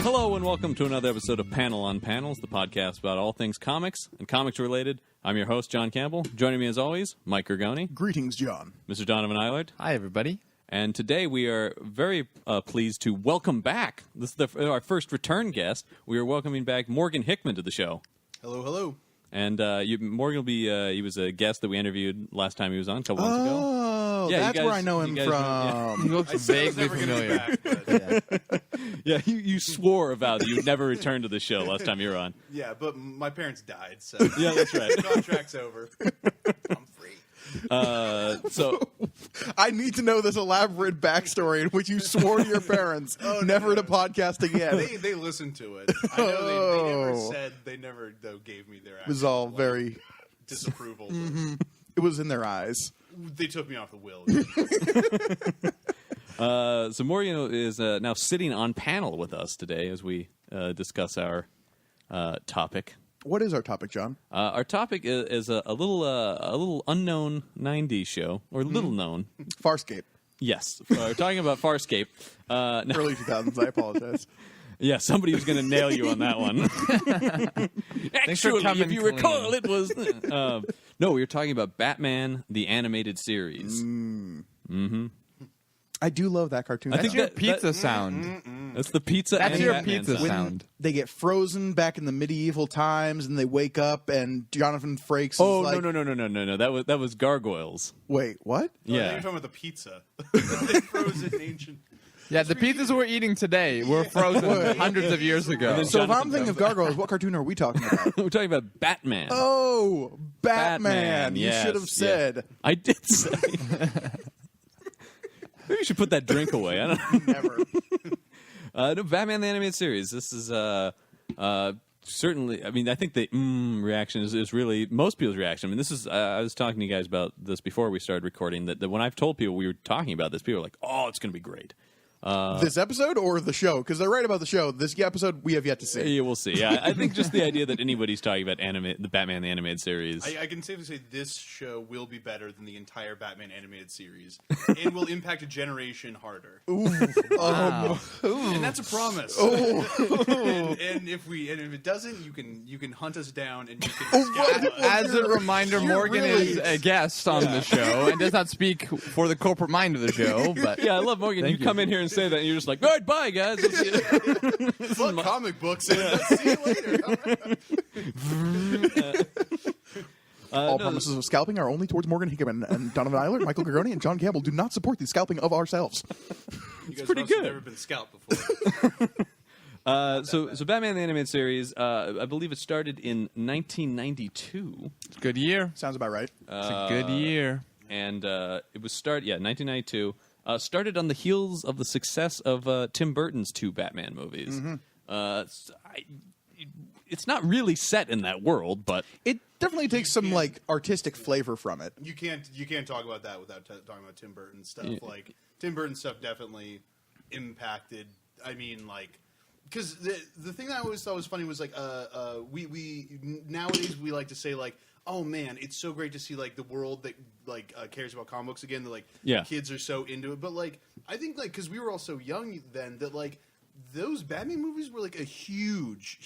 Hello and welcome to another episode of Panel on Panels, the podcast about all things comics and comics related. I'm your host, John Campbell. Joining me as always, Mike Gergoni. Greetings, John. Mr. Donovan Eilert. Hi, everybody. And today we are very pleased to welcome back, this is our first return guest, we are welcoming back Morgan Hickman to the show. Hello, hello. And Morgan will be, he was a guest that we interviewed last time he was on, a couple months ago. Oh, Yeah, that's you guys- where I know him you guys from. He looks vaguely familiar. Yeah, you swore about that you would never return to the show last time you were on. Yeah, but my parents died, so Yeah, that's right. contract's over. I'm free. So, I need to know this elaborate backstory in which you swore to your parents never to podcast again. They listened to it. I know they never said, they never, though, gave me their It was all very... disapproval. It was in their eyes. They took me off the will. so Morgan is now sitting on panel with us today as we discuss our topic. What is our topic, John? Our topic is a little unknown 90s show, or little known. Farscape. Yes, we're talking about Farscape. Early 2000s, I apologize. Yeah, somebody was going to nail you on that one. Actually, if you recall, it was... no, we were talking about Batman, the animated series. I do love that cartoon. I That's think your that- pizza sound. That's the pizza That's and your Batman pizza sound. sound. They get frozen back in the medieval times, and they wake up, and Jonathan Frakes Oh, is like... no. That was Gargoyles. Wait, what? Yeah. Yeah. You're talking about the pizza. They froze it in ancient... Yeah, the pizzas we're eating today were frozen hundreds of years ago. then So if Jonathan I'm thinking of gargoyles, what cartoon are we talking about? We're talking about Batman. Oh, Batman. You yes, should have yeah. said. I did say. Maybe you should put that drink away. I don't know. Never. No, Batman the Animated Series. This is certainly. I mean, I think the reaction is really most people's reaction. I mean, this is. I was talking to you guys about this before we started recording. That when I've told people we were talking about this, people are like, "Oh, it's going to be great." This episode or the show? Because they're right about the show. This episode we have yet to see. Yeah, we'll see. Yeah, I think just the idea that anybody's talking about the Batman the Animated Series. I can safely say this show will be better than the entire Batman animated series and will impact a generation harder. Wow. And that's a promise. and if it doesn't, you can hunt us down and you can scab us. As a reminder, Morgan really- is a guest on the show and does not speak for the corporate mind of the show. But Yeah, I love Morgan. You come in here and say that, and you're just like, all right, bye, guys. We'll see you." Fuck comic books and see you later. All promises of scalping are only towards Morgan Hickman and Donovan Eilert, Michael Gergoni, and John Campbell do not support the scalping of ourselves. You guys pretty must have good. never been scalped before. So Batman the Animated Series, I believe it started in 1992, it's a good year. Sounds about right. It's a good year. and it was 1992. Started on the heels of the success of Tim Burton's two Batman movies. It's not really set in that world, but It definitely takes some like artistic flavor from it. You can't talk about that without talking about Tim Burton stuff. Yeah. Like Tim Burton stuff definitely impacted. I mean, like, because the thing that I always thought was funny was like, we nowadays we like to say like, oh man, it's so great to see like the world that like cares about comic books again. That like kids are so into it. But like, I think like because we were all so young then that like those Batman movies were like a huge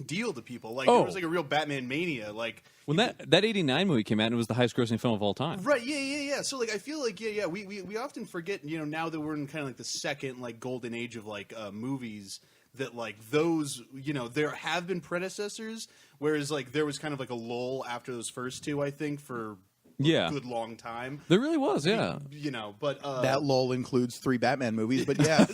deal to people. Like there was like a real Batman mania. Like when that 89 movie came out, it was the highest grossing film of all time. right, yeah. So like I feel like we often forget, you know, now that we're in kind of like the second like golden age of like movies, that like those, you know, there have been predecessors, whereas like there was kind of like a lull after those first two, I think, for a good long time. There really was, yeah. You know, but That lull includes 3 Batman movies, but yeah.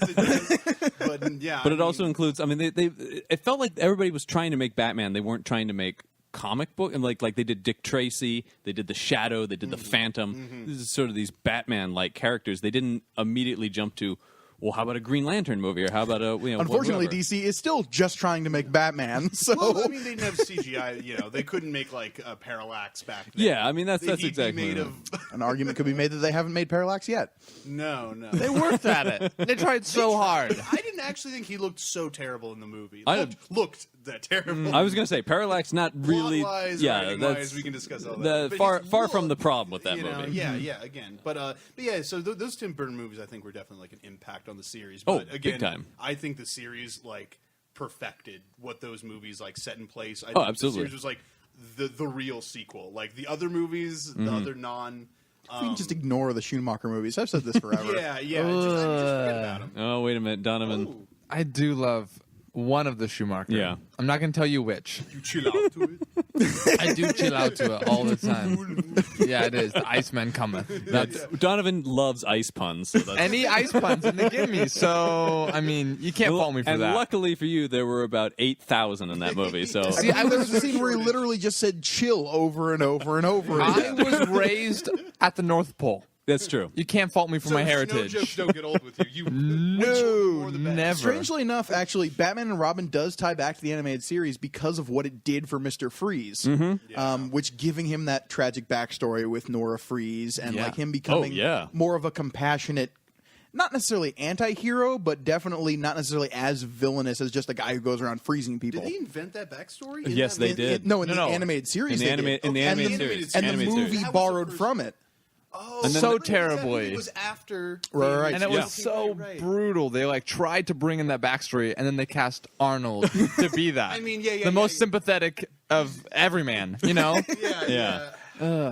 but yeah, But it also includes. I mean, it felt like everybody was trying to make Batman. They weren't trying to make comic book, and like they did Dick Tracy, they did the Shadow, they did the Phantom. This is sort of these Batman-like characters. They didn't immediately jump to, well, how about a Green Lantern movie, or how about a Unfortunately, whatever. DC is still just trying to make Batman. So well, I mean, they didn't have CGI. You know, they couldn't make like parallax back then. Yeah, I mean that's He'd be exactly made it. of. an argument could be made that they haven't made Parallax yet. No. They worked at it. They tried so hard. I didn't actually think he looked so terrible in the movie. I- Looked that terrible. I was going to say Parallax, not really. Plot-wise, Yeah, writing-wise, we can discuss all that. But far he's from the problem with that you know, movie. Yeah, again. But yeah, so those Tim Burton movies, I think, were definitely like an impact on the series. Oh, But big again, time. I think the series like perfected what those movies like set in place. I Oh, think absolutely. The series was like the real sequel. Like the other movies, the other non. We can just ignore the Schumacher movies. I've said this forever. Yeah, just forget about them. Oh, wait a minute, Donovan. Oh, I do love one of the Schumacher. Yeah. I'm not going to tell you which. you chill out to it. I do chill out to it all the time. Yeah, it is. The Iceman cometh. That's Donovan loves ice puns. So that's any ice puns in the gimme. So, I mean, you can't fault me for and that. luckily for you, there were about 8,000 in that movie. So See, I There was was a scene where he literally just said "chill" over and over and over I again. was raised at the North Pole. that's true. You can't fault me for my So heritage. Snow jokes don't get old with you. No, more the better. never. Strangely enough, actually, Batman and Robin does tie back to the animated series because of what it did for Mr. Freeze, which giving him that tragic backstory with Nora Freeze and Yeah. like him becoming yeah. more of a compassionate, not necessarily anti-hero, but definitely not necessarily as villainous as just a guy who goes around freezing people. Did they invent that backstory? Yes, they did. No, in the No. animated series, In the they did. animated and the, series. and the Animated movie series. That was borrowed the first- from it. Oh, And then So right, terribly. It was after. Right. And it was so brutal. They like tried to bring in that backstory, and then they cast Arnold to be that. I mean, yeah, the most yeah. sympathetic of every man. You know, Yeah.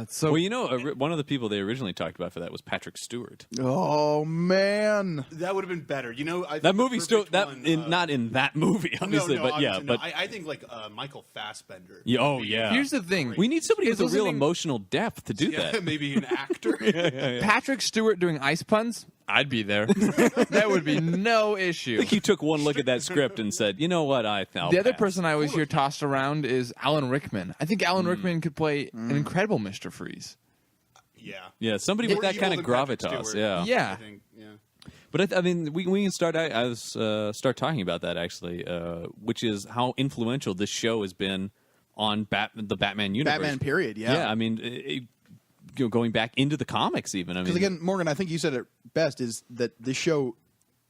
it's so Well, you know, one of the people they originally talked about for that was Patrick Stewart. Oh man! That would have been better. You know, I think That the movie still perfect one, not in that movie, obviously, no, but yeah, obviously, no. but I think like Michael Fassbender. Yeah, oh, would be- yeah. Here's the thing. we need somebody with a real listening- emotional depth to do Yeah, that. maybe an actor. Patrick Stewart doing ice puns. I'd be there. That would be no issue. I think he took one look at that script and said, "You know what? I'll The other pass." person I always hear tossed around is Alan Rickman. I think Alan Rickman could play an incredible Mr. Freeze. Yeah. Yeah, somebody with More that kind evil of than Patrick gravitas. Stewart. Yeah. Yeah. I think, yeah. But I mean, we can start. Start talking about that actually, which is how influential this show has been on the Batman universe. Batman period, yeah. Yeah, I mean, going back into the comics, even. I mean, Because again, Morgan, I think you said it best: is that this show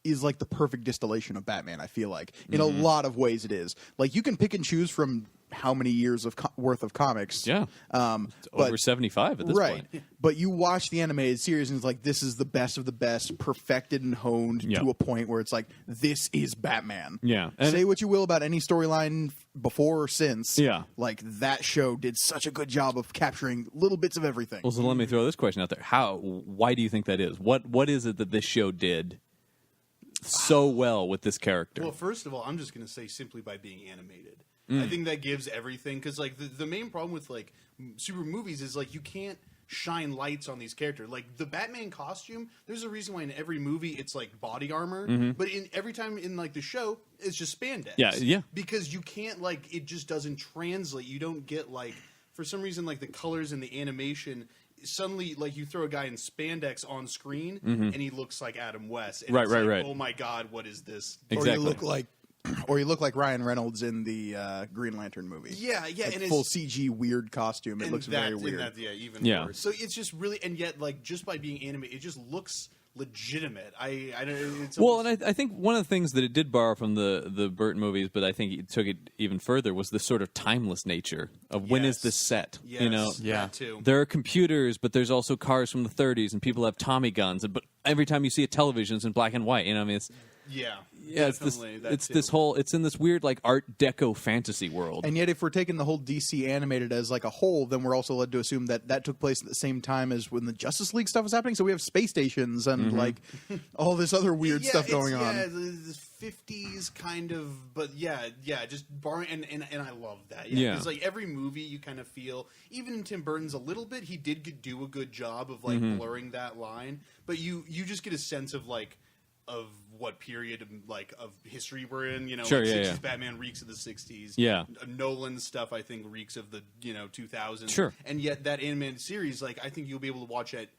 is like the perfect distillation of Batman. I feel like in a lot of ways it is. Like you can pick and choose from how many years of worth of comics. yeah, but over 75 at this right. point. But you watch the animated series and it's like this is the best of the best, perfected and honed Yeah. to a point where it's like this is Batman. Yeah. And- Say what you will about any storyline before or since. Yeah. Like that show did such a good job of capturing little bits of everything. Well, so let me throw this question out there: Why do you think that is? What is it that this show did so well with this character? Well, first of all, I'm just going to say simply by being animated. I think that gives everything because like the main problem with like super movies is like you can't shine lights on these characters. Like the Batman costume, there's a reason why in every movie it's like body armor, but in every time in like the show it's just spandex. Yeah. Because you can't like it just doesn't translate. You don't get like for some reason like the colors and the animation. Suddenly, like you throw a guy in spandex on screen, and he looks like Adam West. And Right, it's right, like, right. Oh my God, what is this? Exactly. Or you look like Ryan Reynolds in the Green Lantern movie. Yeah, Like and full it's CG weird costume. It and looks that, very and weird. that, yeah, even Yeah. worse. So it's just really, and yet like just by being animated, it just looks legitimate. I don't. It's Well, almost, and I think one of the things that it did borrow from the Burton movies, but I think it took it even further, was the sort of timeless nature of when is Yes. this set? yes, You know, Yeah. that too. there are computers, but there's also cars from the 30s, and people have Tommy guns. But every time you see a television, it's in black and white. You know, I mean, it's it's this definitely that it's too. this whole it's in this weird like Art Deco fantasy world. And yet, if we're taking the whole DC animated as like a whole, then we're also led to assume that that took place at the same time as when the Justice League stuff was happening. So we have space stations and like all this other weird stuff going on. Yeah, the 50s kind of, but yeah, just borrowing, and I love that. Yeah. Because like every movie, you kind of feel, even in Tim Burton's a little bit, he did do a good job of like blurring that line, but you just get a sense of like of what period of history we're in. You know, Sure, like yeah, 60s yeah. Batman reeks of the 60s. Yeah. Nolan's stuff I think reeks of the 2000s. Sure. And yet that animated series, like I think you'll be able to watch it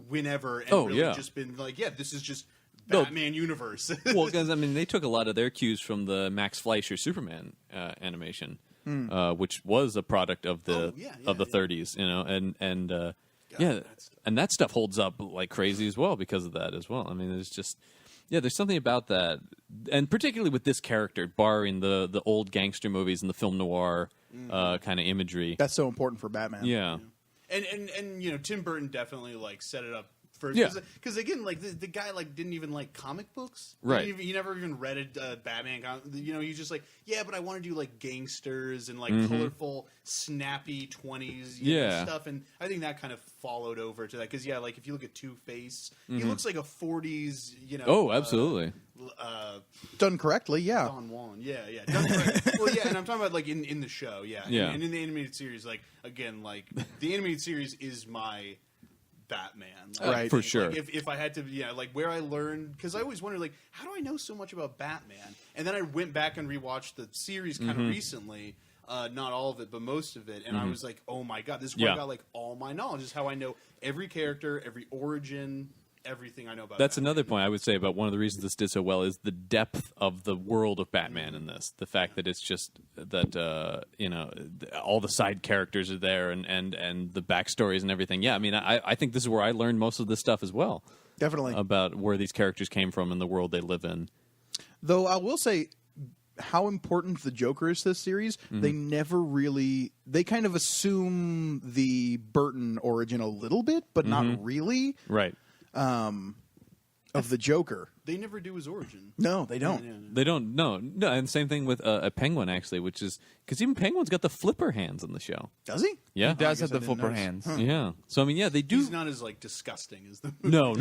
whenever and Oh, really yeah. just been like, yeah, this is just No. Batman universe. Well, because I mean, they took a lot of their cues from the Max Fleischer Superman animation, which was a product of the Oh, yeah, of the yeah. 30s, you know, and that stuff. and that stuff holds up like crazy as well because of that as well. I mean, it's just Yeah, there's something about that, and particularly with this character, barring the old gangster movies and the film noir kind of imagery. That's so important for Batman. Yeah. And you know, Tim Burton definitely like set it up first. Yeah. Because again, like the guy like didn't even like comic books. Right. He never even read a Batman comic. You know, he's just like, yeah, but I want to do like gangsters and like colorful, snappy 20s stuff. And I think that kind of followed over to that. Because yeah, like if you look at Two-Face, he looks like a 40s. You know. Oh, absolutely. Done correctly, yeah. Don Juan, yeah. Done correct. Well, yeah, and I'm talking about like in the show, yeah. And in the animated series, like again, like the animated series is my Batman, like, right? For sure. Like, if I had to, like where I learned, because I always wondered, like, how do I know so much about Batman? And then I went back and rewatched the series kind of recently, not all of it, but most of it, and I was like, oh my god, this is where I got like all my knowledge. This is how I know every character, every origin. Everything I know about That's Batman. another point I would say about one of the reasons this did so well is the depth of the world of Batman in this. The fact that it's just that all the side characters are there and the backstories and everything. Yeah, I mean, I think this is where I learned most of this stuff as well. Definitely. About where these characters came from and the world they live in. Though I will say how important the Joker is to this series, they never really... They kind of assume the Burton origin a little bit, but not really. Right. Of the Joker. They never do his origin. No, they don't. Yeah. They don't. No, and same thing with a Penguin actually, which is because even Penguin's got the flipper hands in the show. Does he? Yeah, He does I have guess the I didn't flipper notice. hands. Yeah. So I mean, yeah, they do. He's not as like disgusting as the No.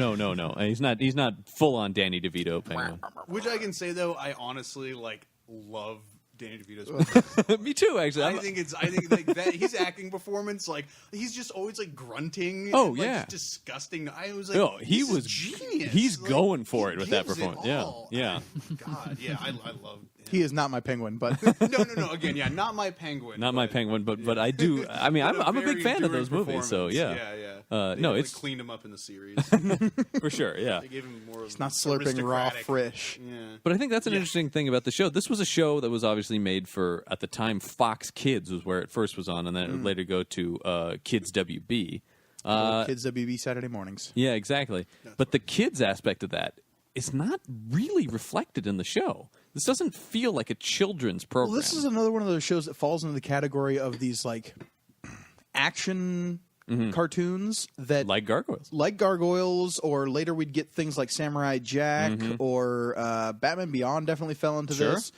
He's not full on Danny DeVito Penguin. Which I can say though, I honestly like love Danny DeVito's. Me too, actually. I think like that his acting performance, like he's just always like grunting. Oh, and, like, yeah. just disgusting. I was like, No, he this is was genius. He's Like, going for he it with that gives it performance. Yeah, all. yeah. God, yeah, I love. He is not my Penguin, but... No. Again, yeah, not my Penguin. Not my Penguin, but I do. I mean, But I'm a very big fan of enduring those movies. So performance. yeah, yeah. No, They, like, it's cleaned him up in the series. for sure. Yeah. They gave him more. It's not slurping raw aristocratic. fish. Yeah. But I think that's an interesting thing about the show. This was a show that was obviously made for, at the time, Fox Kids was where it first was on, and then it would later go to Kids WB. Kids WB Saturday mornings. Yeah, exactly. But the kids aspect of that is not really reflected in the show. This doesn't feel like a children's program. Well, this is another one of those shows that falls into the category of these like action cartoons that like Gargoyles. like Gargoyles, or later we'd get things like Samurai Jack or Batman Beyond definitely fell into Sure. this.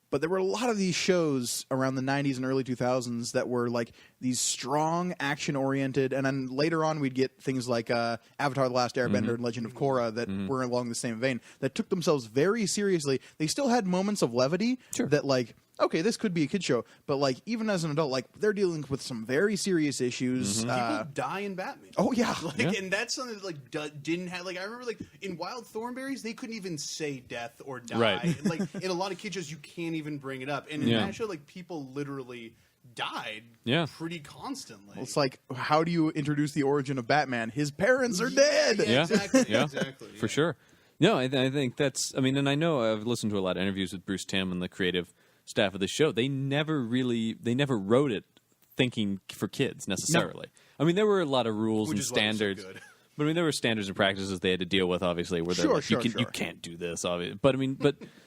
But there were a lot of these shows around the 90s and early 2000s that were like these strong action-oriented, and then later on we'd get things like Avatar: The Last Airbender and Legend of Korra that were along the same vein, that took themselves very seriously. They still had moments of levity that like, okay, this could be a kid show, but like even as an adult, like they're dealing with some very serious issues. People die in Batman. Oh yeah, Like, and that's something that like didn't have. Like, I remember like in Wild Thornberrys, they couldn't even say death or die. Right. Like in a lot of kid shows, you can't even bring it up. And in that show, like people literally died. Pretty constantly. Well, it's like, how do you introduce the origin of Batman? His parents are dead. Yeah. Exactly. Yeah. Exactly. For sure. No, I think that's. I mean, and I know I've listened to a lot of interviews with Bruce Timm and the creative staff of the show. They never wrote it thinking for kids necessarily. I mean, there were a lot of rules Which and is why it was so standards. good. But I mean, there were standards and practices they had to deal with, obviously, where they're like, you can't do this, obviously. But I mean,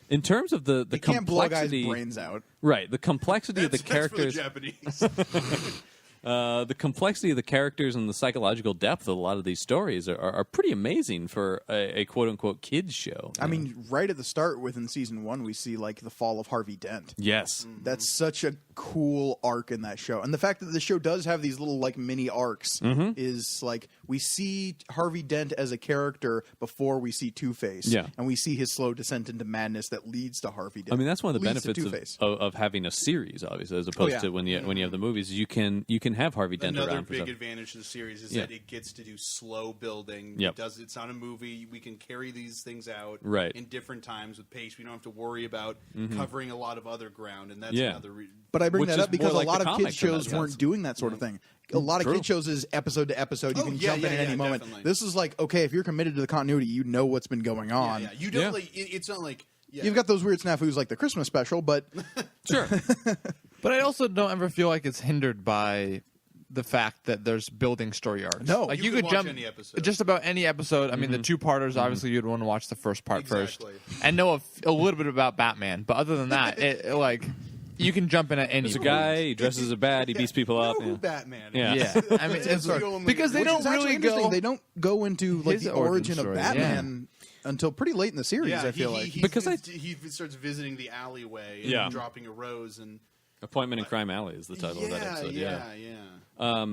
in terms of the You can't blow a guy's complexity, brains out. right? The complexity of the characters, That's for the Japanese. the complexity of the characters and the psychological depth of a lot of these stories are pretty amazing for a quote unquote kids show. I mean, right at the start, within season 1, we see like the fall of Harvey Dent. yes, That's such a cool arc in that show, and the fact that the show does have these little like mini arcs is like we see Harvey Dent as a character before we see Two-Face, Yeah. and we see his slow descent into madness that leads to Harvey Dent. I mean that's one of the Leads to benefits Two-Face. of having a series, obviously, as opposed yeah. to when you have the movies. You can have Harvey Dent Another around for big some. advantage of the series is Yeah. that it gets to do slow building. Yep. It's not a movie. We can carry these things out Right. in different times with pace. We don't have to worry about covering a lot of other ground, and that's Yeah. another reason. But I bring Which that is up because more like a lot the of kids comics in that shows sense. weren't doing that sort of thing. A lot of True. kids shows is episode to episode. You Oh, can yeah, jump in yeah, at any yeah, moment. definitely. This is like, okay, if you're committed to the continuity, you know what's been going on. Yeah, you don't Yeah. like. It's not like You've got those weird snafus like the Christmas special, but Sure. But I also don't ever feel like it's hindered by the fact that there's building story arcs. No. like You you could could watch jump any episode. just about any episode. I mean, the two-parters, obviously, you'd want to watch the first part Exactly. first and know a little bit about Batman. But other than that, like you can jump in at any. There's a guy, he dresses as a bat, he beats people up. You know who Yeah. Batman Yeah. is. Yeah, I mean, it's the only- because they Which don't It's actually really interesting. go. They don't go into like His the origin origin of story, Batman until pretty late in the series. Yeah, I feel like. Because he starts visiting the alleyway and Yeah. dropping a rose and Appointment in Crime Alley is the title of that episode. yeah.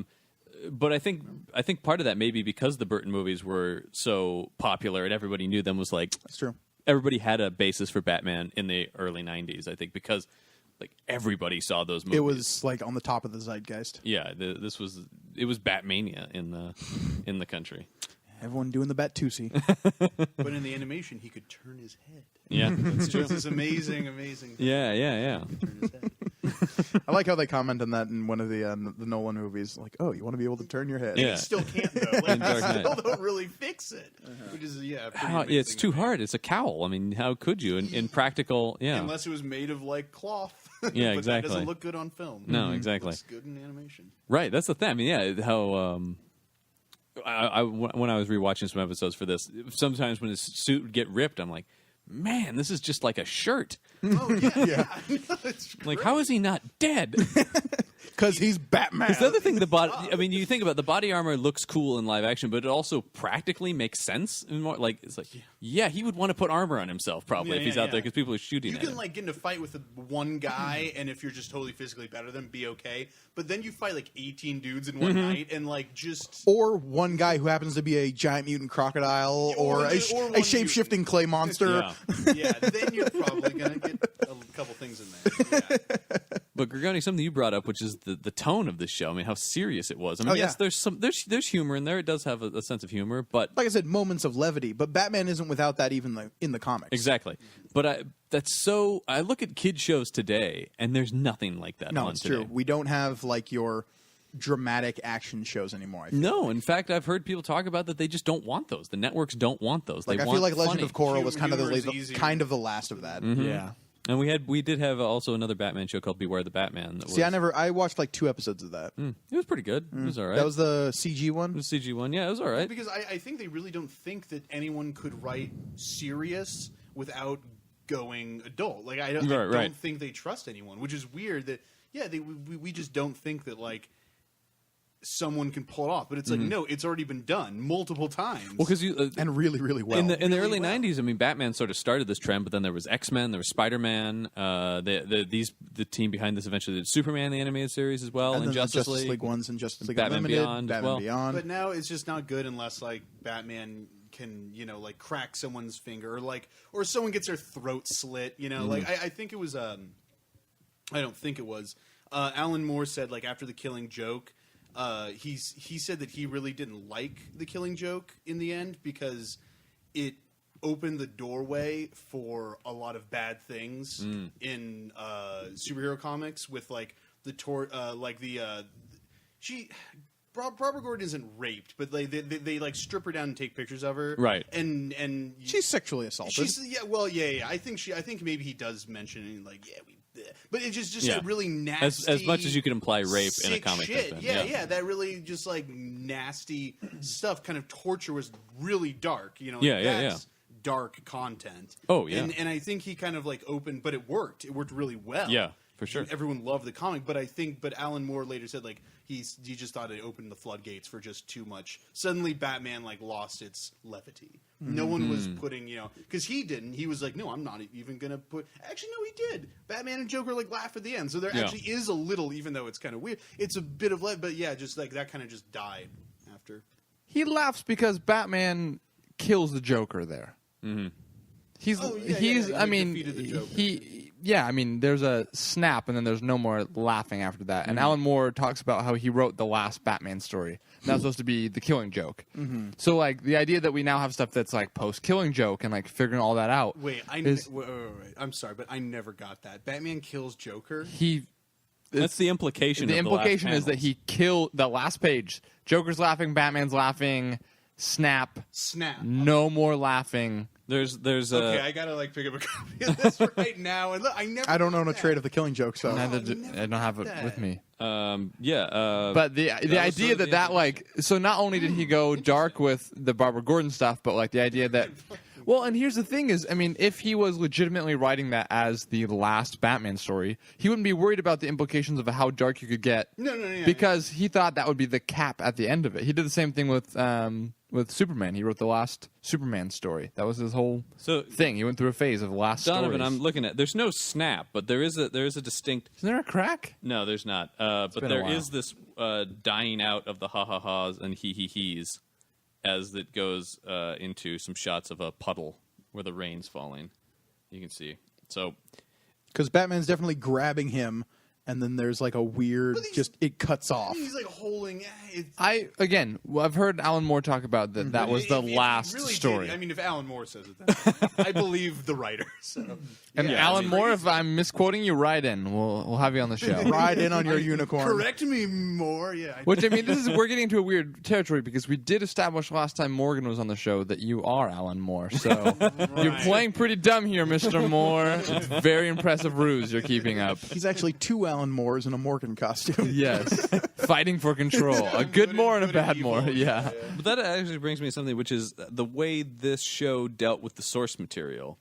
But I think part of that maybe because the Burton movies were so popular and everybody knew them was like That's true. everybody had a basis for Batman in the early '90s. I think because like everybody saw those movies. It was like on the top of the zeitgeist. yeah. It was Batmania in the country. Everyone doing the Bat-Tusi. But in the animation, he could turn his head. Yeah, It's just this amazing thing. yeah. Turn his head. I like how they comment on that in one of the Nolan movies. Like, oh, you want to be able to turn your head? Yeah. He still can't though. Like, In Dark they Knight. still don't really fix it, which is pretty How, amazing it's too to me. hard. It's a cowl. I mean, how could you? In practical, yeah. Unless it was made of like cloth. Yeah, but exactly. That doesn't look good on film. No, exactly. Looks good in animation. Right, that's the thing. I mean, yeah, how when I was rewatching some episodes for this, sometimes when his suit would get ripped, I'm like, man, this is just like a shirt. Oh yeah. It's Like, great. how is he not dead? Because he's Batman. Because the other thing, the body. I mean, you think about it, the body armor looks cool in live action, but it also practically makes sense. In more, like it's like, yeah, he would want to put armor on himself probably Yeah, if he's yeah, out there yeah. because people are shooting You at can him. like get in a fight with one guy, and if you're just totally physically better than, be okay. But then you fight like 18 dudes in one night, and like just Or one guy who happens to be a giant mutant crocodile, Or or one a shape-shifting clay monster. Yeah. yeah, then you're probably gonna get a couple things in there. Yeah. But Grigoni, something you brought up, which is the tone of this show. I mean, how serious it was. I mean, Oh, yeah. yes, there's humor in there. It does have a sense of humor, but Like I said, moments of levity. But Batman isn't without that even in the comics. exactly. But I look at kid shows today, and there's nothing like that. No, on it's today. true. We don't have like your dramatic action shows anymore. I feel. No, in fact, I've heard people talk about that they just don't want those. The networks don't want those. Like they I want feel like Legend funny. of Korra was kind of Humor is the easier. the last of that. Yeah. And we did have also another Batman show called Beware the Batman. That See, was, I watched like 2 episodes of that. It was pretty good. It was all right. That was the CG it one. was CG one. Yeah, it was all right. Because I think they really don't think that anyone could write serious without going adult. Like I don't Right. think they trust anyone, which is weird. That we just don't think that like someone can pull it off. But it's like no, it's already been done multiple times. Well, because you And really, really well. in the really early well. '90s, I mean, Batman sort of started this trend, but then there was X-Men, there was Spider-Man. The team behind this eventually did Superman, the animated series, as well, and and then Justice the Justice League ones and Justice League Batman Unlimited, Beyond as Batman well. Beyond. But now it's just not good unless like Batman can like crack someone's finger or someone gets their throat slit. Like I think it was I don't think it was Alan Moore said like after The Killing Joke. He said that he really didn't like The Killing Joke in the end because it opened the doorway for a lot of bad things in superhero comics with like Barbara Gordon isn't raped, but they like strip her down and take pictures of her, Right. And She's sexually assaulted. yeah. I think maybe he does mention like but it's just Yeah. a really nasty. as much as you could imply rape in a sick comic. shit. Back then. Yeah, that really just like nasty stuff. Kind of torture was really dark. Yeah. That's dark content. Oh, yeah. and I think he kind of like opened, but it worked. It worked really well. Yeah, for sure. And everyone loved the comic, but Alan Moore later said like he just thought it opened the floodgates for just too much. Suddenly, Batman like lost its levity. No one was putting because he didn't. He was like, no, I'm not even gonna put. Actually, no, he did. Batman and Joker like laugh at the end, so there actually is a little, even though it's kind of weird. It's a bit of but yeah, just like that kind of just died after. He laughs because Batman kills the Joker there. Mm-hmm. He's He I mean defeated the Joker. I mean there's a snap and then there's no more laughing after that. And Alan Moore talks about how he wrote the last Batman story. And that was supposed to be the Killing Joke. Mm-hmm. So like the idea that we now have stuff that's like post Killing Joke and like figuring all that out. Wait, is wait. I'm sorry, but I never got that. Batman kills Joker. That's the implication. The of implication the last is that panels. he killed the last page. Joker's laughing, Batman's laughing, snap, Snap. no more laughing. There's Okay, I gotta like pick up a copy of this right now. And look, I don't own a trade of The Killing Joke, so I don't have it with me. but the idea that like, so not only did he go dark with the Barbara Gordon stuff, but like the idea that, well, and here's the thing is, I mean, if he was legitimately writing that as the last Batman story, he wouldn't be worried about the implications of how dark you could get. No, because he thought that would be the cap at the end of it. He did the same thing with Superman. He wrote the last Superman story. That was his whole thing. He went through a phase of last Donovan, stories. I'm looking at. There's no snap, but there is a distinct. Isn't there a crack? No, there's not. But been a there while. is this dying out of the ha-ha-has and he-he-he's as it goes into some shots of a puddle where the rain's falling. You can see. So, because Batman's definitely grabbing him, and then there's like a weird, it cuts off. He's like holding. I've heard Alan Moore talk about that. That was the last really story. I mean, if Alan Moore says it, then I believe the writer. So. And Yeah, Alan Moore, if I'm misquoting you, write in. We'll have you on the show. Ride in on your unicorn. Correct me, Moore. Yeah. Which, I mean, we're getting into a weird territory because we did establish last time Morgan was on the show that you are Alan Moore. So you're playing pretty dumb here, Mr. Moore. It's a very impressive ruse you're keeping up. He's actually two Alan Moores in a Morgan costume. Yes. Fighting for control. A good Moore and a bad Moore. Yeah. but that actually brings me to something, which is the way this show dealt with the source material.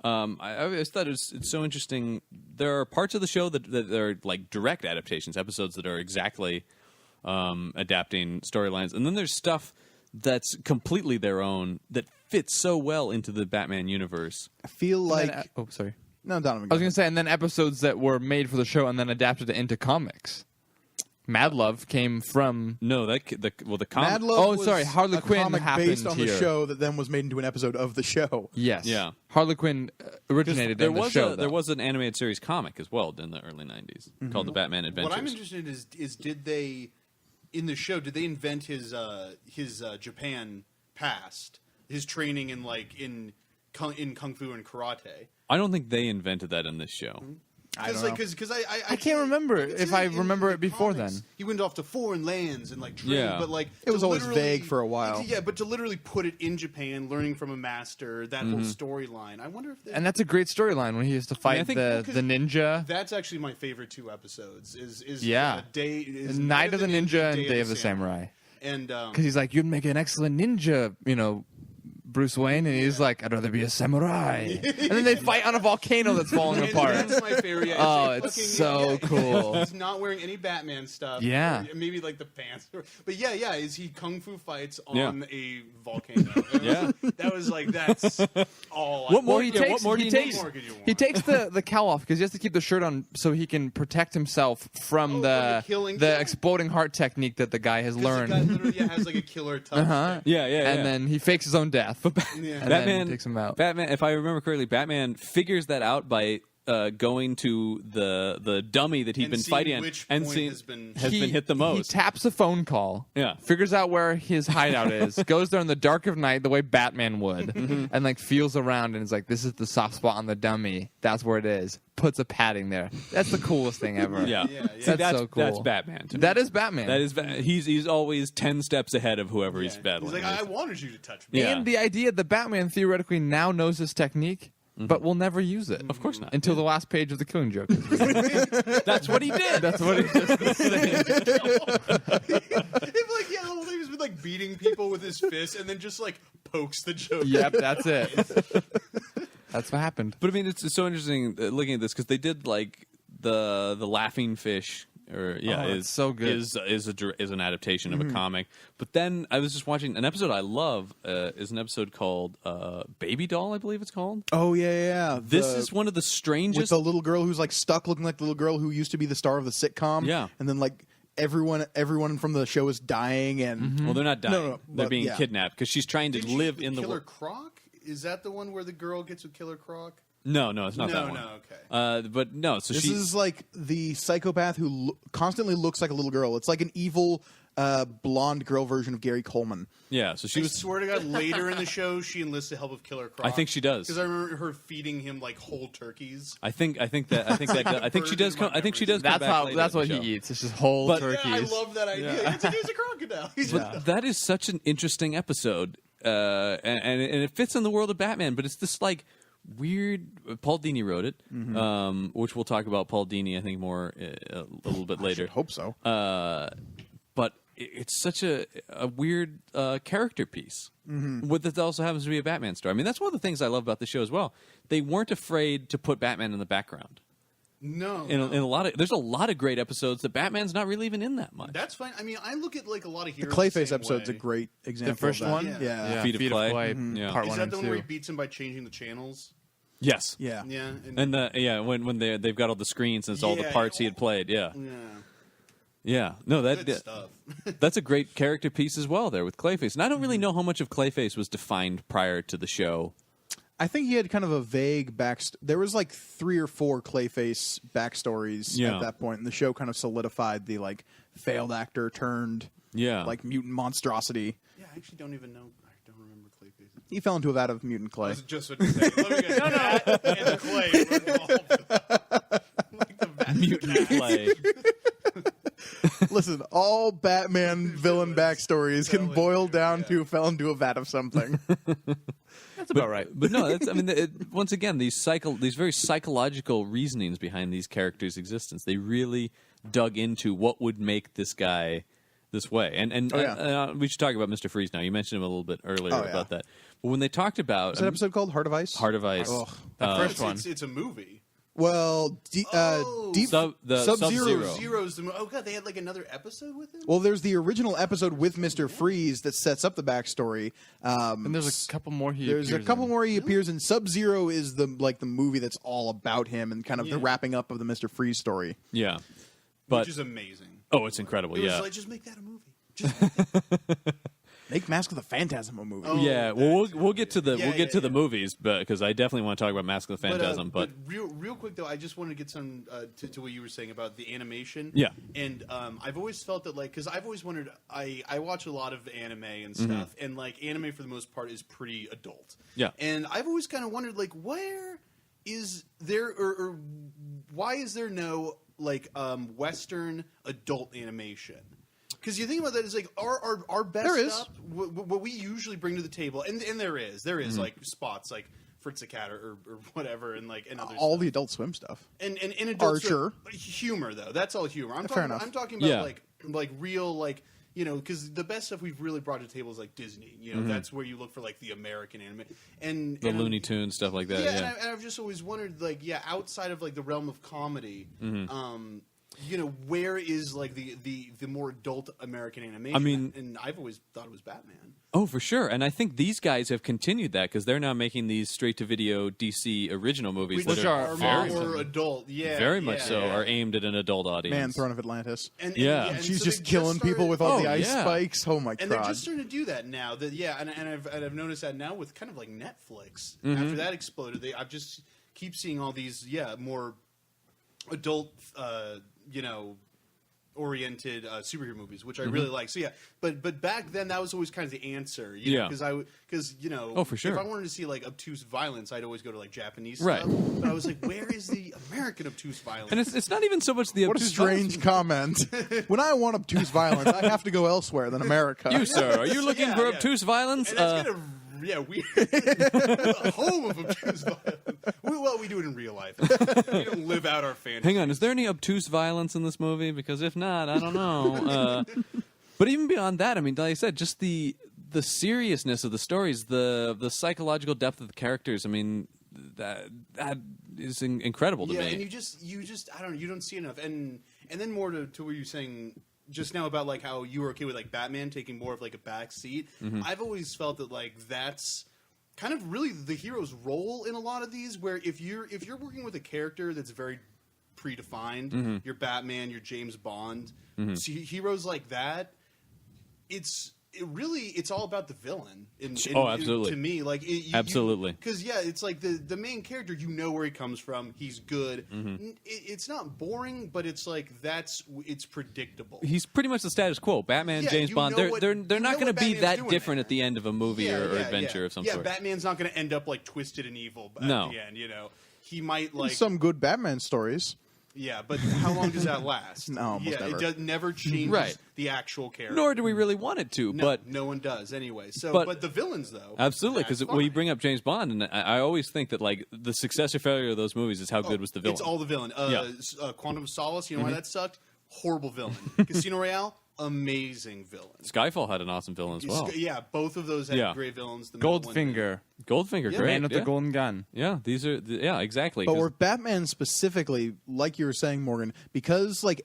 I just thought it's so interesting. There are parts of the show that are like direct adaptations, episodes that are exactly adapting storylines, and then there's stuff that's completely their own that fits so well into the Batman universe. I feel like... Sorry. No, Donovan. I was going to say, and then episodes that were made for the show and then adapted into comics. Mad Love came from... No, the comic. Mad Love was Harley a Quinn comic happened based on here. the show that then was made into an episode of the show. Yes. Yeah. Harley Quinn originated in the show. There was an animated series comic as well in the early 90s called The Batman Adventures. What I'm interested in is did they in the show did they invent his Japan past, his training in kung fu and karate? I don't think they invented that in this show. Because I can't remember if I remember it before comics, then. He went off to foreign lands and like trained, Yeah. but like It was to always literally- vague for a while. Yeah, but to literally put it in Japan, learning from a master, that whole storyline. I wonder if they, And that's a great storyline when he has to fight I think- the ninja. that's actually my favorite two episodes. Is Night of the Ninja and Day of the Samurai. And Because he's like, you'd make an excellent ninja, Bruce Wayne, and he's like, I'd rather be a samurai. And then they fight on a volcano that's falling and apart. that's my favorite. Yeah, Oh, like it's so cool. He's not wearing any Batman stuff. Yeah. Or maybe like the pants. But yeah, is he kung fu fights on Yeah. a volcano? Yeah. That was like, that's all. What more Well, Yeah, what more do you need? More could you want? He takes the cowl off because he has to keep the shirt on so he can protect himself from the killing the thing? exploding heart technique that the guy has 'Cause the learned. guy literally has like a killer touch. Uh-huh. Yeah. And then he fakes his own death. Yeah. And then takes him out. Batman, if I remember correctly, Batman figures that out by going to the dummy that he'd And been seeing fighting which and point seeing has been- has been hit the most. He taps a phone call. Yeah. Figures out where his hideout is. Goes there in the dark of night the way Batman would. And like feels around and is like, this is the soft spot on the dummy. That's where it is. Puts a padding there. That's the coolest thing ever. Yeah. Yeah. See, That's so cool. That's Batman. To me. That is Batman. That is he's always 10 steps ahead of whoever he's Yeah. battling. He's like, I with. wanted you to touch me. Yeah. And the idea that Batman theoretically now knows his technique, but will never use it. Of course not. Until the last page of the Killing Joke. That's what he did. That's what he just said. If like the whole thing has been like beating people with his fist and then just like pokes the Joker. Yep, that's it. That's what happened. But I mean, it's so interesting looking at this because they did like the laughing fish, or it's so good. is an adaptation of a comic. But then I was just watching an episode I love is an episode called Baby Doll, I believe it's called. Oh, yeah. This is one of the With strangest. the little girl who's like stuck looking like the little girl who used to be the star of the sitcom. Yeah. And then like everyone from the show is dying and... Well, they're not dying. No, they're but, being yeah. kidnapped because she's trying to Didn't she live with in the Killer world. Croc? Is that the one where the girl gets with Killer Croc? No, it's not that one. No, okay. But no, so This she is like the psychopath who constantly looks like a little girl. It's like an evil blonde girl version of Gary Coleman. yeah, so she I was. swear to God, later in the show, she enlists the help of Killer Croc. I think she does. Because I remember her feeding him like whole turkeys. I think she does come. I think she does. Come That's back how. later That's in what the he show. eats. It's just whole But- turkeys. Yeah, I love that idea. He's a crocodile. But that is such an interesting episode and it fits in the world of Batman, but it's this like weird. Paul Dini wrote it, which we'll talk about Paul Dini, I think, more a little bit later. I should hope so. But it's such a weird character piece. That also happens to be a Batman story. I mean, that's one of the things I love about the show as well. They weren't afraid to put Batman in the background. No, in a lot of there's a lot of great episodes that Batman's not really even in that much. That's fine. I mean, I look at like a lot of The heroes. Clayface same episode's way. a great example. The first of that. one? Yeah. Feet of Clay. Mm-hmm. Part Is 1 that and the one where 2. he beats him by changing the channels? Yes. Yeah. Yeah, And when they've got all the screens and it's all the Yeah, parts he yeah. had played. Yeah. yeah, Yeah. No, good that stuff. that's a great character piece as well there with Clayface. And I don't really know how much of Clayface was defined prior to the show. I think he had kind of a vague There was like 3 or 4 Clayface backstories Yeah. at that point, and the show kind of solidified the like failed actor turned like mutant monstrosity. Yeah, I actually don't even know. I don't remember Clayface. He fell into a vat of mutant I clay. was just about to say. Let me get that and the clay were involved. Like the Batman Mutant Clay. Listen, all Batman villain backstories can Fell boil into, down yeah. to fell into a vat of something. That's about right. But no, that's, I mean, once again, these very psychological reasonings behind these characters' existence. They really dug into what would make this guy this way. And Oh, yeah. we should talk about Mr. Freeze now. You mentioned him a little bit earlier Oh, yeah. about that. But when they talked about Is that episode called Heart of Ice? Heart of Ice, Ugh. The first one. It's a movie. Well, Deep Sub-Zero. Sub-Zero. Zero's the movie. Oh god, they had like another episode with him. Well, there's the original episode with Mr. Freeze that sets up the backstory. And there's a couple more There's a couple more he appears in. Sub-Zero is the movie that's all about him and kind of the wrapping up of the Mr. Freeze story. yeah, but Which is amazing. oh, it's incredible. It was Yeah, like, just make that a movie. Just make that. Make Mask of the Phantasm a movie. Oh, yeah. Well, we'll get to the yeah. movies, but because I definitely want to talk about Mask of the Phantasm. But real quick though, I just wanted to get some to what you were saying about the animation. Yeah. And I've always felt that like because I've always wondered. I watch a lot of anime and Mm-hmm. stuff, and like anime for the most part is pretty adult. Yeah. And I've always kind of wondered like where is there or why is there no like Western adult animation? Because you think about that, it's like our best There is. stuff, what we usually bring to the table, and there is Mm-hmm. like spots like Fritz the Cat or whatever, and like and other All stuff. the Adult Swim stuff. and adult Archer. humor though. That's all humor. Fair enough. I'm talking about Yeah. like real like because the best stuff we've really brought to the table is like Disney. That's where you look for like the American anime and Mm-hmm. the Looney Tunes stuff like that. yeah, Yeah, and I've just always wondered, like, outside of like the realm of comedy, Mm-hmm. where is like the more adult American animation? I mean- and I've always thought it was Batman. Oh, for sure. And I think these guys have continued that because they're now making these straight-to-video DC original movies Which that are are very, more adult, very much so, yeah. are aimed at an adult audience. Man, Throne of Atlantis. And, Yeah. and She's so just they killing people with all Oh, the ice yeah. spikes. Oh my And they're god. just starting to do that now. And I've noticed that now with kind of like Netflix. Mm-hmm. After that exploded, I've just keep seeing all these more adult oriented superhero movies, which I really like. So but back then that was always kind of the answer. Yeah. Because Oh, for sure. If I wanted to see like obtuse violence, I'd always go to like Japanese Right. stuff. But I was like, where is the American obtuse violence? And it's not even so much the What a obtuse strange comment. When I want obtuse violence, I have to go elsewhere than America. You, sir, are you looking Yeah, for yeah. obtuse violence? And that's kind of weird. Home of obtuse violence. We do it in real life. We don't live out our fantasy. Hang on, is there any obtuse violence in this movie? Because if not, I don't know. But even beyond that, I mean, like I said, just the seriousness of the stories, the psychological depth of the characters. I mean, that is incredible to Yeah, me. and you just I don't know, you don't see enough. And then more to what you're saying just now about like how you were okay with like Batman taking more of like a back seat. Mm-hmm. I've always felt that like that's kind of really the hero's role in a lot of these, where if you're working with a character that's very predefined, Mm-hmm. you're Batman, you're James Bond, so heroes like that, it's all about the villain. Absolutely. To me, like Absolutely. because it's like the main character. You know where he comes from. He's good. Mm-hmm. It's not boring, but it's like it's predictable. He's pretty much the status quo. Batman, Yeah, James you Bond. know what- They're you not know going to what be Batman's that doing different there. at the end of a movie or adventure of some yeah, sort. Batman's not going to end up like twisted and evil at No. the end. He might like Some good Batman stories. Yeah, but how long does that last? No, almost yeah, never. It never changes Right. the actual character. Nor do we really want it to. No, but no one does anyway. So, but- but the villains though, absolutely, that's because when you fine. bring up James Bond, and I always think that like the success or failure of those movies is how good was the villain. It's all the villain. Quantum of Solace. You know why that sucked? Horrible villain. Casino Royale. Amazing villain. Skyfall had an awesome villain as well. Yeah, both of those had Yeah. great villains. The middle one Goldfinger, Goldfinger, Yeah. great. Man with yeah. the Golden Gun. Yeah, these are exactly. But 'cause- with Batman specifically, like you were saying, Morgan, because like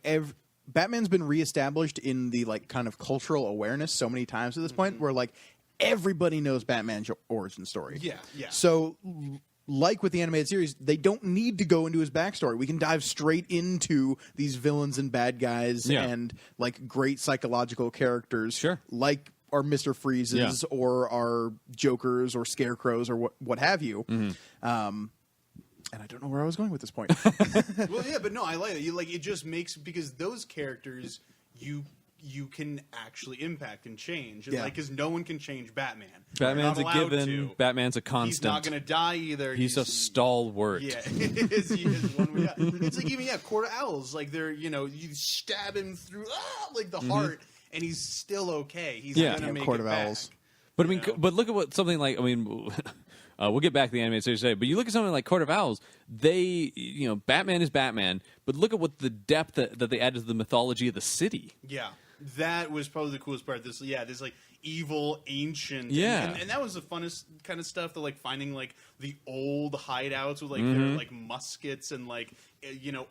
Batman's been reestablished in the like kind of cultural awareness so many times at this point, where like everybody knows Batman's origin story. Yeah, yeah. So, like with the animated series, they don't need to go into his backstory. We can dive straight into these villains and bad guys Yeah. and like great psychological characters, Sure. like our Mr. Freezes or our Jokers or Scarecrows or what have you. Mm-hmm. And I don't know where I was going with this point. Well, yeah, but no, I like it. You like it just makes because those characters you can actually impact and change, and Yeah. like because no one can change Batman. Batman's You're a not allowed given. to. Batman's a He's constant. not going to die either. He's a stalwart. Yeah, he is one. Yeah. It's like even Court of Owls. Like they're you stab him through like the heart, and he's still okay. He's Yeah. gonna Yeah, make Court it of back. Owls. But I mean, You know? but look at what something like we'll get back to the animated series today. But you look at something like Court of Owls. They, Batman is Batman. But look at what the depth that they added to the mythology of the city. Yeah, that was probably the coolest part. This like evil ancient. Yeah. and that was the funnest kind of stuff. The like finding like the old hideouts with like Mm-hmm. their like muskets and like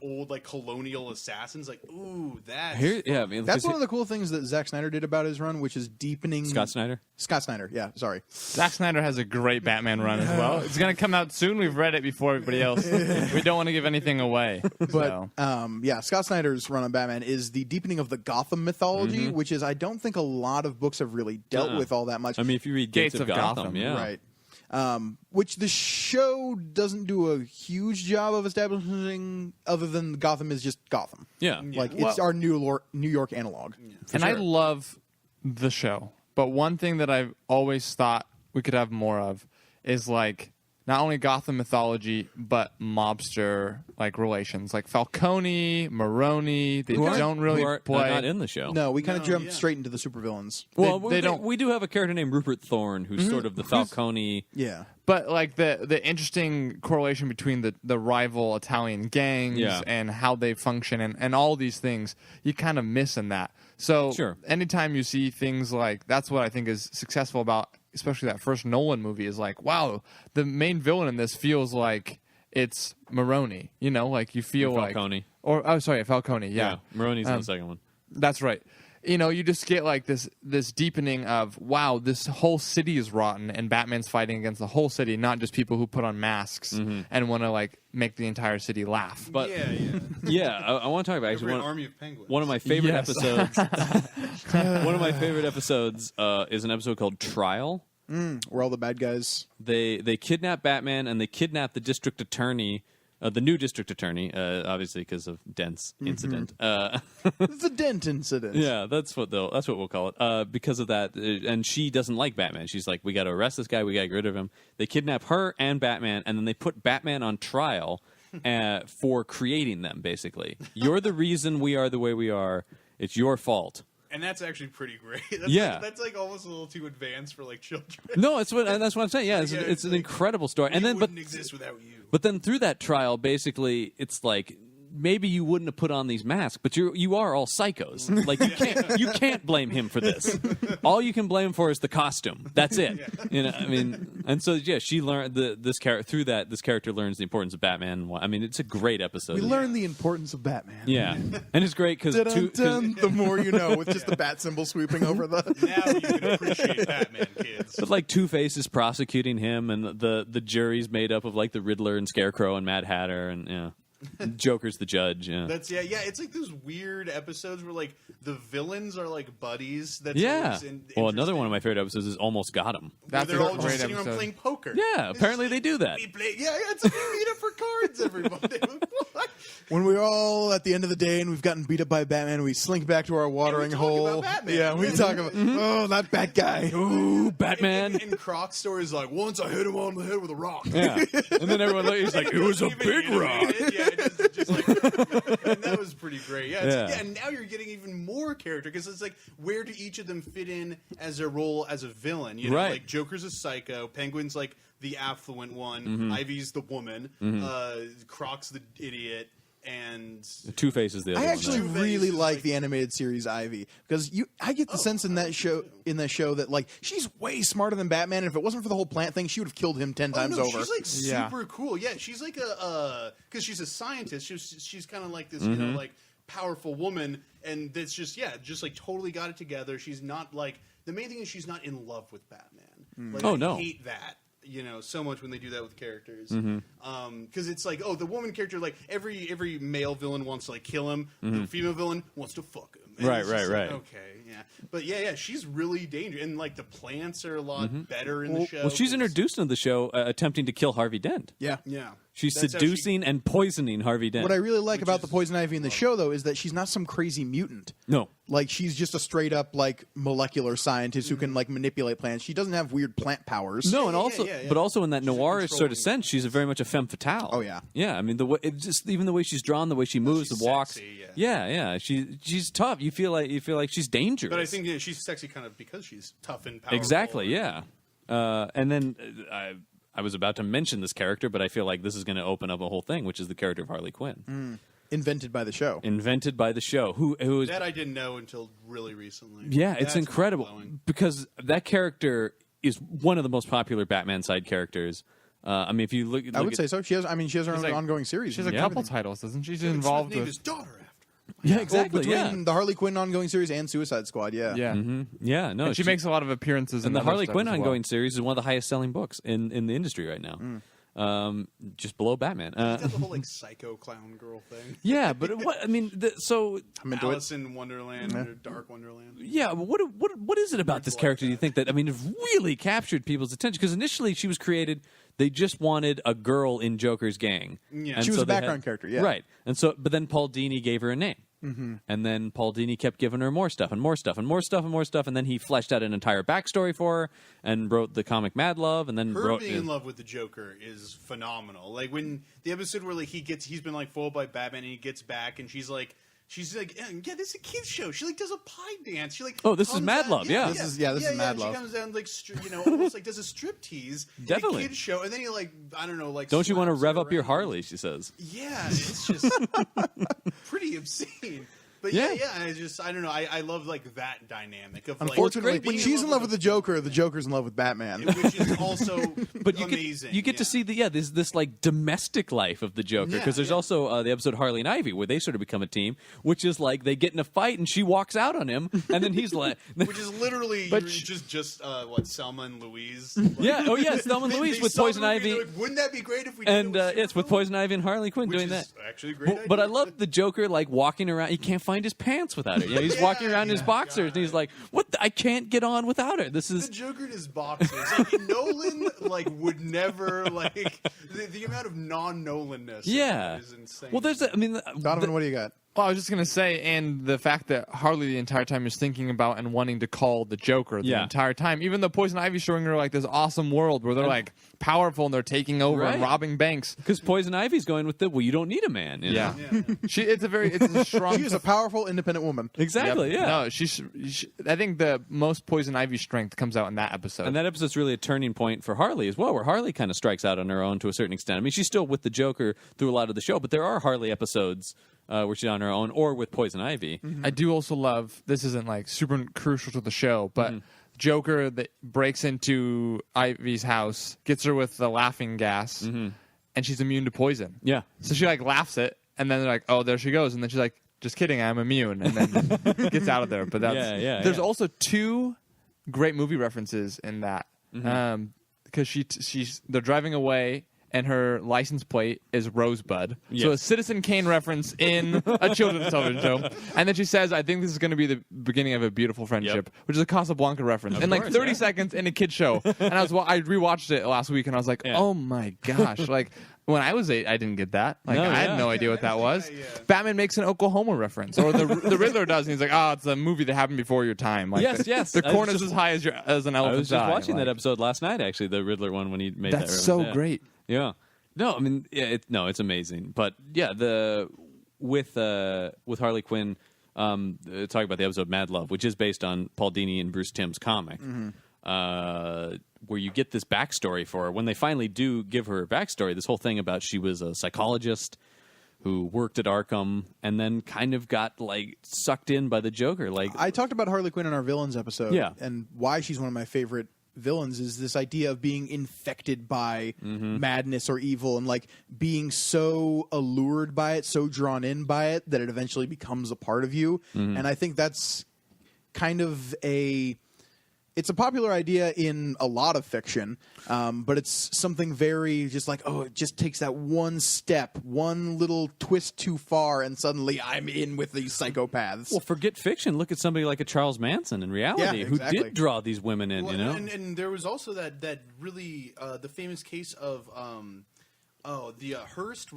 old like colonial assassins. Like ooh, that's Here, yeah, I mean, That's one of the cool things that Zack Snyder did about his run, which is deepening. Scott Snyder. Scott Snyder, yeah, sorry. Zack Snyder has a great Batman run as well. It's going to come out soon. We've read it before everybody else. We don't want to give anything away. But so. yeah, Scott Snyder's run on Batman is the deepening of the Gotham mythology, which is I don't think a lot of books have really dealt with all that much. I mean, if you read Gates of Gotham, yeah, Right. Which the show doesn't do a huge job of establishing, other than Gotham is just Gotham. yeah. Like it's our New York analog. And I love the show. But one thing that I've always thought we could have more of is like not only Gotham mythology, but mobster like relations. Like Falcone, Maroni, they don't really are play. not in the show. No, we kind of No, jumped yeah. straight into the supervillains. Well, they don't- We do have a character named Rupert Thorne, who's sort of the Falcone. Yeah. But like the interesting correlation between the rival Italian gangs Yeah. and how they function and all these things, you kind of miss in that. So Sure. anytime you see things like that's what I think is successful about especially that first Nolan movie is like, wow, the main villain in this feels like it's Maroni. Like you feel Or like Falcone. Falcone, yeah. Maroni's in the second one. That's right. You just get like this deepening of wow, this whole city is rotten, and Batman's fighting against the whole city, not just people who put on masks and want to like make the entire city laugh. But yeah. I want to talk about actually An army of penguins. one of my favorite Yes. episodes. One of my favorite episodes is an episode called Trial. Where all the bad guys. They kidnap Batman and they kidnap the district attorney, the new district attorney, obviously because of Dent's incident. It's a Dent incident. Yeah, that's what we'll call it. Because of that, and she doesn't like Batman. She's like, we got to arrest this guy. We got to get rid of him. They kidnap her and Batman, and then they put Batman on trial for creating them. Basically, you're the reason we are the way we are. It's your fault. And that's actually pretty great. That's Yeah. that's like almost a little too advanced for like children. No, that's what I'm saying. Yeah, it's it's an like, incredible story. And We then, but wouldn't exist without you. But then through that trial, basically, it's like maybe you wouldn't have put on these masks, but you are all psychos. Like you can't blame him for this. All you can blame for is the costume. That's it. I mean, and so yeah, she learned this character learns the importance of Batman. I mean, it's a great episode. We learn the importance of Batman. Yeah, and it's great because Dun-dun-dun, the more you know, with just the bat symbol sweeping over the. Now you can appreciate Batman, kids. but like Two-Face is prosecuting him, and the jury's made up of like the Riddler and Scarecrow and Mad Hatter, and Joker's the judge. Yeah. That's yeah. It's like those weird episodes where like the villains are like buddies. That's Yeah. always Well, another one of interesting. my favorite episodes is Almost Got Him. Where That's they're a all just great sitting around episode. playing poker. Yeah, It's apparently just they do that. We play. Yeah, it's like we meet up for cards every Monday. What? When we're all at the end of the day and we've gotten beat up by Batman, we slink back to our watering talk hole. about Batman. Yeah, we talk about oh that bat guy. Ooh, Batman. And Croc's story is like, once I hit him on the head with a rock. Yeah, and then everyone he's like, it was a Even big animated rock. it. Yeah, it's just like And that was pretty great. Yeah, and now you're getting even more character because it's like, where do each of them fit in as their role as a villain? You know, Right. like Joker's a psycho, Penguin's like the affluent one, Mm-hmm. Ivy's the woman, Croc's the idiot, and Two-Face is the other I one. actually there. Two-Face really is like like- the animated series Ivy because I get the sense in that show that like she's way smarter than Batman, and if it wasn't for the whole plant thing, she would have killed him 10 times no, over. she's like Yeah. super cool. Yeah, she's like because she's a scientist. She's kind of like this, you Mm-hmm. know, like powerful woman, and that's just like totally got it together. She's not like the main thing is she's not in love with Batman. Like, Oh, I no. hate that. You know, so much when they do that with characters, Mm-hmm. because it's like, oh, the woman character, like every male villain wants to like kill him, the female villain wants to fuck him. And Right, it's just right, like, right. okay, yeah, but yeah, she's really dangerous, and like the plants are a lot better in the show. Well, she's 'cause- introduced into the show attempting to kill Harvey Dent. Yeah. Yeah, She's That's how she- seducing and poisoning Harvey Dent. What I really like Which about the is- Poison Ivy in the show, though, is that she's not some crazy mutant. No. Like, she's just a straight up, like, molecular scientist who can, like, manipulate plants. She doesn't have weird plant powers. No, and yeah, also, yeah, yeah. but also in that She's a noirish sort of controlling- sense, she's a very much a femme fatale. Oh, yeah. Yeah, I mean the way, even the way she's drawn, the way she moves, she's the walks. sexy, yeah. She's tough. You feel like she's dangerous. But I think she's sexy kind of because she's tough and powerful. exactly, yeah. And then I was about to mention this character, but I feel like this is going to open up a whole thing, which is the character of Harley Quinn, Invented by the show. invented by the show. Who is That I didn't know until really recently. Yeah, it's That's incredible mind-blowing. because that character is one of the most popular Batman side characters. I mean, if you look, I would say so. She has her own like- ongoing series. She has a Yeah. couple titles, doesn't she? She's It's involved named with. his daughter after. yeah, Well, exactly, between yeah, the Harley Quinn ongoing series and Suicide Squad, yeah. Yeah. yeah. No, And she makes a lot of appearances in and the other Harley stuff Quinn as well. ongoing series is one of the highest selling books in the industry right now. Just below Batman. Got the whole like psycho clown girl thing. Yeah, but what I mean, so I'm into it. Alice in Wonderland or Dark Wonderland. yeah, but what is it about this character? Do you think that it really captured people's attention? Because initially she was created, they just wanted a girl in Joker's gang. Yeah. And She was so a they background character, yeah. right. And so, but then Paul Dini gave her a name, and then Paul Dini kept giving her more stuff and more stuff and more stuff and more stuff, and then he fleshed out an entire backstory for her and wrote the comic Mad Love, and then Her wrote being in love with the Joker is phenomenal. Like when the episode where like he's been like foiled by Batman and he gets back and she's like, yeah, this is a kids show. She like does a pie dance. She like Oh, this is comes Mad out- Love, yeah. This is Mad and Love. She comes down like almost like does a strip tease Definitely. in a kids show, and then he like I don't know like Don't you want to slaps rev her up your around. Harley? She says. Yeah, it's just pretty obscene. But Yeah. I don't know. I love like that dynamic of Unfortunately, like, when being she's in love with the Joker Joker's in love with Batman. which is also But you amazing. get to see this like domestic life of the Joker Yeah, because there's yeah. also the episode Harley and Ivy where they sort of become a team, which is like they get in a fight and she walks out on him and then he's like, which is literally But just what Selma and Louise. yeah, oh yeah, Thelma and They- Louise they with saw Poison the movie, Ivy they're like, wouldn't that be great if we did and it with it's with Supergirl? Poison Ivy and Harley Quinn Which doing is that. actually a great. But I idea. love the Joker like walking around. He can't find his pants without her. You know, he's Yeah, walking around in his yeah, boxers and he's like, "What? I can't get on without her." This the is Joker in his boxers. Like, Nolan like would never like the amount of non-Nolanness. yeah. is insane. Well, there's Donovan, what do you got? Well, I was just gonna say, and the fact that Harley the entire time is thinking about and wanting to call the Joker the Yeah. entire time, even though Poison Ivy's showing her like this awesome world where they're like powerful and they're taking over and Right. robbing banks. because Poison Ivy's going with the well, you don't need a man. you know? Yeah, Yeah. it's a strong. She is a powerful, independent woman. exactly. Yep. Yeah. No, I think the most Poison Ivy strength comes out in that episode. And that episode's really a turning point for Harley as well, where Harley kind of strikes out on her own to a certain extent. I mean, she's still with the Joker through a lot of the show, but there are Harley episodes where she's on her own or with Poison Ivy. I do also love, this isn't like super crucial to the show, but Joker that breaks into Ivy's house, gets her with the laughing gas, and she's immune to poison. Yeah. So she like laughs it, and then they're like, "Oh, there she goes," and then she's like, "Just kidding, I'm immune," and then gets out of there. But that's there's yeah. also two great movie references in that because they're driving away. And her license plate is Rosebud. Yes. So a Citizen Kane reference in a children's television show. And then she says, I think this is going to be the beginning of a beautiful friendship, which is a Casablanca reference. In like course, 30 yeah. seconds in a kid's show. And I rewatched it last week and I was like, Yeah. oh my gosh. Like when I was 8, I didn't get that. Like No, I had yeah. no idea what that was. yeah. Batman makes an Oklahoma reference. Or the Riddler does. And he's like, it's a movie that happened before your time. Like, Yes. The I corn was is just- as high as an I elephant's was just eye. watching Like, that episode last night, actually, the Riddler one when he made that That's reference. so Yeah. great. Yeah. No, I mean, it's amazing. But yeah, with Harley Quinn, talking about the episode Mad Love, which is based on Paul Dini and Bruce Timm's comic, where you get this backstory for her. When they finally do give her a backstory, this whole thing about she was a psychologist who worked at Arkham and then kind of got like sucked in by the Joker. Like I talked about Harley Quinn in our villains episode, Yeah. and why she's one of my favorite villains is this idea of being infected by madness or evil, and like being so allured by it, so drawn in by it that it eventually becomes a part of you. And I think that's kind of it's a popular idea in a lot of fiction, but it's something very just like, oh, it just takes that one step, one little twist too far, and suddenly I'm in with these psychopaths. well, forget fiction. Look at somebody like a Charles Manson in reality, Yeah, who exactly. did draw these women in. Well, You know, and there was also that really the famous case of the Hearst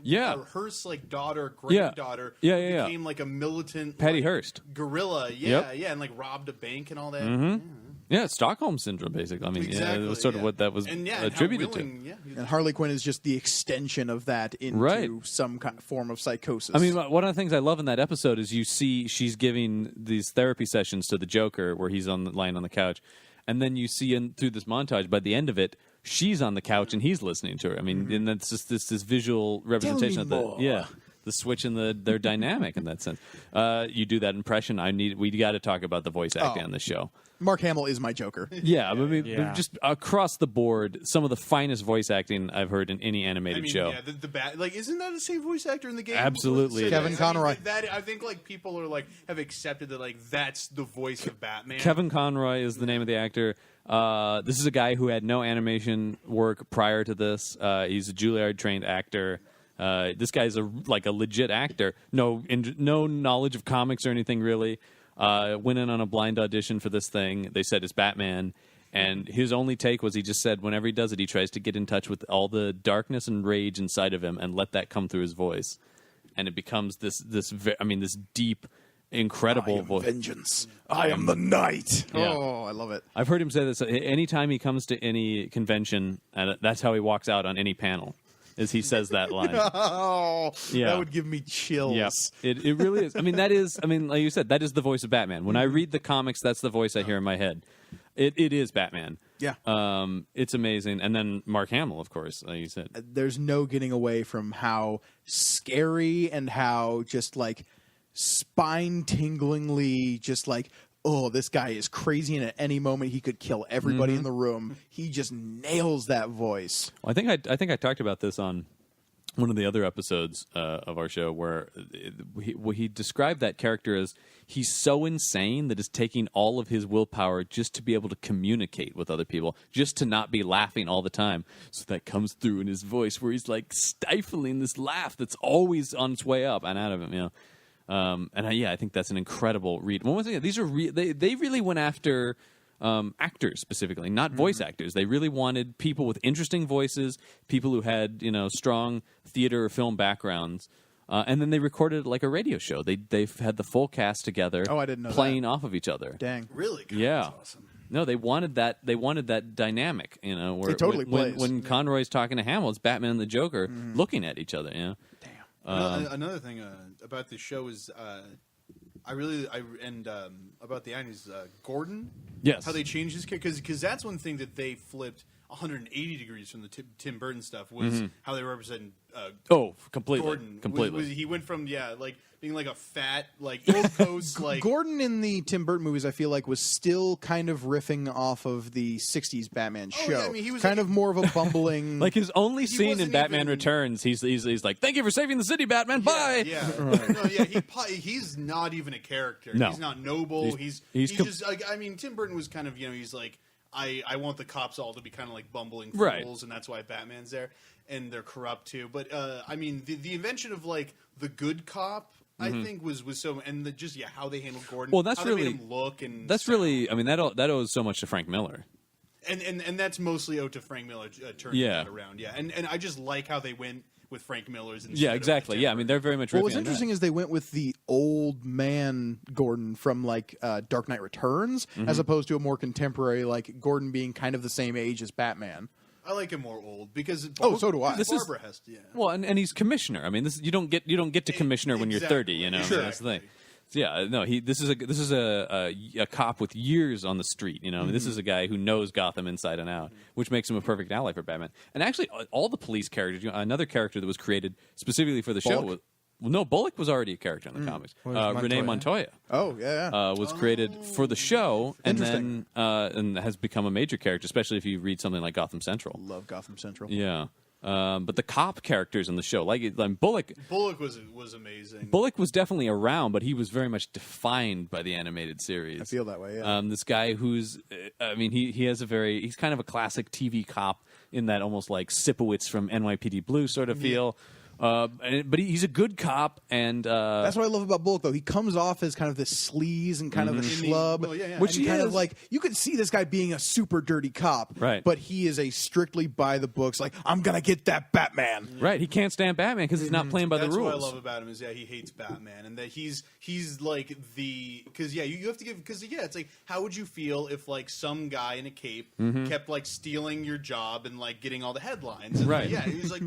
Yeah. Hearst's like daughter, Yeah. granddaughter, Yeah, yeah, yeah. became like a militant Patty like, Hearst. guerrilla, Yep. and like robbed a bank and all that. Yeah, Stockholm syndrome, basically. I mean, Exactly, it was sort of what that was and how attributed willing, to. Yeah, And Harley Quinn is just the extension of that into Right. some kind of form of psychosis. I mean, one of the things I love in that episode is you see she's giving these therapy sessions to the Joker where he's lying on the couch. And then you see through this montage, by the end of it, she's on the couch and he's listening to her. I mean, and that's just this visual representation of the switch in their dynamic in that sense. You do that impression. We got to talk about the voice acting on this show. Mark Hamill is my Joker. Yeah, but just across the board, some of the finest voice acting I've heard in any animated show. Yeah, the bat, like, isn't that the same voice actor in the game? Absolutely. Kevin Conroy. I think like people are like have accepted that like that's the voice of Batman. Kevin Conroy is the name of the actor. This is a guy who had no animation work prior to this. He's a Juilliard-trained actor. This guy's a legit actor. No knowledge of comics or anything really. Went in on a blind audition for this thing. They said it's Batman. And his only take was he just said whenever he does it, he tries to get in touch with all the darkness and rage inside of him and let that come through his voice. And it becomes this deep, incredible voice. Vengeance. I am the night. Yeah. Oh, I love it. I've heard him say this anytime he comes to any convention, and that's how he walks out on any panel, is he says that line. Oh, Yeah. that would give me chills. Yes, it really is. I mean, like you said, that is the voice of Batman. When I read the comics, that's the voice I hear in my head. It is Batman. Yeah. It's amazing. And then Mark Hamill, of course, like you said. There's no getting away from how scary and how just like spine-tinglingly just like, oh, this guy is crazy, and at any moment he could kill everybody in the room. He just nails that voice. Well, I think I talked about this on one of the other episodes of our show where he described that character as he's so insane that it's taking all of his willpower just to be able to communicate with other people, just to not be laughing all the time. So that comes through in his voice where he's like stifling this laugh that's always on its way up and out of him, you know. I think that's an incredible read. One more thing, these are they really went after actors specifically, not voice actors. They really wanted people with interesting voices, people who had strong theater or film backgrounds, and then they recorded it like a radio show. They've had the full cast together. Oh, I didn't know playing off of each other. Dang. Really? God, Yeah. that's awesome. No, they wanted that. They wanted that dynamic. Where It totally when plays. Conroy's talking to Hamill, it's Batman and the Joker looking at each other. Another thing about this show is about the actors, Gordon. Yes. How they changed his character, because that's one thing that they flipped 180 degrees from the Tim Burton stuff was how they represented Completely, Gordon. completely. He went from being like a fat East Coast Gordon in the Tim Burton movies, I feel like, was still kind of riffing off of the '60s Batman show. yeah, I mean, he was kind like- of more of a bumbling. Like his only scene in wasn't Batman even- Returns, he's like, "Thank you for saving the city, Batman. Bye." Yeah. He's not even a character. No. He's not noble. He's He's just like, I mean, Tim Burton was kind of, he's like, I want the cops all to be kind of like bumbling fools, Right. and that's why Batman's there, and they're corrupt too. But I mean, the invention of like the good cop, I think was so, and how they handled Gordon. Well, that's how they really- made him look, and That's sound. really, I mean, that owes so much to Frank Miller. and that's mostly owed to Frank Miller turning Yeah. that around. Yeah, and I just like how they went with Frank Miller's. instead Yeah, of exactly. Tim Yeah, I mean, they're very much. Well, riffing what's on interesting is they went with the old man Gordon from like Dark Knight Returns, as opposed to a more contemporary like Gordon being kind of the same age as Batman. I like him more old because so do I. This is- Barbara has to. Yeah. Well, and he's commissioner. I mean, this you don't get to commissioner when you're 30. You know, Exactly. that's the thing. So, yeah, no. This is a cop with years on the street. You know, I mean, this is a guy who knows Gotham inside and out, which makes him a perfect ally for Batman. And actually, all the police characters. Another character that was created specifically for the show was. Well, no, Bullock was already a character in the comics. Renee Montoya Oh yeah. was created for the show, and then and has become a major character, especially if you read something like Gotham Central. Love Gotham Central. Yeah, but the cop characters in the show, like Bullock was amazing. Bullock was definitely around, but he was very much defined by the animated series. I feel that way. Yeah. This guy who's, I mean, he has he's kind of a classic TV cop in that almost like Sipowicz from NYPD Blue sort of feel. But he's a good cop, and That's what I love about Bullock, though. He comes off as kind of this sleaze and kind of a schlub, Which he kind is. of like you could see this guy being a super dirty cop, Right. But he is a strictly by the books. Like I'm gonna get that Batman. right, he can't stand Batman because he's not playing by That's the rules. what I love about him is he hates Batman and that he's like because you have to give because it's like how would you feel if like some guy in a cape kept like stealing your job and like getting all the headlines and, Right. yeah he's like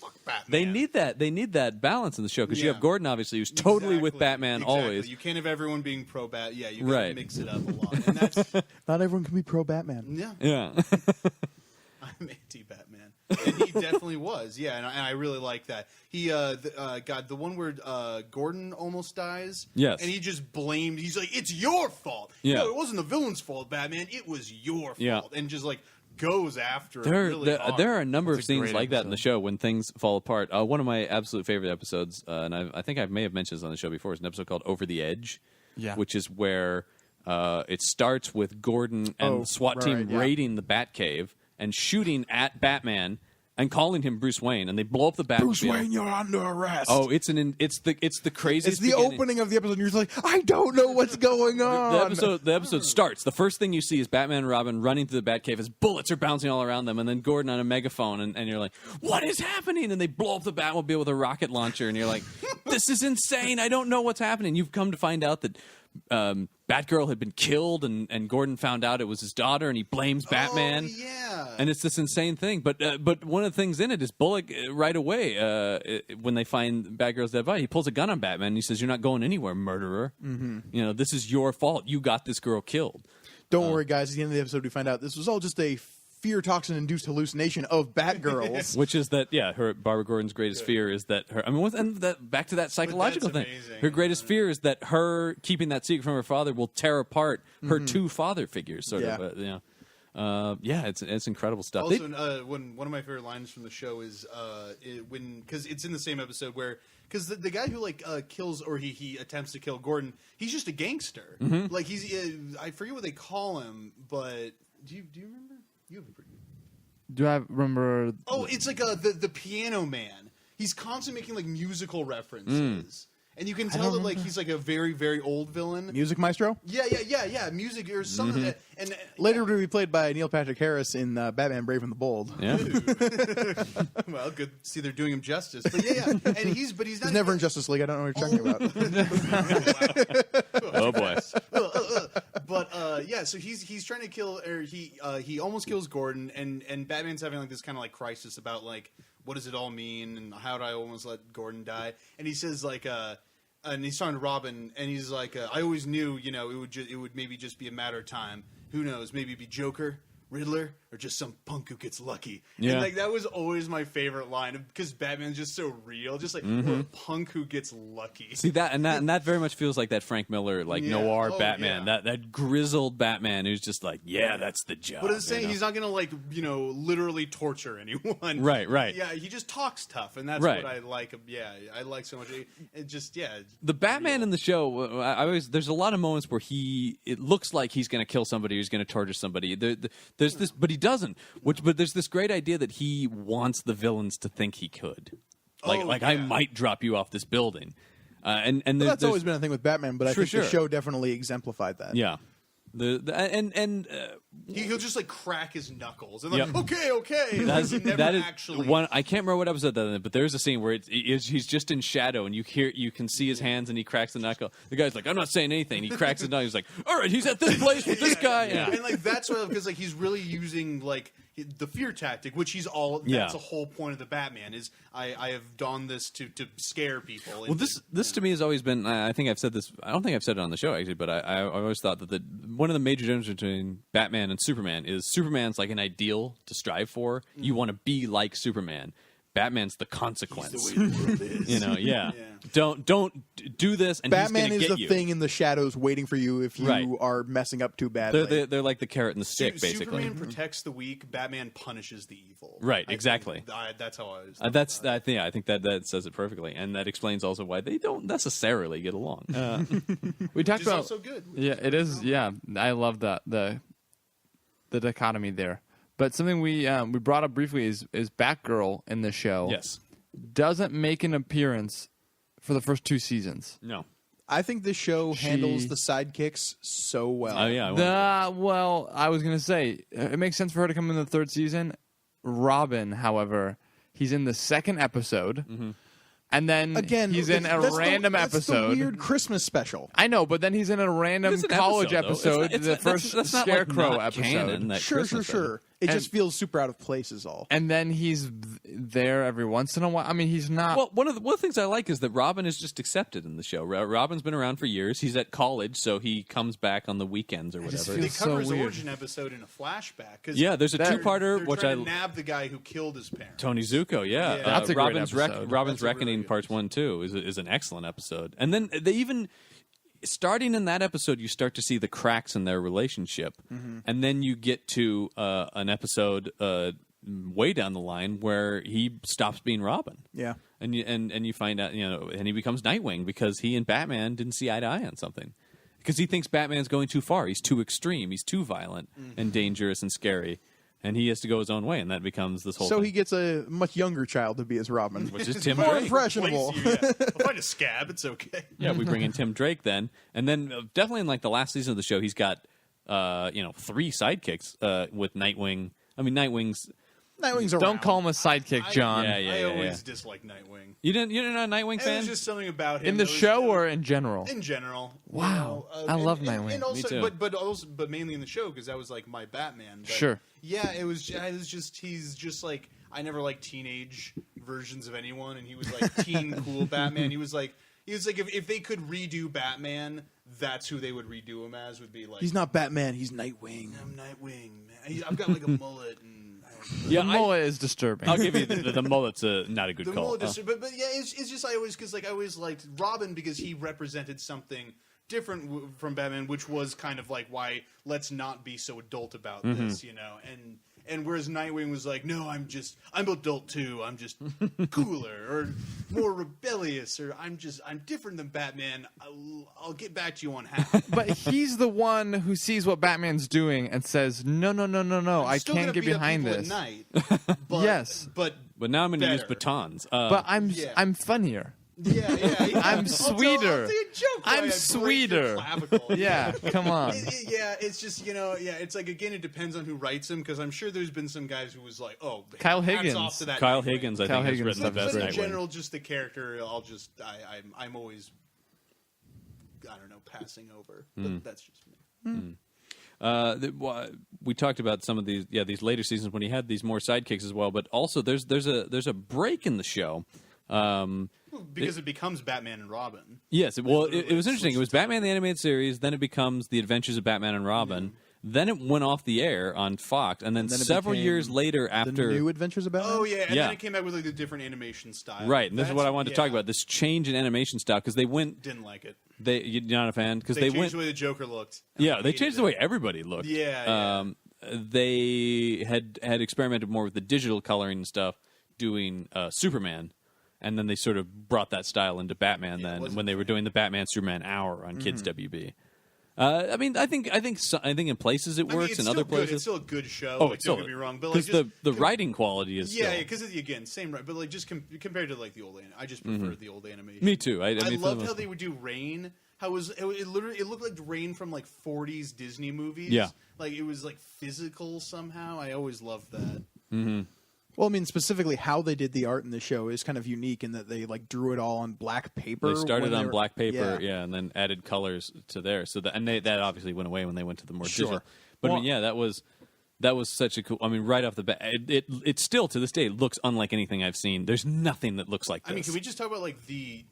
fuck Batman. They need that balance in the show because you Yeah. have Gordon obviously who's totally with Batman Exactly. always. You can't have everyone being pro Bat. Yeah, you gotta Right. mix it up a lot. And that's Not everyone can be pro Batman. yeah. Yeah. I'm anti-Batman, and he definitely was. Yeah, and I really like that. He got the one where Gordon almost dies. Yes. and he just blamed. He's like, "It's your fault." Yeah. No, it wasn't the villain's fault, Batman. It was your fault, Yeah. and just like goes after him really hard. There are a number of That's a scenes great like that in the episode. show when things fall apart. One of my absolute favorite episodes, and I think I may have mentioned this on the show before, is an episode called Over the Edge, Yeah. which is where it starts with Gordon and the SWAT team right, yeah. raiding the Batcave and shooting at Batman and calling him Bruce Wayne, and they blow up the Batmobile. Bruce Wayne, you're under arrest. Oh, it's the craziest. it's the beginning. opening of the episode, and you're just like, I don't know what's going on. The episode starts. The first thing you see is Batman and Robin running through the Batcave as bullets are bouncing all around them, and then Gordon on a megaphone, and you're like, "What is happening?" And they blow up the Batmobile with a rocket launcher, and you're like, "This is insane! I don't know what's happening." You've come to find out that Batgirl had been killed, and Gordon found out it was his daughter, and he blames Batman. Oh, yeah. And it's this insane thing, but one of the things in it is Bullock right away when they find Batgirl's dead body, he pulls a gun on Batman and he says, "You're not going anywhere, murderer. You know, this is your fault. You got this girl killed." Don't worry, guys. At the end of the episode, we find out this was all just a fear toxin-induced hallucination of Batgirls. Which is that, yeah, her Barbara Gordon's greatest fear is that her. I mean, and that back to that psychological thing. amazing. Her greatest fear is that her keeping that secret from her father will tear apart her two father figures. Sort Yeah. of, yeah, it's incredible stuff. Also, one of my favorite lines from the show is because it's in the same episode where because the guy who like kills or he attempts to kill Gordon, he's just a gangster. Like he's I forget what they call him, but do you remember? You have a pretty. Do I remember? Oh, it's like the piano man. He's constantly making like musical references. And you can tell that like he's like a very, very old villain. Music Maestro? Yeah, music or something. And Later to be played by Neil Patrick Harris in Batman Brave and the Bold. Yeah. well, good. See, they're doing him justice. But yeah. And he's not. He's never in Justice League. I don't know what you're talking about. Oh boy. But yeah, so he's trying to kill, or he almost kills Gordon, and Batman's having like this kind of like crisis about like what does it all mean, and how did I almost let Gordon die? And he says like and he's talking to Robin, and he's like, I always knew, you know, it would maybe just be a matter of time. Who knows? Maybe it'd be Joker, Riddler, or just some punk who gets lucky. Yeah. And like that was always my favorite line because Batman's just so real, just like a punk who gets lucky. See that very much feels like that Frank Miller like Yeah. noir Oh, Batman, yeah. that grizzled Batman who's just like, yeah, that's the job. But at the same, you know? he's not going to like literally torture anyone. Right. Yeah, he just talks tough, and that's Right. what I like. Yeah, I like so much. It just The Batman in the show, there's a lot of moments where it looks like he's going to kill somebody, he's going to torture somebody. There's this, but he doesn't. But there's this great idea that he wants the villains to think he could, I might drop you off this building, and Well, there's that's always been a thing with Batman, but I think Sure. the show definitely exemplified that. yeah. he'll just like crack his knuckles and like, Yep. okay. That's, He never that is actually. one. I can't remember what episode that is, but there's a scene where he's just in shadow, and you can see his hands, and he cracks the knuckle. The guy's like, "I'm not saying anything." He cracks his knuckle. He's like, "All right, he's at this place with this guy." And like that's why because like he's really using like the fear tactic, which he's all. Yeah. That's the whole point of the Batman is I have donned this to scare people. Well, this to me has always been. I think I've said this. I don't think I've said it on the show actually, but I always thought that one of the major differences between Batman and Superman is Superman's like an ideal to strive for. You want to be like Superman. Batman's the consequence. He's the way the world is. You know, yeah. Yeah. Don't do this, and Batman he's is gonna the get you. thing in the shadows waiting for you if you Right. are messing up too badly. They're like the carrot and the stick, basically. Superman protects the weak. Batman punishes the evil. Right, I exactly. think that's how I was. I think that says it perfectly, and that explains also why they don't necessarily get along. We talked Which is about also good. Yeah, it is. Yeah, I love that the dichotomy there. But something we brought up briefly is Batgirl in the show. Yes. Doesn't make an appearance for the first 2 seasons. No. I think this show handles the sidekicks so well. Oh yeah. Well, I was gonna say it makes sense for her to come in the 3rd season. Robin, however, he's in the 2nd episode. Mm-hmm. And then Again, he's in a that's random that's episode. the weird Christmas special. I know, but then he's in a random It's an college episode, though. episode, the first that's not Scarecrow like not episode. canon, that Sure. Christmas It And- just feels super out of place is all. And then he's there every once in a while. I mean, he's not. Well, one of the things I like is that Robin is just accepted in the show. Robin's been around for years. He's at college, so he comes back on the weekends or just whatever. feel They so cover his weird. origin episode in a flashback. 'Cause Yeah, there's a they're- two-parter, they're which trying I- to nab the guy who killed his parents. Tony Zuko, yeah. Yeah. That's a great Robin's episode. Robin's That's a really Reckoning good Parts 1 2 is an excellent episode. And then they even starting in that episode, you start to see the cracks in their relationship, and then you get to an episode way down the line where he stops being Robin. Yeah. And you find out, and he becomes Nightwing because he and Batman didn't see eye to eye on something. Because he thinks Batman's going too far. He's too extreme. He's too violent and dangerous and scary. And he has to go his own way, and that becomes this whole So thing. he gets a much younger child to be his Robin. Which is Tim More Drake. impressionable. Place you, yeah. I'll find a scab. It's okay. Yeah, we bring in Tim Drake then. And then definitely in like the last season of the show, he's got 3 sidekicks with Nightwing. I mean, Nightwing's... Nightwing's around. Don't call him a sidekick, John. Yeah. I always dislike Nightwing. You're not a Nightwing It fan? was just something about him. In the that was show just- or in general? in general. Wow. I love Nightwing. And also, Me too. but mainly in the show because that was like my Batman. But Sure. Yeah, it was just he's just like I never liked teenage versions of anyone, and he was like teen cool Batman. He was like if they could redo Batman, that's who they would redo him as. Would be like He's not Batman. He's Nightwing. I'm Nightwing, man. I've got like a mullet and. Yeah, The mullet is disturbing. I'll give you the mullet's not a good The call. mullet is, but yeah, it's just I always liked Robin because he represented something different from Batman, which was kind of like why let's not be so adult about this, and whereas Nightwing was like, no, I'm adult too, I'm just cooler or more rebellious, or I'm different than Batman. I'll get back to you on how. But he's the one who sees what Batman's doing and says, no, I Still can't gonna get beat up behind people this. At night, but, Yes. but now I'm going to use better. batons. But Yeah. I'm funnier. yeah. I'm I'll sweeter. tell you a joke. I'm I break your sweeter. clavicle. Yeah, come on. Yeah, it's just it's like again, it depends on who writes him because I'm sure there's been some guys who was like, oh, Kyle hats Higgins. off to that Kyle Nightwing. Higgins, I Kyle think, has Higgins written the stuff is best But in Nightwing. general, just the character, I'm always, I don't know, passing over. But that's just me. We talked about some of these later seasons when he had these more sidekicks as well, but also there's a break in the show. Because it becomes Batman and Robin. Yes, it was interesting. switched It was Batman the Animated Series, then it becomes The Adventures of Batman and Robin. Then it went off the air on Fox, and then then it several became years later, The after New Adventures of Batman? Oh yeah, and Yeah. then it came out with like a different animation style. right, and this is what I wanted to talk Yeah. about: this change in animation style because they went. Didn't like it. You're not a fan because They they changed went. the way the Joker looked. Yeah, they Hated changed it. the way everybody looked. Yeah. They had experimented more with the digital coloring and stuff, doing Superman, and then they sort of brought that style into Batman. Yeah, it Then wasn't when they were fair. doing the Batman Superman Hour on Kids WB. I mean, I think in places it I mean, works, it's in still other good. places. It's still a good show. Oh, like, it's don't still get me wrong, but like because just the writing quality is yeah, still, because again, same right, but like just compared to like the old, I just prefer the old animation. Me too. I I mean, for the loved most how they would do Rain. How it literally it looked like Rain from like 40s Disney movies. Yeah. like it was like physical somehow. I always loved that. Well, I mean, specifically how they did the art in the show is kind of unique in that they like drew it all on black paper. They started when on were- black paper, yeah, and then added colors to there. So that obviously went away when they went to the more Sure. digital. But I mean, Well- yeah, that was That was such a cool. I mean, right off the bat, it still to this day looks unlike anything I've seen. There's nothing that looks like this. I mean, can we just talk about like the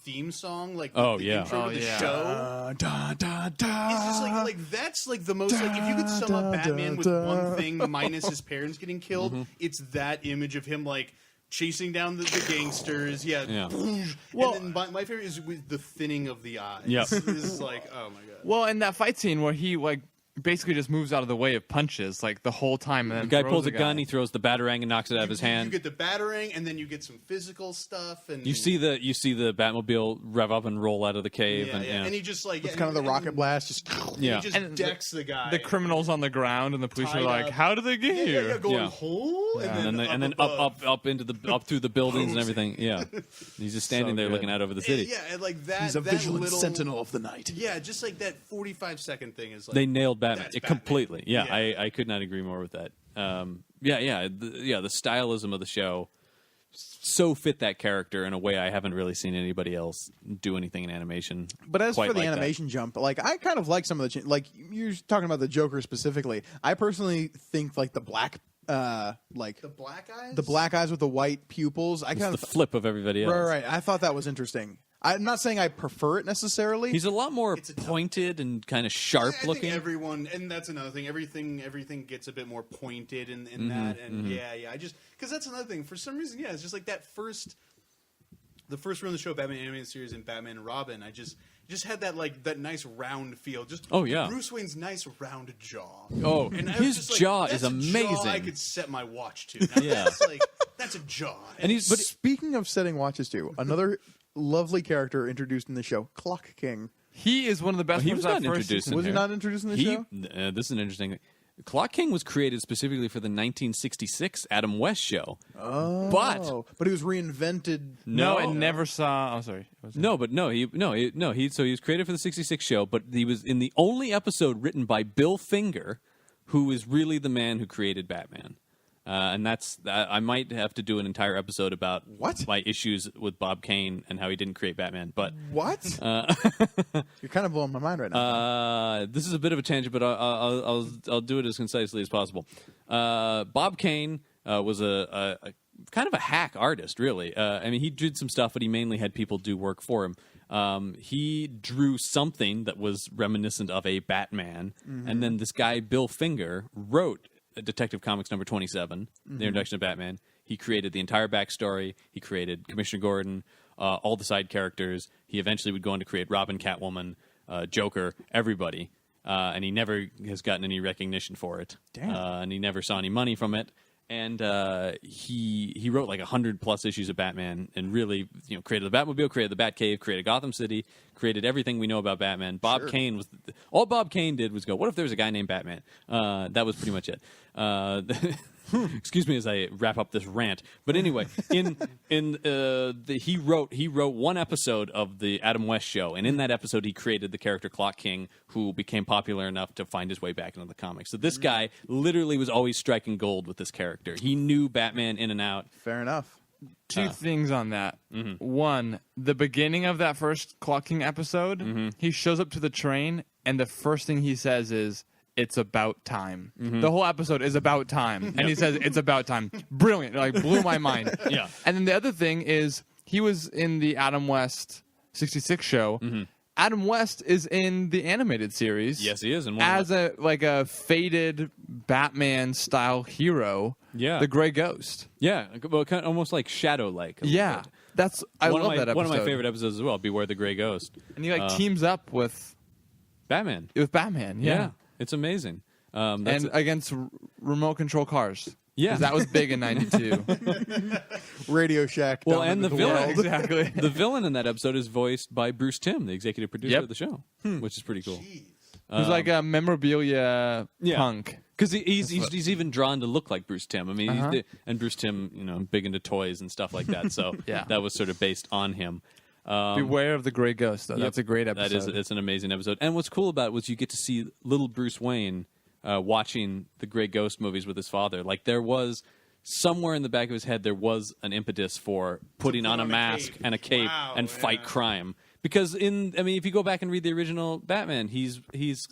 theme song, like Oh, the yeah. intro to the yeah. show? Da, da, da. It's just like that's like the most like if you could sum up Batman with one thing minus his parents getting killed, it's that image of him like chasing down the gangsters. Yeah. Well- and then my favorite is with the thinning of the eyes. Yep. This is like, oh my god. Well, in that fight scene where he like basically just moves out of the way of punches like the whole time, and then the guy throws pulls the a gun, he throws the batarang and knocks it out of his You hand. get the batarang, and then you get some physical stuff, and You see the Batmobile rev up and roll out of the cave, yeah, and and he just like It's kind of the rocket blast. Just yeah. He just And decks the guy. The criminals on the ground, and the police are Tied like, up. "How did they get here?" going Yeah. home, and then above. up into the up through the buildings and everything. Yeah, he's just standing there good. looking out over the city. Yeah, and like that. he's a that vigilant little, sentinel of the night. Yeah, just like that 45-second thing is like They nailed Batman that's it Batman. completely. Yeah, Yeah. I could not agree more with that. The stylism of the show so fit that character in a way I haven't really seen anybody else do anything in animation. But as quite for the like that. animation jump, like I kind of like some of the like you're talking about the Joker specifically. I personally think like the black, like the black eyes. the black eyes with the white pupils. I It's kind the of flip of everybody else. right. I thought that was interesting. I'm not saying I prefer it necessarily. He's a lot more It's a tough- pointed and kind of sharp I think looking. everyone, and that's another thing. Everything gets a bit more pointed in Mm-hmm, that, and yeah. I just because that's another thing. For some reason, yeah, it's just like the first run of the show, Batman animated series, and Batman and Robin. I just had that like that nice round feel. Just Oh, yeah. Bruce Wayne's nice round jaw. Oh, And I was his just like, jaw that's is a jaw amazing. I could set my watch to. Now, Yeah. that's a jaw. And he's but Speaking of setting watches too, another lovely character introduced in the show, Clock King. He is one of the best. he ones was that not first introduced season. in Was he here. not introduced in the show? This is an interesting thing. Clock King was created specifically for the 1966 Adam West show. Oh, But he was reinvented. No, I never saw. Oh, sorry. So he was created for the 66 show, but he was in the only episode written by Bill Finger, who is really the man who created Batman. And I might have to do an entire episode about What? my issues with Bob Kane and how he didn't create Batman. But What? You're kind of blowing my mind right now. this is a bit of a tangent, but I'll do it as concisely as possible. Bob Kane was a kind of a hack artist, really. I mean, he did some stuff, but he mainly had people do work for him. He drew something that was reminiscent of a Batman, and then this guy Bill Finger wrote Detective Comics number 27, the introduction of Batman. He created the entire backstory. He created Commissioner Gordon, all the side characters. He eventually would go on to create Robin, Catwoman, Joker, everybody. And he never has gotten any recognition for it. Damn. And he never saw any money from it. And he wrote like 100+ issues of Batman, and really, created the Batmobile, created the Batcave, created Gotham City, created everything we know about Batman. Bob Kane was all Bob Kane did was go, what if there was a guy named Batman? That was pretty much it. Excuse me as I wrap up this rant. But anyway, he wrote one episode of the Adam West show, and in that episode he created the character Clock King, who became popular enough to find his way back into the comics. So this guy literally was always striking gold with this character. He knew Batman in and out. Fair enough. Two things on that. One, the beginning of that first Clock King episode, he shows up to the train, and the first thing he says is, "It's about time." The whole episode is about time, and he says, "It's about time." Brilliant. It, blew my mind. Yeah. And then the other thing is, he was in the Adam West 66 show. Adam West is in the animated series. Yes, he is. And As a faded Batman style hero. Yeah. The Gray Ghost. yeah, well, kind of almost like Shadow-like. a little Yeah. bit. I one love of my, that episode. One of my favorite episodes as well. Beware the Gray Ghost. And he teams up with Batman. Batman. Yeah, it's amazing. That's And against remote control cars. Yeah. 'Cause that was big in '92. Radio Shack. Well, and the dominated villain, world. exactly. the villain in that episode is voiced by Bruce Timm, the executive producer Yep. of the show, which is pretty cool. Who's like a memorabilia punk. Because he's even drawn to look like Bruce Timm. I mean, Uh-huh. and Bruce Timm, big into toys and stuff like that. So Yeah. that was sort of based on him. Beware of the Gray Ghost, though. Yep. That's a great episode. That is, it's an amazing episode. And what's cool about it was you get to see little Bruce Wayne watching the Gray Ghost movies with his father. Like there was somewhere in the back of his head, there was an impetus for putting put on a on a mask cape. and a cape Wow, and fight yeah. crime. Because if you go back and read the original Batman,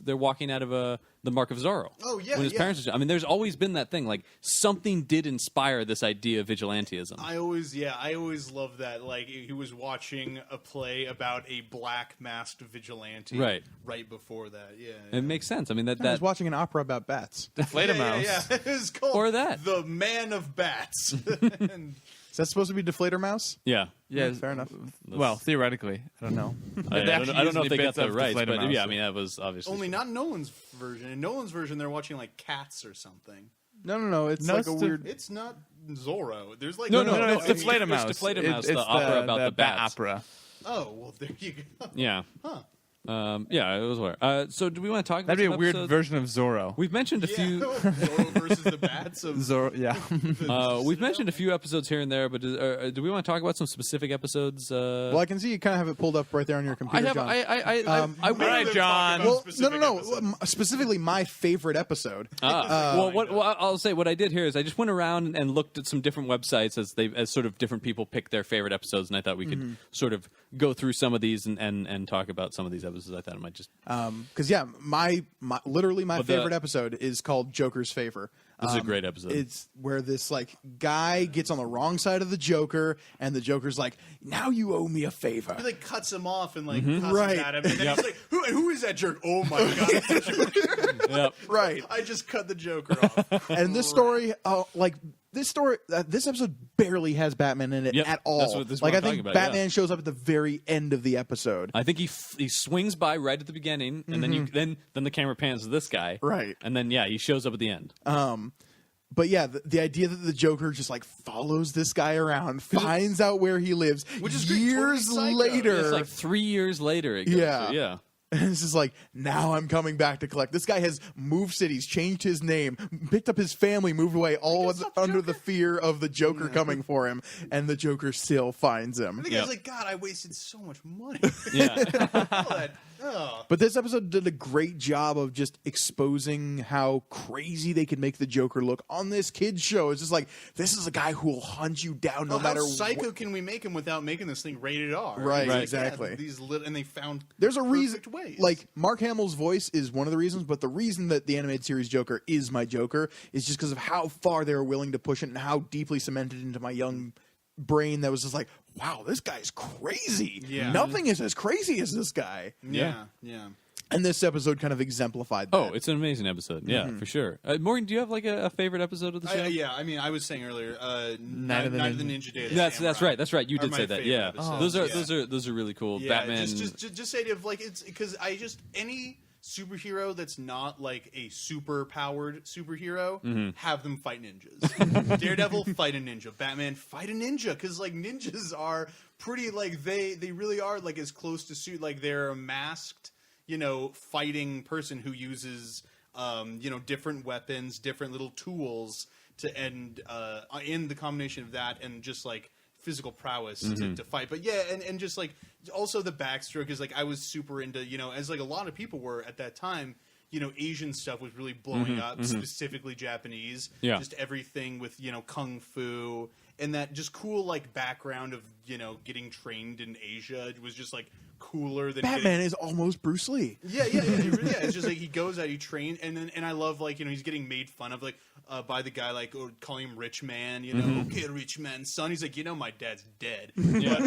they're walking out of the Mark of Zorro. Oh, yeah, when his parents. There's always been that thing. Like something did inspire this idea of vigilantism. I always love that. Like he was watching a play about a black masked vigilante right before that. Yeah, it makes sense. I was watching an opera about bats. Deflate a mouse. Yeah. It was called Or that. The Man of Bats. And Is that supposed to be Deflator Mouse? Yeah. Yeah, Fair enough. Well, theoretically, I don't know. I don't know if they got that right, Deflate a but mouse. yeah, that was obviously only not Nolan's version. In Nolan's version, they're watching like Cats or something. No. It's No, like a it's weird. It's not Zorro. There's like No, it's Deflate a Mouse. It's Deflate a Mouse, It's the opera about the bat bats. opera. Oh well, there you go. Yeah. Huh. Yeah, it was weird. So do we want to talk about That'd be a some weird episodes? version of Zorro. We've mentioned a few. Zorro versus the Bats of Zorro, yeah. We've mentioned a few episodes here and there, but do we want to talk about some specific episodes? Well, I can see you kind of have it pulled up right there on your I computer, have. John. I All right, John. well, specific no. episodes. Specifically, my favorite episode. Well, I'll say what I did here is I just went around and looked at some different websites as sort of different people pick their favorite episodes, and I thought we could sort of go through some of these and talk about some of these episodes. I thought it might just Because my literally my But the- favorite episode is called Joker's Favor. This is a great episode. It's where this like guy gets on the wrong side of the Joker, and the Joker's like, "Now you owe me a favor." He like cuts him off and like cusses Right. at him, and then he's like, "Who is that jerk? Oh my god, it's the Joker!" Yep. Right. I just cut the Joker off. And this story, this episode barely has Batman in it Yep. at all. That's what I I'm think talking about, Batman yeah. shows up at the very end of the episode. I think he swings by right at the beginning, and then the camera pans to this guy, Right. and then he shows up at the end. But yeah, the idea that the Joker just like follows this guy around, finds out where he lives, Which is great, years totally psycho. later. It's like 3 years later. It goes Yeah. to, yeah. And it's just like, now I'm coming back to collect. This guy has moved cities, changed his name, picked up his family, moved away, all it's not the under Joker. the fear of the Joker coming for him, and the Joker still finds him. The Yep. guy's like, God, I wasted so much money. Yeah. All that. Oh. But this episode did a great job of just exposing how crazy they can make the Joker look on this kids show. It's just like, this is a guy who will hunt you down no matter how psycho can we make him without making this thing rated R? Right, It's like, exactly. yeah, these little, and they found There's a reason, perfect ways. like Mark Hamill's voice is one of the reasons, but the reason that the animated series Joker is my Joker is just because of how far they were willing to push it and how deeply cemented into my young brain that was just like, wow, this guy's crazy. Yeah. Nothing is as crazy as this guy. yeah. And this episode kind of exemplified that. Oh, it's an amazing episode. Yeah, for sure. Morgan, do you have like a favorite episode of the show? Yeah, I mean, I was saying earlier, Night of the Ninja Day. of the That's Samurai That's right. You are did my say that. favorite Yeah, episodes. those are really cool. Yeah, Batman. just say it like it's because any superhero that's not like a super powered superhero have them fight ninjas. Daredevil fight a ninja. Batman fight a ninja because like ninjas are pretty like they really are like as close to suit like they're a masked fighting person who uses different weapons, different little tools to end in the combination of that and just like physical prowess to fight. But yeah, and just like also the backstroke is like I was super into as like a lot of people were at that time. Asian stuff was really blowing up, specifically Japanese. Yeah. Just everything with kung fu and that just cool like background of getting trained in Asia. It was just like cooler than Batman is almost Bruce Lee. Yeah. It's just like he goes out, he trains, and I love like he's getting made fun of like by the guy like or calling him rich man. Okay, rich man, son. He's like my dad's dead. Yeah.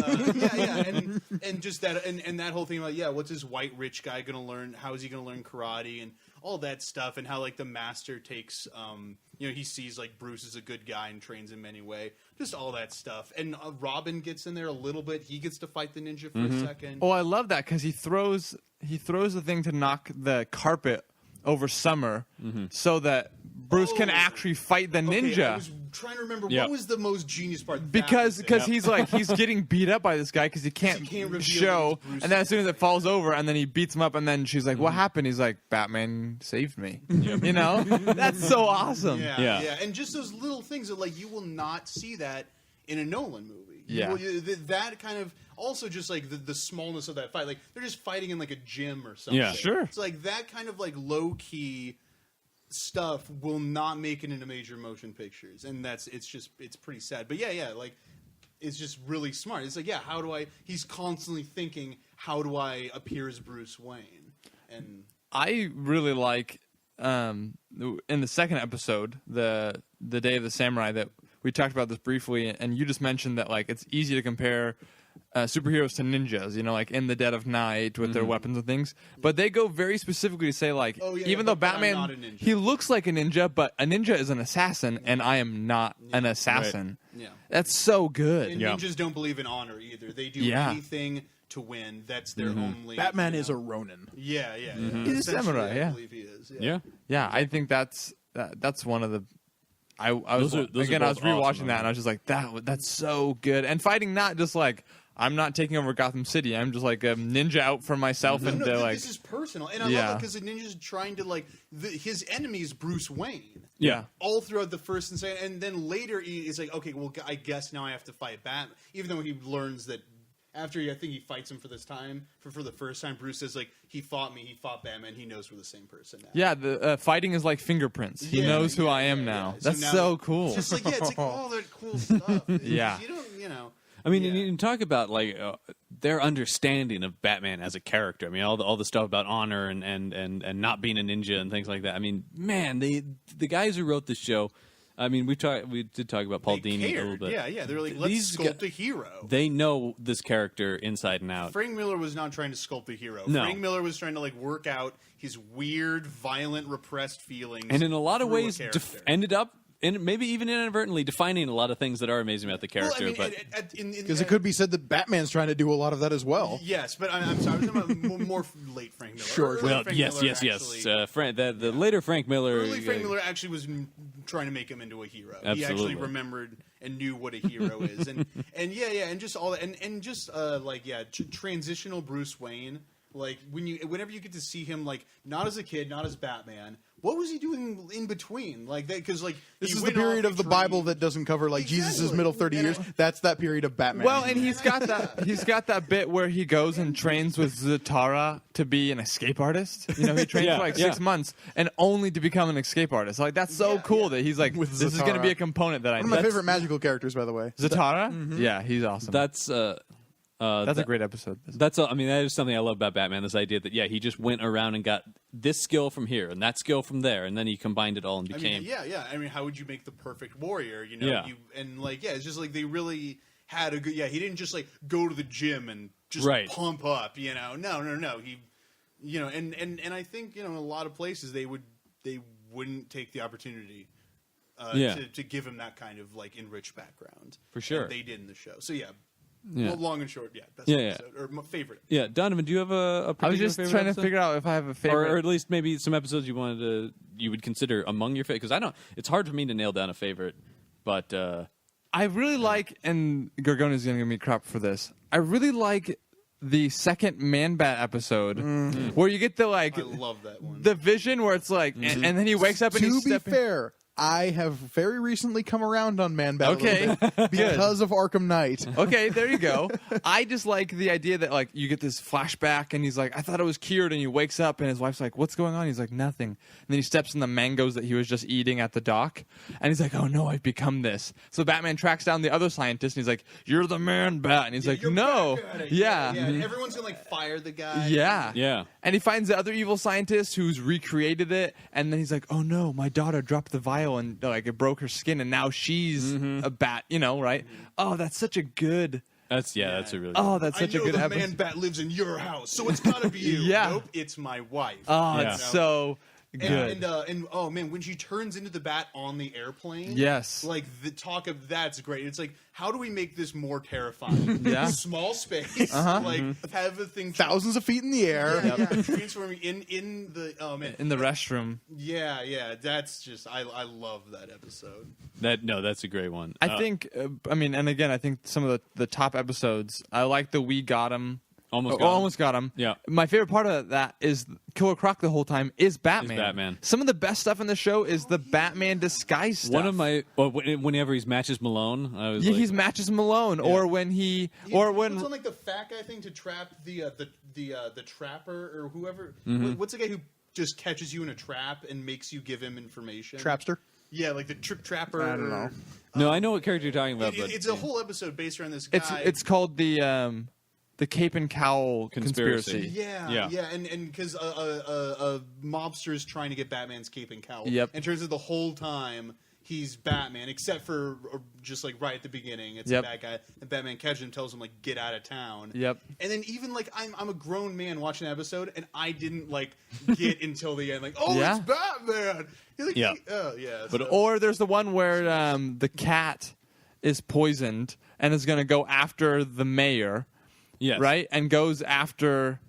and just that and that whole thing about what's this white rich guy gonna learn? How is he gonna learn karate and all that stuff? And how like the master takes he sees like Bruce is a good guy and trains him anyway. Just all that stuff. And Robin gets in there a little bit. He gets to fight the ninja for a second. Oh, I love that because he throws the thing to knock the carpet over Summer so that Bruce can actually fight the ninja. Okay, I was trying to remember what was the most genius part. Because he's like he's getting beat up by this guy because he can't reveal show, that it's Bruce. and then as soon as it falls over, and then he beats him up, and then she's like, "What happened?" He's like, "Batman saved me." That's so awesome. Yeah, and just those little things that like you will not see that in a Nolan movie. Yeah. That kind of also just like the smallness of that fight. Like they're just fighting in like a gym or something. Yeah, sure. It's like that kind of like low key stuff will not make it into major motion pictures, and it's pretty sad. But yeah, like is just really smart. It's like, yeah, how do I? He's constantly thinking, how do I appear as Bruce Wayne? And I really like in the second episode, the Day of the Samurai, that we talked about this briefly, and you just mentioned that like it's easy to compare superheroes to ninjas, you know, like in the dead of night with their weapons and things. But they go very specifically to say like, even though but I'm Batman, not a ninja. he looks like a ninja, but a ninja is an assassin, and I am not an assassin. Yeah. That's so good. And ninjas don't believe in honor either. They do anything to win. That's their only. Batman is a Ronin. Yeah. He's a samurai, I believe he is. Yeah, I think that's one of the. I was Those are again. I was both rewatching awesome, that, and I was just like, that's so good. And fighting not just like I'm not taking over Gotham City. I'm just like a ninja out for myself, and like this is personal. And I love it because the ninja's trying to like his enemy is Bruce Wayne. Yeah. All throughout the first and second, and then later he's like, okay, well, I guess now I have to fight Batman. Even though he learns that. After I think he fights him for this time, for the first time, Bruce says like he fought me, he fought Batman. He knows we're the same person now. yeah, the fighting is like fingerprints. He knows who I am now. So That's now so cool. It's just like it's like all that cool stuff. Yeah. you don't, you know. I mean, and you can talk about like their understanding of Batman as a character. I mean, all the stuff about honor and not being a ninja and things like that. I mean, man, the guys who wrote this show. I mean, we did talk about Paul They Dini a cared. little bit. Yeah. They're like, let's sculpt a hero. They know this character inside and out. Frank Miller was not trying to sculpt a hero. No. Frank Miller was trying to like work out his weird, violent, repressed feelings, And in a lot of through a ways, character. ended up, and maybe even inadvertently, defining a lot of things that are amazing about the character. Well, I mean, Because it could be said that Batman's trying to do a lot of that as well. Yes, but I'm sorry. I was talking about more late Frank Miller. Sure. Early well, Frank yes. Miller actually- The later Frank Miller. Early Frank Miller actually was trying to make him into a hero. He actually Absolutely. remembered and knew what a hero is, and and just all that, and just transitional Bruce Wayne. Like whenever you get to see him, like not as a kid, not as Batman. What was he doing in between? Like that, because like This he is the went period off of the tree. Bible that doesn't cover like Jesus' Exactly. middle 30 And years. That's that period of Batman. Well, and he's got that bit where he goes and trains with Zatara to be an escape artist. You know, he trains for like 6 months and only to become an escape artist. Like that's so cool that he's like, With this is going to Zatara. be a component that I one of need. my favorite magical characters, by the way. Zatara? Yeah, he's awesome. That's That's a great episode. I mean, that is something I love about Batman. This idea that he just went around and got this skill from here and that skill from there, and then he combined it all and became. I mean, how would you make the perfect warrior? You know, Yeah. it's just like they really had a good. Yeah, he didn't just like go to the gym and just Right. pump up. You know, no. He, you know, and I think in a lot of places they wouldn't take the opportunity. To give him that kind of like enriched background For sure. And they did in the show. So yeah. Yeah. Well, long and short, best Yeah, episode or my favorite. Yeah, Donovan, do you have a I was particular just favorite trying to episode? figure out if I have a favorite. or at least maybe some episodes you would consider among your favorite, because I don't. It's hard for me to nail down a favorite, but I really like, and Gorgona's going to give me crap for this. I really like the second Man-Bat episode where you get the like I love that one. the vision where it's like, and then he wakes up and To he's be stepping. fair, I have very recently come around on Man Bat Okay, because of Arkham Knight. Okay, there you go. I just like the idea that like you get this flashback and he's like, I thought I was cured, and he wakes up and his wife's like, what's going on? He's like, nothing. And then he steps in the mangoes that he was just eating at the dock, and he's like, oh no, I've become this. So Batman tracks down the other scientist and he's like, you're the Man Bat, and he's like, You're no, back at it. yeah. And everyone's gonna like fire the guy. Yeah. Yeah. And he finds the other evil scientist who's recreated it, and then he's like, "Oh no, my daughter dropped the vial and like it broke her skin, and now she's a bat." You know, right? Oh, that's such a good. that's that's a really. Oh, that's such I a know good the episode. Man Bat lives in your house, so it's gotta be you. Yeah. Nope, it's my wife. Oh, Yeah. it's so good. And oh man, when she turns into the bat on the airplane, Yes. like the talk of that's great. It's like, how do we make this more terrifying? Yeah. Small space, like have the thing Thousands of feet in the air. transforming in the man. in the restroom. Yeah, that's just I love that episode. That's a great one. I think. I mean, and again, I think some of the top episodes. I like the We Got Him. Almost got him. Yeah. My favorite part of that is Killer Croc the whole time is Batman. Batman. Some of the best stuff in the show is the Batman disguise stuff. One of my whenever he's matches Malone, I was Yeah, like, he's matches Malone, or when he, or when puts on like the fat guy thing to trap the trapper or whoever. Mm-hmm. What's the guy who just catches you in a trap and makes you give him information? Trapster. Yeah, like the Trip Trapper. I don't know. No, I know what character you're talking about, but It's a whole episode based around this guy. It's called the Cape and Cowl conspiracy. Yeah. And because a mobster is trying to get Batman's cape and cowl. Yep. And turns out the whole time he's Batman, except for just like right at the beginning, it's Yep. a bad guy. And Batman catches him, tells him like get out of town. Yep. And then even like I'm a grown man watching the episode, and I didn't like get until the end. Like, oh, Yeah. it's Batman. He's like, Yeah. oh yeah. But- so- Or there's the one where the cat is poisoned and is going to go after the mayor, yes. right? And goes after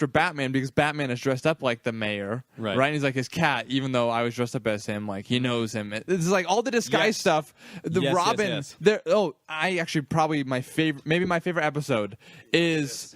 Batman because Batman is dressed up like the mayor, Right. And he's like his cat, even though I was dressed up as him. Like he knows him. It's like all the disguise Yes. stuff. The Yes, Robin. yes. There. Oh, I actually probably my favorite episode is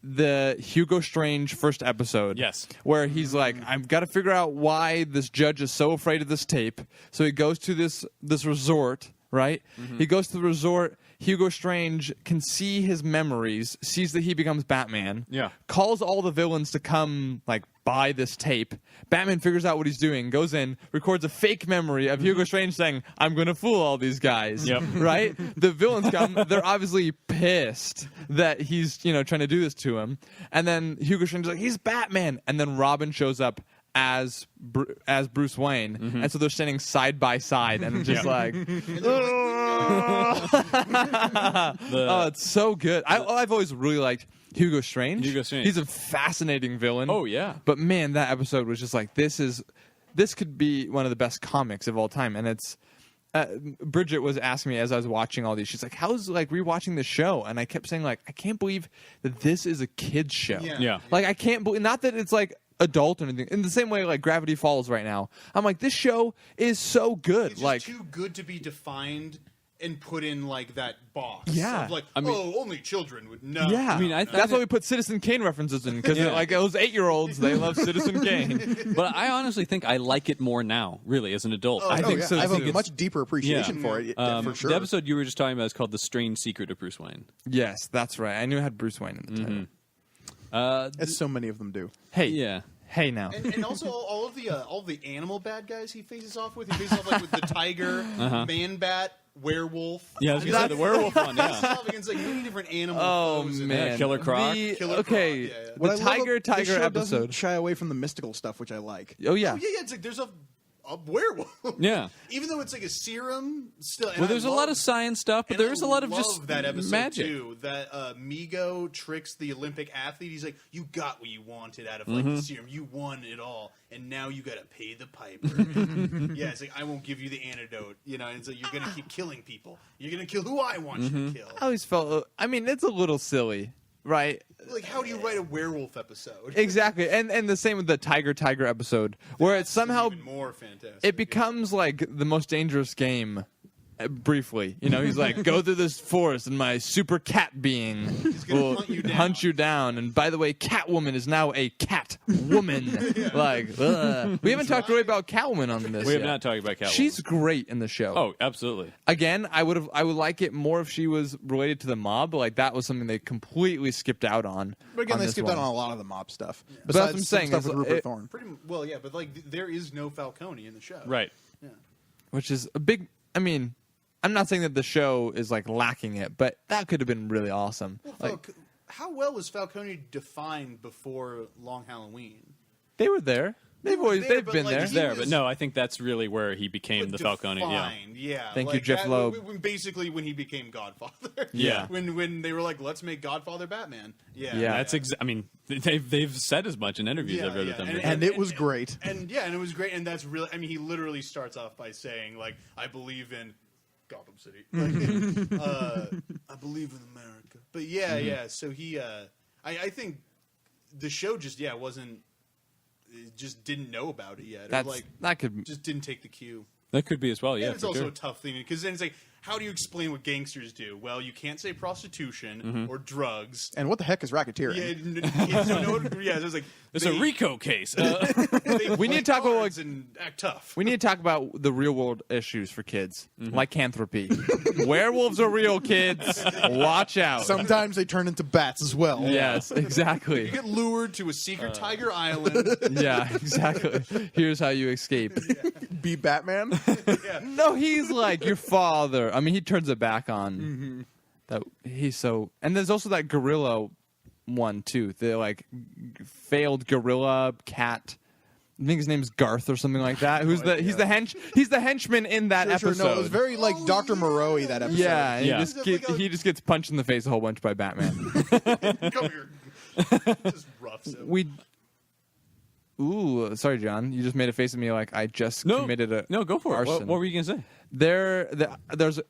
the Hugo Strange first episode. Yes. Where he's like, I've got to figure out why this judge is so afraid of this tape. So he goes to this resort, right? He goes to the resort. Hugo Strange can see his memories, sees that he becomes Batman. Yeah. Calls all the villains to come, like, buy this tape. Batman figures out what he's doing, goes in, records a fake memory of Hugo Strange saying, I'm going to fool all these guys. Yep. Right? The villains come. They're obviously pissed that he's, trying to do this to him. And then Hugo Strange is like, he's Batman. And then Robin shows up as Bruce Wayne. And so they're standing side by side and just like... Oh, it's so good. I've always really liked Hugo Strange. Hugo Strange. He's a fascinating villain. Oh, yeah. But man, that episode was just like, this could be one of the best comics of all time. And it's Bridget was asking me as I was watching all these, she's like, how's like rewatching the show? And I kept saying like, I can't believe that this is a kid's show. Yeah. Like I can't believe, not that it's like adult or anything. In the same way like Gravity Falls right now. I'm like, this show is so good. It's like just too good to be defined and put in like that box. Yeah. Of like, I mean- only children would know. Yeah, I mean, I think that's why that- we put Citizen Kane references in because Yeah. like those 8-year-olds, they love Citizen Kane. But I honestly think I like it more now, really, as an adult. I think yeah. so. I have think a it's- much deeper appreciation for it, for sure. The episode you were just talking about is called "The Strange Secret of Bruce Wayne." Yes, that's right. I knew it had Bruce Wayne in the title. As so many of them do. Hey, Yeah. hey now. And also all of the animal bad guys he faces off with. He faces off like with the tiger, man bat, werewolf. Yeah, I was gonna say the werewolf one. Faces Yeah. off against like many different animal Oh foes in man, there. Killer Croc. Killer Okay, Croc, yeah. the What I love Tiger this show doesn't episode. shy away from the mystical stuff, which I like. Oh yeah. Oh, yeah, it's like there's a werewolf. Yeah. Even though it's like a serum, still. and Well, I there's a lot of science stuff, but and there's I a lot of love just that episode magic. too. That Migo tricks the Olympic athlete. He's like, "You got what you wanted out of like the serum. You won it all, and now you got to pay the piper." Yeah, it's like I won't give you the antidote. And it's like you're gonna keep killing people. You're gonna kill who I want you to kill. I always felt. I mean, it's a little silly, right? Like, how do you write a werewolf episode? Exactly, and the same with the Tiger episode, where it's somehow even more fantastic. it becomes like the most dangerous game. Briefly, he's like, go through this forest, and my super cat being gonna will hunt you down. And by the way, Catwoman is now a cat woman. Like, we haven't talked really about Catwoman on this. We have yet. not talked about Catwoman. She's great in the show. Oh, absolutely. Again, I would like it more if she was related to the mob, but like that was something they completely skipped out on. But again, on they this skipped one. out on a lot of the mob stuff. But that's what I'm Besides saying, some stuff is with Rupert it- Thorne. well, yeah, but like there is no Falcone in the show. Right. Yeah. Which is a big. I mean, I'm not saying that the show is like lacking it, but that could have been really awesome. Well, Like how well was Falcone defined before Long Halloween? they were there. They've were always there, they've but, been like, there. he There, was- but no, I think that's really where he became the Falcone. Yeah. Defined, yeah. Thank you, like Jeff that- Loeb. Basically, when he became Godfather. Yeah. When they were like, let's make Godfather Batman. Yeah. Yeah. That's I mean, they've said as much in interviews Yeah, I've read yeah. with them. And it was great. And it was great. And that's really. I mean, he literally starts off by saying like, "I believe in Gotham City. Like, I believe in America." But yeah. So he, I think the show just wasn't. It just didn't know about it yet. Or That's like that could. just didn't take the cue. That could be as well. Yeah, and it's for also sure. a tough thing because then it's like, how do you explain what gangsters do? Well, you can't say prostitution or drugs. And what the heck is racketeering? It was like It's a RICO case. We need to talk about, like, and act tough. We need to talk about the real world issues for kids, lycanthropy. Werewolves are real, kids. Watch out. Sometimes they turn into bats as well. Yes, exactly. You get lured to a secret tiger island. Yeah, exactly. Here's how you escape. Be Batman. No, he's like your father. I mean, he turns it back on. That he's so. And there's also that gorilla one too. The like failed gorilla cat. I think his name's Garth or something like that. He's the henchman in that episode. No, it was very like Dr. Moreau that episode. Yeah, and Yeah. he just gets punched in the face a whole bunch by Batman. Come here. Just roughs him. Ooh, sorry, John. You just made a face at me like I just committed a No, go for it. arson. What were you going to say? There's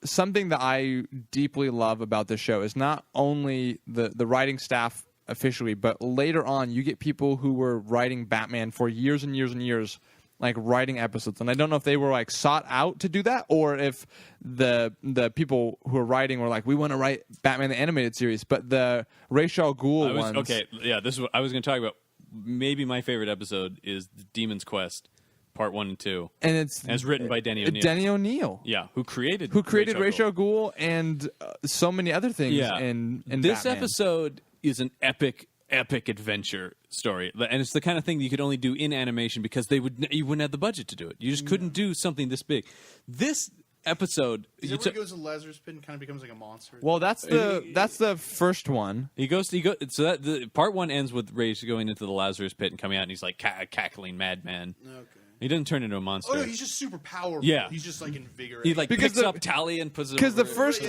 something that I deeply love about this show is not only the writing staff officially, but later on you get people who were writing Batman for years and years and years, like writing episodes. And I don't know if they were like sought out to do that or if the people who are writing were like, we want to write Batman the animated series. But the Ra's al Ghul ones. Okay, yeah, this is what I was going to talk about. Maybe my favorite episode is the Demon's Quest, Part 1 and 2. And it's written by Denny O'Neil. Denny O'Neil. Yeah, who created Ra's al Ghul and so many other things in this Batman. episode is an epic adventure story, and it's the kind of thing you could only do in animation because you wouldn't have the budget to do it. You just couldn't do something this big. This episode, Is it where he goes to Lazarus Pit and kind of becomes like a monster? Well, that's the first one. He goes. So that the part 1 ends with Rage going into the Lazarus Pit and coming out, and he's like cackling madman. Okay. He doesn't turn into a monster. Oh no, he's just super powerful. Yeah. He's just like invigorating. He like picks up Tally and puts it Because the over first,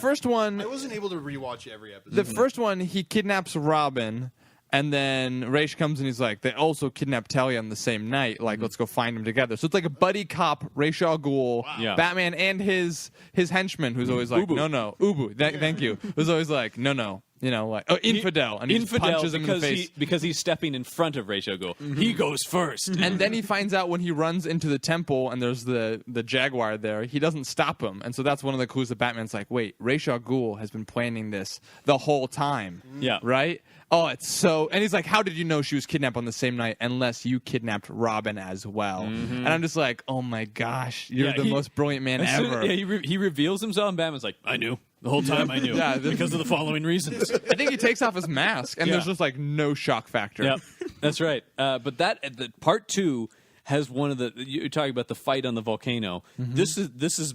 first one, I wasn't able to rewatch every episode. the first one, he kidnaps Robin, and then Raish comes and he's like, they also kidnapped Talia on the same night. Like, let's go find them together. So it's like a buddy cop, Ra's al Ghul, Yeah. Batman, and his henchman, who's always like, Ubu. no, Ubu, thank you. Who's always like, no, you know, like, infidel, and he just punches him in the face. because he's stepping in front of Ra's al Ghul. He goes first. And then he finds out when he runs into the temple and there's the Jaguar there, he doesn't stop him. And so that's one of the clues that Batman's like, wait, Ra's al Ghul has been planning this the whole time. Yeah. Right? Oh, it's so... And he's like, how did you know she was kidnapped on the same night unless you kidnapped Robin as well? And I'm just like, oh my gosh, you're the most brilliant man ever. He reveals himself, and Batman's like, I knew. The whole time I knew. Yeah, because of the following reasons. I think he takes off his mask and there's just like no shock factor. Yep, that's right. But the part 2 has one of the... You're talking about the fight on the volcano. This is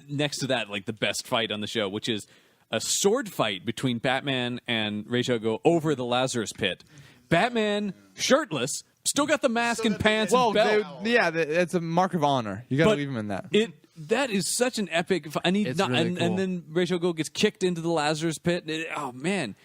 next to that, like the best fight on the show, which is a sword fight between Batman and Ra's al Ghul over the Lazarus Pit. Batman, shirtless, still got the mask and pants Well, and belt. it's a mark of honor. You got to But leave him in that. That is such an epic... And, It's really cool. and then Ra's al Ghul gets kicked into the Lazarus Pit. Oh, man.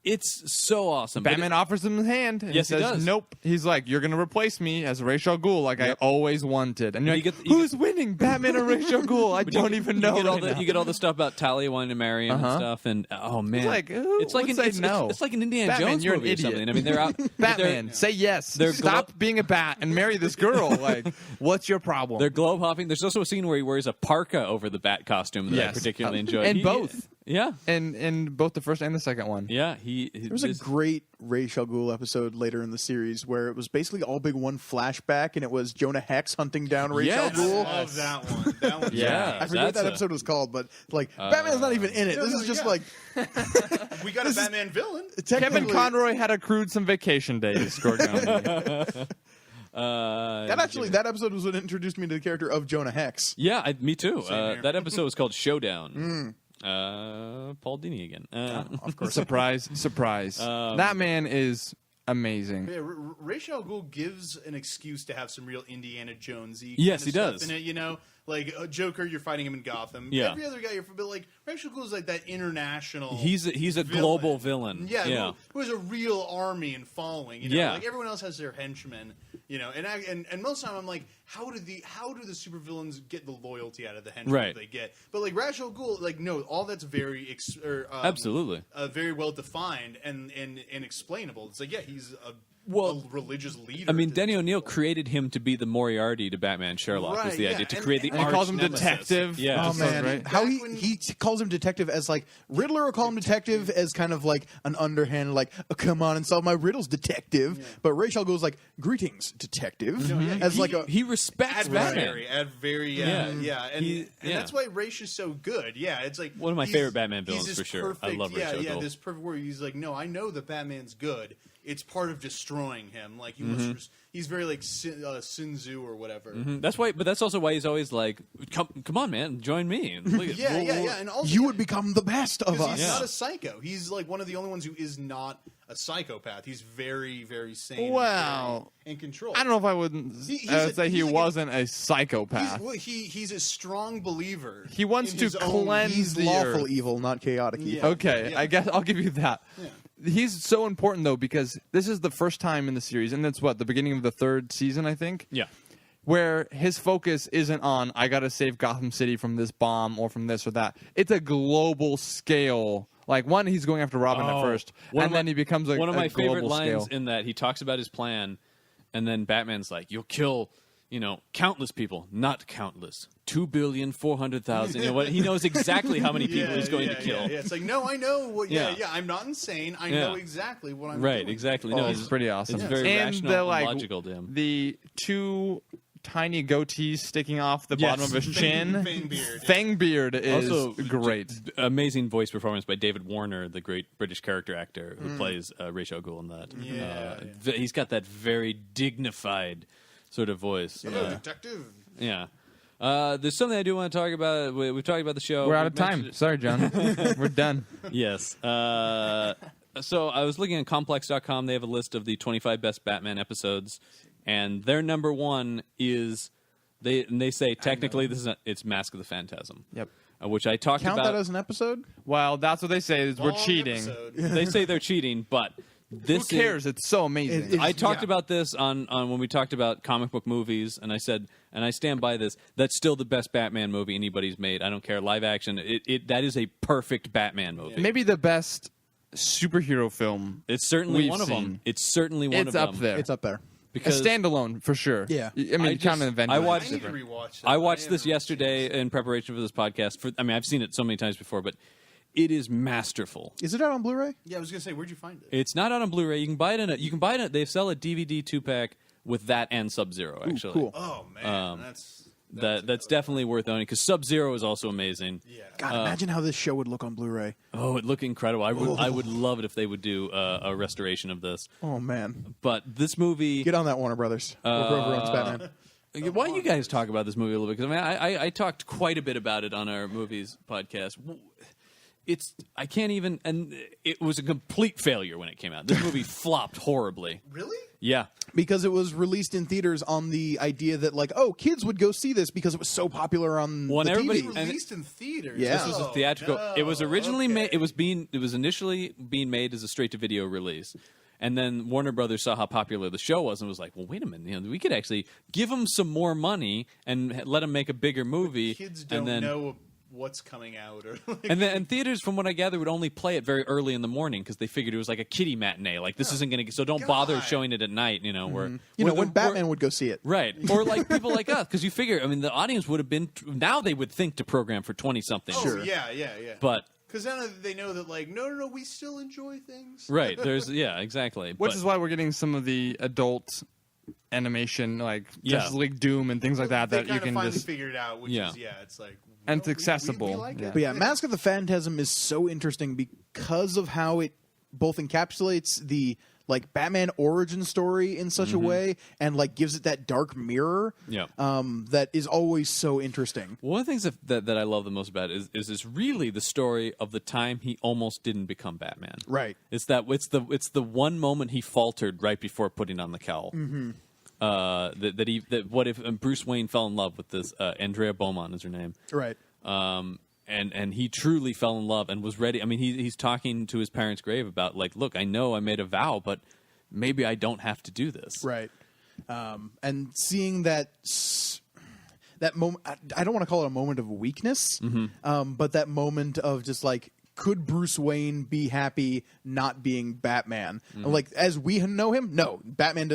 It's so awesome. Batman offers him his hand. And Yes, he he says, does. nope. He's like, you're going to replace me as Ra's al Ghul like I always wanted. And you're You like, get- you who's winning, Batman or Ra's al Ghul? I don't even know. You get all the stuff about Talia wanting to marry him and stuff, and oh man, like, who it's like would an, say no? it's like an Indiana Batman, Jones you're an movie or idiot. something. I mean, they're out. Batman, say yes. they're Stop being a bat and marry this girl. Like, what's your problem? They're globe hopping. There's also a scene where he wears a parka over the bat costume that I Yes. particularly enjoyed. And both. Yeah, in both the first and the second one. yeah. There was a great Ra's al Ghul episode later in the series where it was basically all big one flashback, and it was Jonah Hex hunting down Ra's al Yes. Ghul. I love that one. That one's Yeah. I forget what that episode was called, but like Batman's not even in it. This is just like We got a Batman villain. Kevin technically- Conroy had accrued some vacation days. That episode was what introduced me to the character of Jonah Hex. Yeah, me too. here. That episode was called Showdown. Paul Dini again. Of course. surprise. That man is amazing. Yeah, Ra's al Ghul gives an excuse to have some real Indiana Jonesy. Yes, kind of he stuff does. In it, you know, like Joker, you're fighting him in Gotham. Yeah. Every other guy, but like Ra's al Ghul is like that international. He's a global villain. Yeah, who has a real army and following. You know? Yeah. Like everyone else has their henchmen. You know, and most of the time I'm like, how do the supervillains get the loyalty out of the henchmen Right. that they get? But like Ra's al Ghul, like no, all that's very Absolutely. very well defined and explainable. It's like he's a religious leader. I mean, Denny O'Neil created him to be the Moriarty to Batman Sherlock. Was Right, the yeah, idea to and- create the and he arch calls him nemesis. detective. Yeah. Oh man, right. how Back when- he calls him detective as like Riddler will call him detective as kind of like an underhand, like come on and solve my riddles, detective. But Ra's al Ghul's like greetings, detective, as like a He respects Batman. And that's why Ra's is so good. Yeah, it's like One of my he's- favorite Batman he's villains this for sure. I perfect- love Ra's al Ghul. this perfect word. He's like, no, I know that Batman's good. It's part of destroying him. Like you must. He's very like Sun Tzu or whatever. That's why, but that's also why he's always like, "Come on, man, join me." And look at- Yeah, and also you would become the best of because us. he's not a psycho. He's like one of the only ones who is not a psychopath. He's very, very sane. Wow. and control. I don't know if I would say he wasn't a psychopath. He's a strong believer. He wants in to his own- cleanse He's the lawful earth. evil, not chaotic evil. Yeah. Okay, Yeah. I guess I'll give you that. Yeah. He's so important though because this is the first time in the series, and it's the beginning of the third season, I think. yeah. Where his focus isn't on I gotta save Gotham City from this bomb or from this or that. It's a global scale. Like one, he's going after Robin at first, and then he becomes one of my favorite global lines scale. in that he talks about his plan, and then Batman's like, "You'll kill." Countless people, not countless. 2,400,000. You know what? He knows exactly how many people he's going to kill. Yeah. It's like, no, I know what. Yeah. I'm not insane. I Yeah. know exactly what I'm Right, doing. exactly. Oh, No, it's pretty awesome. It's very and rational the, and logical to him. The two tiny goatees sticking off the Yes. bottom of his chin. Fang beard. Fang beard is Also, great. Amazing voice performance by David Warner, the great British character actor who plays Ra's al Ghul in that. He's got that very dignified sort of voice. Hello, detective. Yeah. There's something I do want to talk about. We've talked about the show. We're out We've of time. mentioned Sorry, John. We're done. it. Yes. So I was looking at Complex.com. They have a list of the 25 best Batman episodes, and their number one is they say technically it's Mask of the Phantasm. Yep. Which I talked Count about. that as an episode? Well, that's what they say. Is we're Long cheating. episode. They say they're cheating, but this Who cares? It's so amazing. It- I talked Yeah. about this on when we talked about comic book movies, and I said, and I stand by this. That's still the best Batman movie anybody's made. I don't care, live action. That is a perfect Batman movie. Maybe the best superhero film. It's certainly we've one of them. seen. It's certainly one It's of up them. there. It's up there. because a standalone for sure. Yeah. I mean, I kind of just- Avengers. I I watched need to it. rewatch that. I watched this haven't yesterday in preparation for this podcast. I've seen it so many times before, but it is masterful. Is it out on Blu-ray? Yeah, I was gonna say, where'd you find it? It's not out on Blu-ray. You can buy it. They sell a DVD 2-pack with that and Sub-Zero. Actually, cool. Oh man, That's definitely worth owning because Sub-Zero is also amazing. yeah. God, imagine how this show would look on Blu-ray. Oh, it looked incredible. I would love it if they would do a restoration of this. Oh man, But this movie, get on that, Warner Brothers. Whoever owns Batman. why don't you guys talk about this movie a little bit? Because I talked quite a bit about it on our movies podcast. I can't even, and it was a complete failure when it came out. This movie flopped horribly. Really? Yeah. Because it was released in theaters on the idea that kids would go see this because it was so popular on Well, and the everybody- TV. And- Released in theaters. Yeah. This was a Oh, theatrical. no. It was originally Okay. made. It was initially being made as a straight-to-video release, and then Warner Brothers saw how popular the show was and was like, "Well, wait a minute. We could actually give them some more money and let them make a bigger movie." Kids don't and then, know what's coming out, or like, And theaters, from what I gather, would only play it very early in the morning because they figured it was like a kiddie matinee. Like this isn't going to. So don't bother God. showing it at night. Where when Batman would go see it. Right, or like people like us, because you figure, the audience would have been now they would think to program for 20-something. oh, Sure. yeah. But Because then they know that, no, we still enjoy things. right, exactly. Which But- is why we're getting some of the adult animation, like Yeah. Justice League Doom and things like that, They that you kind of can finally just. figured it out, which Yeah. is, it's like... And well, it's accessible. We like Yeah. it. But yeah, Mask of the Phantasm is so interesting because of how it both encapsulates the Batman origin story in such a way and gives it that dark mirror. Yeah. That is always so interesting. One of the things that I love the most about it is really the story of the time he almost didn't become Batman. Right. It's the one moment he faltered right before putting on the cowl. Mm-hmm. What if Bruce Wayne fell in love with this Andrea Beaumont is her name. Right. and he truly fell in love and was ready. I mean, he's talking to his parents' grave about like, look, I know I made a vow, but maybe I don't have to do this. Right. And seeing that moment, I don't want to call it a moment of weakness, but that moment of just like, could Bruce Wayne be happy not being Batman? Like, as we know him, no. Batman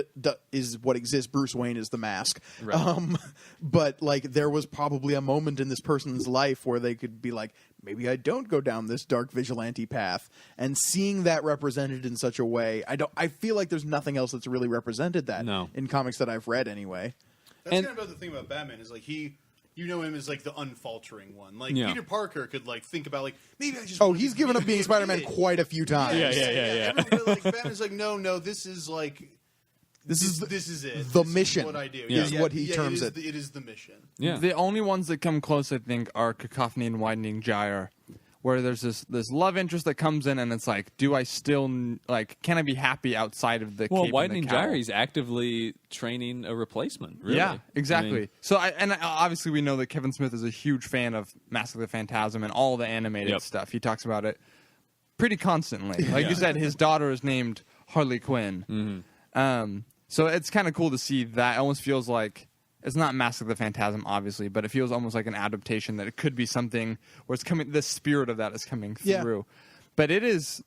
is what exists. Bruce Wayne is the mask. Right. But, like, there was probably a moment in this person's life where they could be like, maybe I don't go down this dark vigilante path. And seeing that represented in such a way, I feel like there's nothing else that's really represented that in comics that I've read anyway. That's kind of about the thing about Batman is like you know him as like the unfaltering one. Like Peter Parker could like think about like maybe I just. Oh, he's given up being Spider-Man quite a few times. Yeah. Like Batman's like no, this is like this is it. The This mission is what I do is what he terms it. It is the mission. Yeah. The only ones that come close, I think, are Cacophony and Widening Gyre, where there's this love interest that comes in, and it's like, do I still like? Can I be happy outside of the? Well, cape Widening and the cowl? Gyre is actively training a replacement. Really. Yeah, exactly. I mean, So, obviously we know that Kevin Smith is a huge fan of Mask of the Phantasm and all the animated stuff. He talks about it pretty constantly. Like you said, his daughter is named Harley Quinn. So it's kind of cool to see that. It almost feels like it's not Mask of the Phantasm, obviously, but it feels almost like an adaptation that it could be something where it's coming. The spirit of that is coming through. But it is.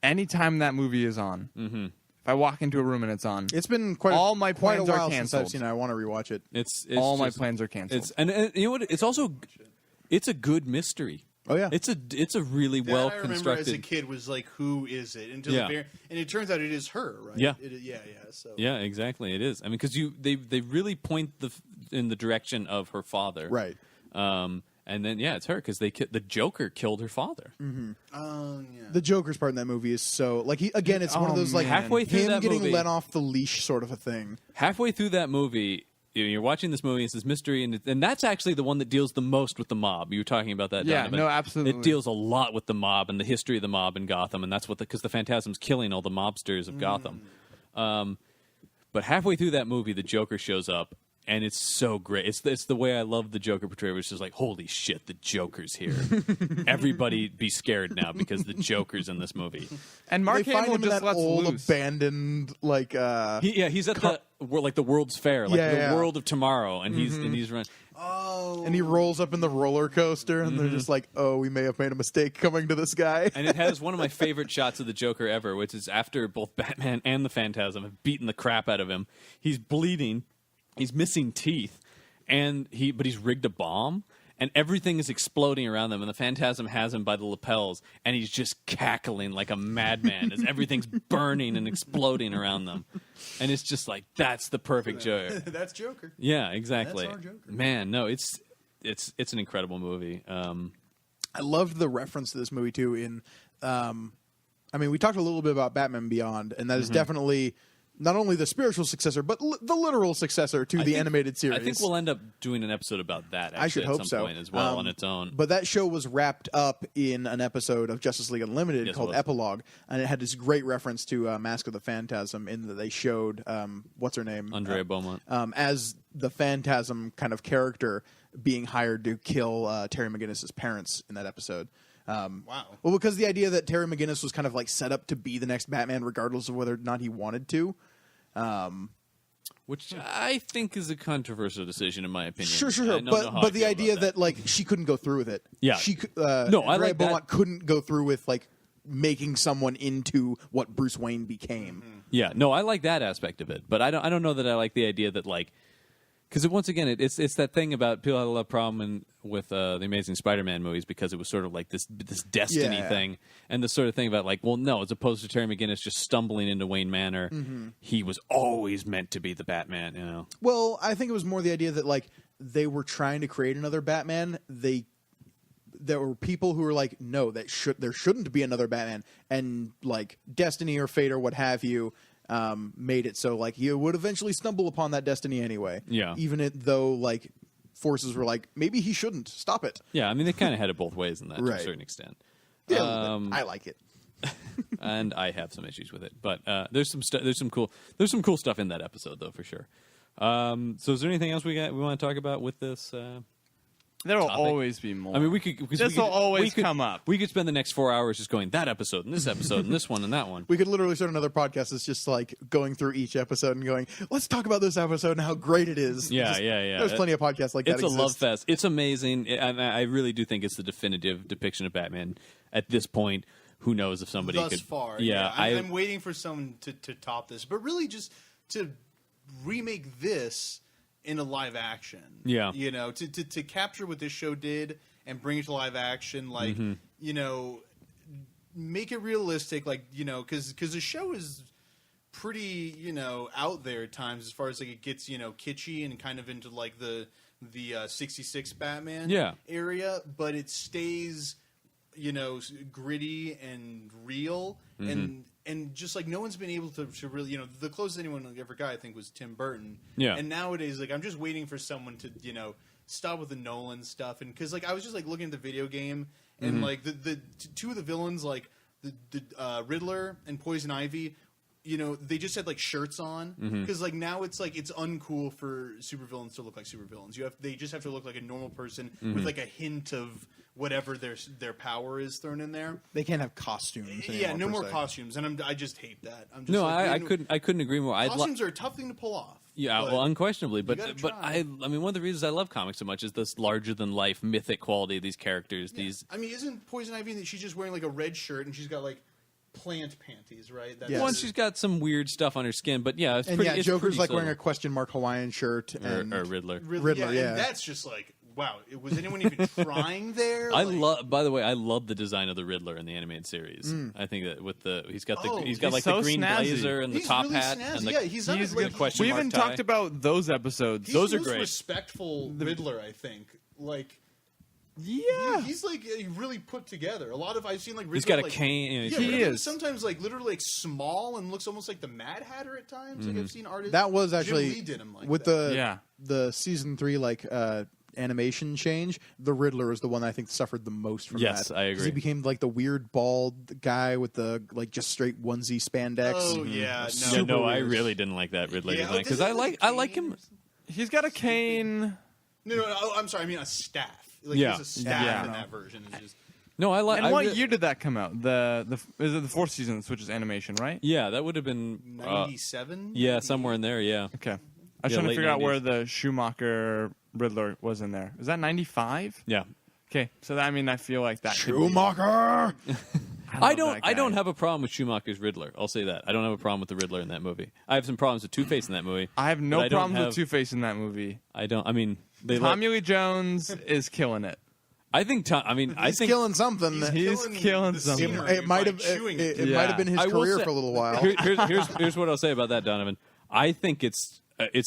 Anytime that movie is on, if I walk into a room and it's on, It's been my quite a plans are while since I've canceled. seen it. I want to rewatch it. It's all my just- plans are canceled. It's and you know what? It's also it's a good mystery. Oh, yeah. It's a really That well I remember constructed. as a kid was like, who is it? Until Yeah. and it turns out it is her, right? Yeah. Yeah. So Yeah, exactly. It is. I mean, because they really point in the direction of her father, Right. And then it's her because the Joker killed her father. yeah. The Joker's part in that movie is so like it's one of those like Halfway through him that getting movie- let off the leash sort of a thing. Halfway through that movie, you're watching this movie. It's this mystery, and that's actually the one that deals the most with the mob. You were talking about that. Yeah, Donovan. no, absolutely. It deals a lot with the mob and the history of the mob in Gotham, and that's what because the Phantasm's killing all the mobsters of Gotham. But halfway through that movie, the Joker shows up, and it's so great. It's the way I love the Joker portrayal. It's just like, holy shit, the Joker's here. Everybody be scared now because the Joker's in this movie. and Mark they find Hamill him in just that lets old loose. abandoned like He's at the World's Fair, like the World of Tomorrow, and he's running. and he rolls up in the roller coaster and they're just like, oh, we may have made a mistake coming to this guy. And it has one of my favorite shots of the Joker ever, which is after both Batman and the Phantasm have beaten the crap out of him. He's bleeding, he's missing teeth, but he's rigged a bomb, and everything is exploding around them. And the Phantasm has him by the lapels, and he's just cackling like a madman as everything's burning and exploding around them. And it's just like, that's the perfect Joker. That's Joker. Yeah, exactly. That's our Joker. Man, no, it's an incredible movie. I loved the reference to this movie too. We talked a little bit about Batman Beyond, and that is definitely not only the spiritual successor, but the literal successor to the animated series. I think we'll end up doing an episode about that. Actually, I should hope at some so. point as well on its own. But that show was wrapped up in an episode of Justice League Unlimited Yes, it called was. Epilogue, and it had this great reference to Mask of the Phantasm in that they showed what's her name, Andrea Beaumont. as the Phantasm kind of character being hired to kill Terry McGinnis's parents in that episode. Wow. Well, because the idea that Terry McGinnis was kind of like set up to be the next Batman, regardless of whether or not he wanted to. Which I think is a controversial decision, in my opinion. Sure. I don't know how I But the feel idea about that like she couldn't go through with it. Yeah. She I Andrea like that. Beaumont couldn't go through with like making someone into what Bruce Wayne became. Yeah, no, I like that aspect of it, but I don't know that I like the idea that like because once again it's that thing about people had a lot of problem with the Amazing Spider-Man movies because it was sort of like this destiny Yeah. thing and the sort of thing about like, well, no, as opposed to Terry McGinnis just stumbling into Wayne Manor, he was always meant to be the Batman, you know. Well, I think it was more the idea that like they were trying to create another Batman. There were people who were like, no, there shouldn't be another Batman, and like destiny or fate or what have you made it so like you would eventually stumble upon that destiny anyway. Yeah. Even though like forces were like, maybe he shouldn't stop it. Yeah, I mean they kind of had it both ways in that to a Right. certain extent. Yeah, a little bit. I like it. And I have some issues with it, but there's some cool stuff in that episode though for sure. So is there anything else we want to talk about with this? There will topic. always be more. I mean, we could. Because This will always come up. We could spend the next 4 hours just going that episode and this episode and this one and that one. We could literally start another podcast that's just like going through each episode and going, let's talk about this episode and how great it is. Yeah, yeah. There's plenty of podcasts like that. It's a love fest. It's amazing. I really do think it's the definitive depiction of Batman at this point. Who knows if somebody Thus could? far, Yeah, I'm waiting for someone to top this, but really just to remake this in a live action. Yeah. You know, to capture what this show did and bring it to live action, like, you know, make it realistic, like, you know, because the show is pretty, you know, out there at times as far as like it gets, you know, kitschy and kind of into like the 66 Batman area, but it stays, you know, gritty and real and just like no one's been able to really, you know, the closest anyone ever got I think was Tim Burton. Yeah. And nowadays, like, I'm just waiting for someone to, you know, stop with the Nolan stuff, and because like I was just like looking at the video game and like the two of the villains, like the Riddler and Poison Ivy, you know, they just had like shirts on because like now it's like it's uncool for supervillains to look like supervillains. They just have to look like a normal person with like a hint of whatever their power is thrown in there. They can't have costumes. Yeah, anymore, no per more se. costumes, and I just hate that. I'm just No, like, I couldn't agree more. Costumes are a tough thing to pull off. Yeah, but well, unquestionably, but gotta but try. I mean, one of the reasons I love comics so much is this larger than life mythic quality of these characters. Yeah. These I mean, isn't Poison Ivy that she's just wearing like a red shirt and she's got like plant panties, right? That's Yes. one, she's got some weird stuff on her skin, but yeah, it's And pretty. yeah, it's Joker's pretty like wearing a subtle. question mark Hawaiian shirt and or Riddler. Riddler, yeah. And that's just like, wow, was anyone even trying there? I Like, love. By the way, I love the design of the Riddler in the animated series. I think that with he's got he's like so the green snazzy. blazer and the he's top really hat snazzy. and the Yeah, he's not He's like, good. question We mark even tie. talked about those episodes. he's those the are most great. respectful Riddler, I think. Like, Yeah. he's like really put together. A lot of I've seen like Riddler, He's got a like, cane. You know, Yeah, he's- He Riddler is. sometimes like literally like small and looks almost like the Mad Hatter at times. Like I've seen artists. that was Jim actually Lee did him like with that. the season 3 like animation change. The Riddler is the one I think suffered the most from Yes, that. I 'Cause agree. He became like the weird bald guy with the like just straight onesie spandex. Oh yeah, no. Yeah, Super no, I weird. really didn't like that Riddler Yeah, design because I like him. He's got a cane. No, oh, I'm sorry. I mean a staff. Like Yeah. he has a staff Yeah. in that version. It's just No, I like. And I what re- year did that come out? Is it the fourth season that switches animation, right? Yeah, that would have been 97. yeah, somewhere in there. Yeah, Okay. I was Yeah, trying to late figure out 90s. where the Schumacher Riddler was in there. Is that 95? yeah. Okay, so that, I mean, I feel like that. could be- Schumacher. I love don't. that I don't guy. have a problem with Schumacher's Riddler. I'll say that. I don't have a problem with the Riddler in that movie. I have some problems with Two-Face in that movie. I have no but I don't problems have- with Two-Face in that movie. I don't. I mean, they. Tommy Lee Jones is killing it. I think. I mean, I He's think. killing something. He's killing the something. scenery It might by have chewing it. it Yeah. might have been his I will career say- for a little while. Here's what I'll say about that, Donovan. I think it's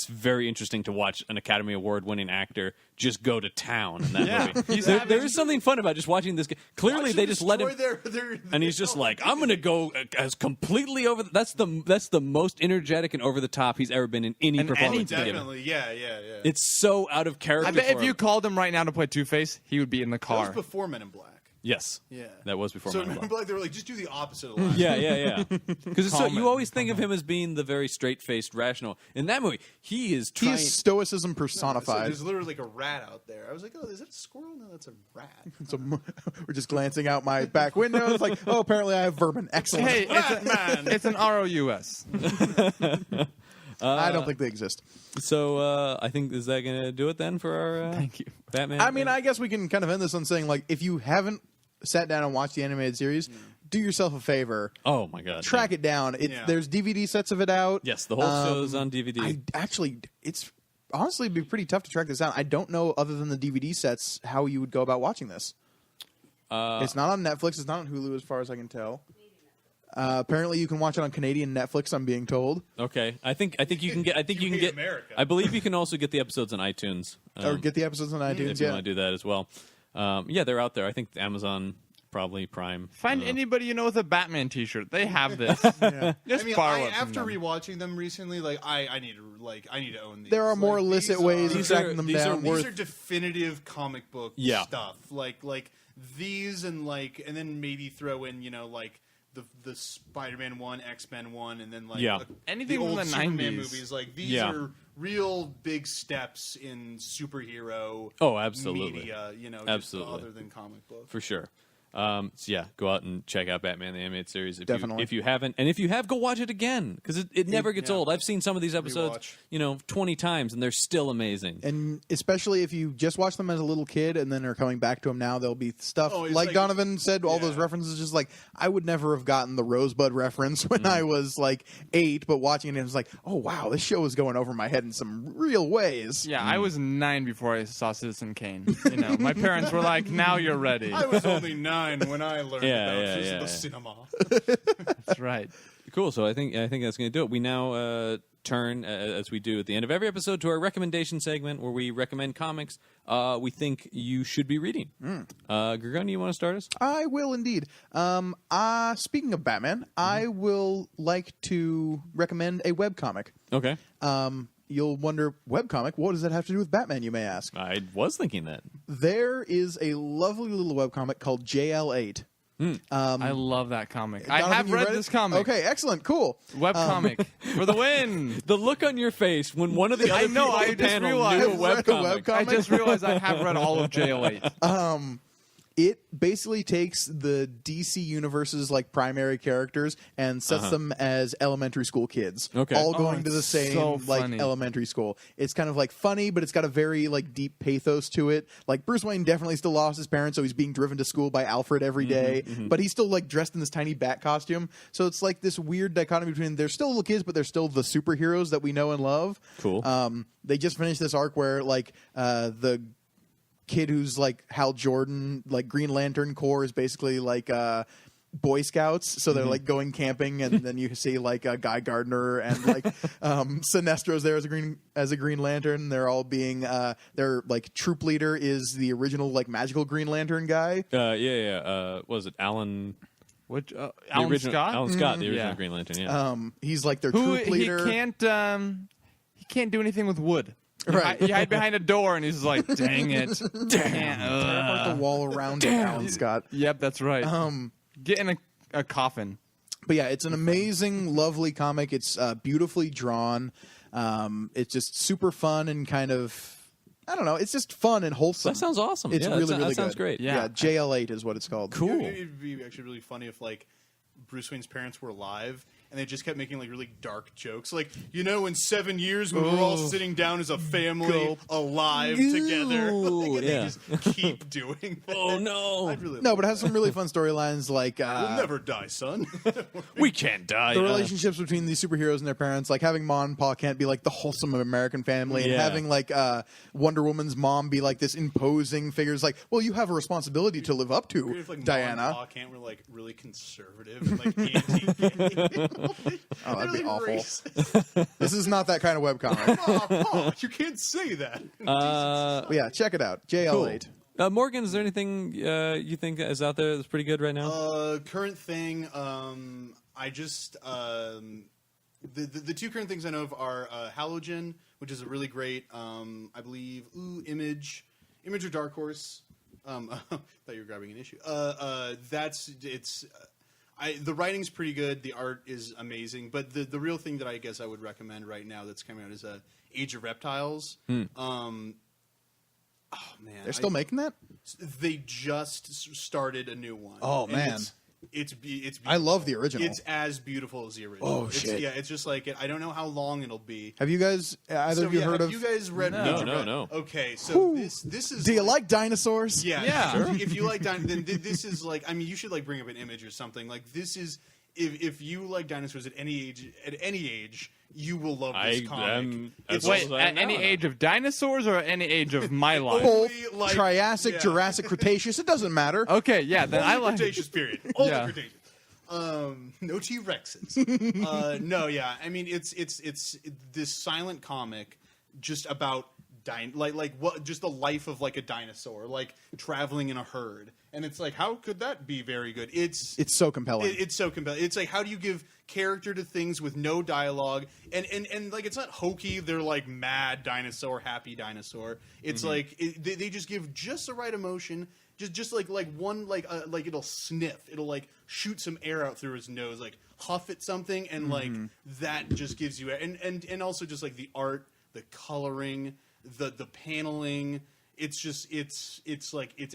very interesting to watch an Academy Award-winning actor just go to town in that Yeah. movie. He's There having- is something fun about just watching this guy. Clearly, Watch they them just let him. destroy their And he's just like, I'm going to go as completely over. That's the most energetic and over the top he's ever been in any In performance. anything. he's given. Definitely, yeah. It's so out of character. I bet for if you him. called him right now to play Two-Face, he would be in the That was car. before Men in Black. Yes, Yeah, that was before. So Men in Men in Black. Black, they were like, just do the opposite of the last. Yeah. Because Calm you it. always think of him as being the very straight-faced, rational. In that movie, he is trying. He's stoicism So personified. there's literally like a rat out there. I was like, oh, is that a squirrel? No, that's a rat. So we're just glancing out my back window. It's like, oh, apparently I have vermin. Excellent. Hey, it's an ROUS. I don't think they exist. So I think is that going to do it then for our Thank you. Batman? I mean, I guess we can kind of end this on saying, like, if you haven't sat down and watched the animated series, do yourself a favor. oh my god, Track it down. Yeah. There's DVD sets of it out. Yes, the whole show's on DVD. I actually, it's honestly it'd be pretty tough to track this down. I don't know, other than the DVD sets, how you would go about watching this. It's not on Netflix. It's not on Hulu, as far as I can tell. Apparently, you can watch it on Canadian Netflix. I'm being told, Okay, I think you can get. I think you can hate get. America. I believe you can also get the episodes on iTunes. or get the episodes on iTunes. if you Yeah, want to do that as well. Yeah, they're out there. I think Amazon, probably Prime. Find anybody you know with a Batman T-shirt. They have this. Just I mean, borrow it from after them. rewatching them recently, like I need to own these. there are more Like, illicit these ways are- of tracking them these are- down. these These worth are definitive comic book Yeah. stuff. Like these and then maybe throw in like the Spider-Man 1, X-Men 1, and then like Yeah. the Anything old from the Superman 90s. movies. Like these Yeah. are real big steps in superhero absolutely. media, just Absolutely. other than comic books. For sure. So yeah, go out and check out Batman the Animated Series Definitely. if you haven't, and if you have, go watch it again because it never gets old. I've seen some of these episodes, Rewatch. 20 times, and they're still amazing. And especially if you just watch them as a little kid and then are coming back to them now, there'll be stuff Oh, it's like like- Donovan said, all those Yeah. references. Just like I would never have gotten the Rosebud reference when I was like 8, but watching it, it was like, oh wow, this show is going over my head in some real ways. Yeah, I was 9 before I saw Citizen Kane. My parents were like, "Now you're ready." I was only 9 when I learned about the cinema. That's right. Cool. So I think that's going to do it. We now turn, as we do at the end of every episode, to our recommendation segment where we recommend comics we think you should be reading. Gregor, you want to start us? I will indeed. Speaking of Batman, I will like to recommend a webcomic. Okay. You'll wonder, webcomic, what does that have to do with Batman, you may ask? I was thinking that. There is a lovely little webcomic called JL8. I love that comic. I Donovan, have you read it? this comic. Okay, excellent, cool. Webcomic for the win. The look on your face when one of the other know, people on I the just panel realized. knew a I've read a webcomic. webcomic. I just realized I have read all of JL8. It basically takes the DC universe's like primary characters and sets them as elementary school kids, Okay. all Oh, going to the it's same so like funny. elementary school. It's kind of like funny, but it's got a very like deep pathos to it. Like Bruce Wayne definitely still lost his parents, so he's being driven to school by Alfred every day, but he's still like dressed in this tiny bat costume. So it's like this weird dichotomy between they're still little kids, but they're still the superheroes that we know and love. Cool. They just finished this arc where like the kid who's like Hal Jordan, like Green Lantern Corps is basically like Boy Scouts, so they're like going camping, and then you see like Guy Gardner and like Sinestro's there as a Green Lantern. They're all being their like troop leader is the original like magical Green Lantern guy. What was it Alan? Which The Alan original, Scott? Alan Scott, the original Yeah. Green Lantern. Yeah. He's like their Who troop leader. he can't do anything with wood. Right. You hide behind a door, and he's like, "Dang it, Tear apart the wall around it, Alan Scott. Yep, that's right. Get in a coffin. But yeah, it's an amazing, lovely comic. It's beautifully drawn. It's just super fun and kind of, I don't know, it's just fun and wholesome. That sounds awesome. It's Yeah, really, that really sounds good. great. Yeah. JL8 is what it's called. Cool. It'd be actually really funny if like Bruce Wayne's parents were alive and they just kept making like really dark jokes, like in 7 years when we're all sitting down as a family alive together, Ooh, and yeah. they just keep doing that. Oh, no. I'd really No, but it has some really fun storylines like we'll never die, son. We can't die. the relationships between these superheroes and their parents, like having Ma and Pa can't be like the wholesome American family, and Yeah. having like Wonder Woman's mom be like this imposing figure. It's like, well, you have a responsibility to live up to, If like Diana. Mom and Pa can't were like really conservative and like anti-gay. Oh, that'd be Really awful. racist. This is not that kind of webcomic. Pa, you can't say that. But yeah, check it out. JL8. Morgan, is there anything you think is out there that's pretty good right now? Current thing, I just the two current things I know of are Halogen, which is a really great, I believe, Image or Dark Horse. Thought you were grabbing an issue. The writing's pretty good. The art is amazing. But the real thing that I guess I would recommend right now that's coming out is Age of Reptiles. Oh man, They're still making that? They just started a new one. Oh, And man. it's beautiful. I love the original. It's as beautiful as the original. Oh, It's- shit. Yeah, it's just like I don't know how long it'll be. Have you guys, either So, of you yeah, heard have of... you guys read? No, Age of no, Reptiles? no. Okay, so Whew. this is. Do you like dinosaurs? Yeah, Yeah. sure. If you like dinosaurs, then this is like. I mean, you should like bring up an image or something. Like this is. If you like dinosaurs at any age, you will love this comic. It's Wait, I at know. any age of dinosaurs or at any age of my life? Both like- Triassic, yeah. Jurassic, Cretaceous, it doesn't matter. Okay, yeah, then Only I like. Cretaceous period. Only Yeah. Cretaceous. No T-Rexes. No, yeah. I mean, it's this silent comic just about just the life of like a dinosaur, like traveling in a herd, and it's like, how could that be very good? It's so compelling. It's so compelling. It's like, how do you give character to things with no dialogue? And like, it's not hokey. They're like mad dinosaur, happy dinosaur. It's like they just give just the right emotion. Just like one like it'll sniff. It'll like shoot some air out through his nose, like huff at something, and like that just gives you and also just like the art. the coloring, the paneling. It's just it's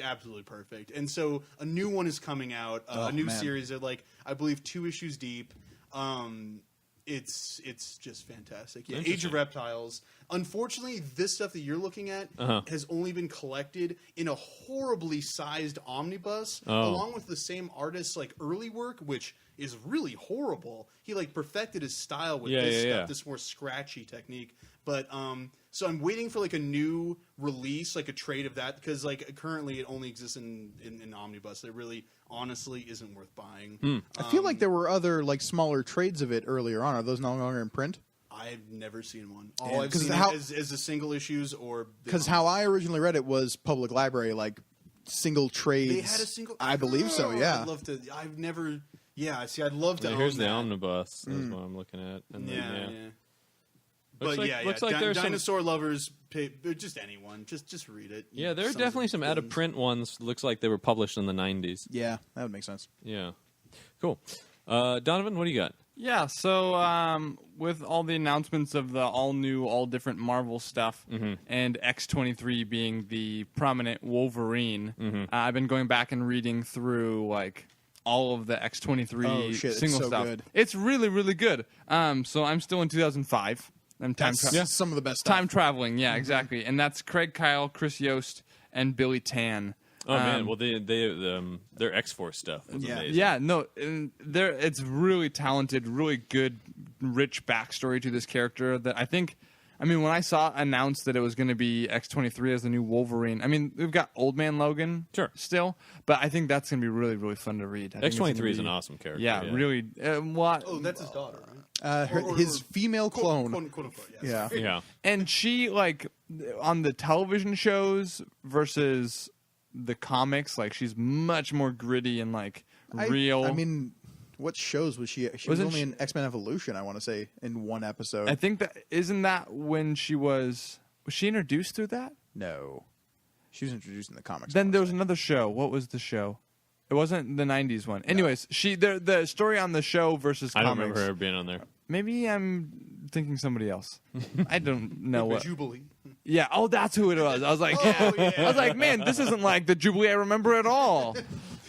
absolutely perfect. And so a new one is coming out, a new series. They're like, I believe 2 issues deep. It's just fantastic. Yeah, Age of Reptiles. Unfortunately, this stuff that you're looking at has only been collected in a horribly sized omnibus, along with the same artist's like early work, which is really horrible. He like perfected his style with this stuff, this more scratchy technique. But so I'm waiting for like a new release, like a trade of that, because like currently it only exists in omnibus. It really, honestly, isn't worth buying. I feel like there were other like smaller trades of it earlier on. Are those no longer in print? I've never seen one. All I've seen is the single issues or because how I originally read it was public library, like single trades. They had a single. I believe so. Yeah. I'd love to. I've never. Yeah. See, I'd love to. Here's own the that. omnibus. Is what I'm looking at. And then, But looks like there's dinosaur lovers, just anyone, just read it. Yeah, there are definitely some out of print ones. Looks like they were published in the 90s. Yeah, that would make sense. Yeah, cool. Donovan, what do you got? Yeah, so with all the announcements of the all-new, all-different Marvel stuff, and X-23 being the prominent Wolverine, I've been going back and reading through, like, all of the X-23 single it's so stuff. good. It's really, really good. So I'm still in 2005. I'm Some of the best stuff. time traveling, yeah, exactly. And that's Craig Kyle, Chris Yost, and Billy Tan. Oh man, well their X-Force stuff was amazing. Yeah, no, it's really talented, really good, rich backstory to this character that I think. I mean, when I saw announced that it was going to be X-23 as the new Wolverine, I mean, we've got Old Man Logan still, but I think that's going to be really, really fun to read. X-23 is an awesome character. Yeah, really. Oh, that's his daughter, right? His female clone. Quote unquote, yes. Yeah. And she, like, on the television shows versus the comics, like, she's much more gritty and, like, real. I mean, what shows was she? She was only in X-Men Evolution, I want to say, in one episode. I think isn't that when she was she introduced through that? No. She was introduced in the comics. Then there was another show. What was the show? It wasn't the 90s one. Anyways, the story on the show versus I comics. don't remember her being on there. Maybe I'm thinking somebody else. I don't know what. Jubilee. Yeah. Oh, that's who it was. I was like, I was like, man, this isn't like the Jubilee I remember at all.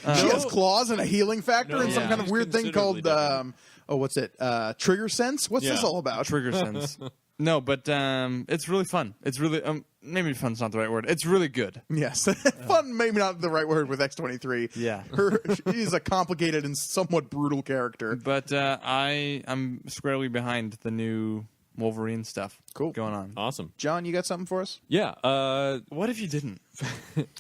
She has claws and a healing factor and some kind of She's weird thing called considerably what's it? Trigger sense? What's this all about? Trigger sense. No, but it's really fun. It's really maybe fun's not the right word. It's really good. Yes. Fun, maybe not the right word with X-23. Yeah. She's a complicated and somewhat brutal character. But I'm squarely behind the new Wolverine stuff going on. Awesome. John, you got something for us? Yeah. What if you didn't?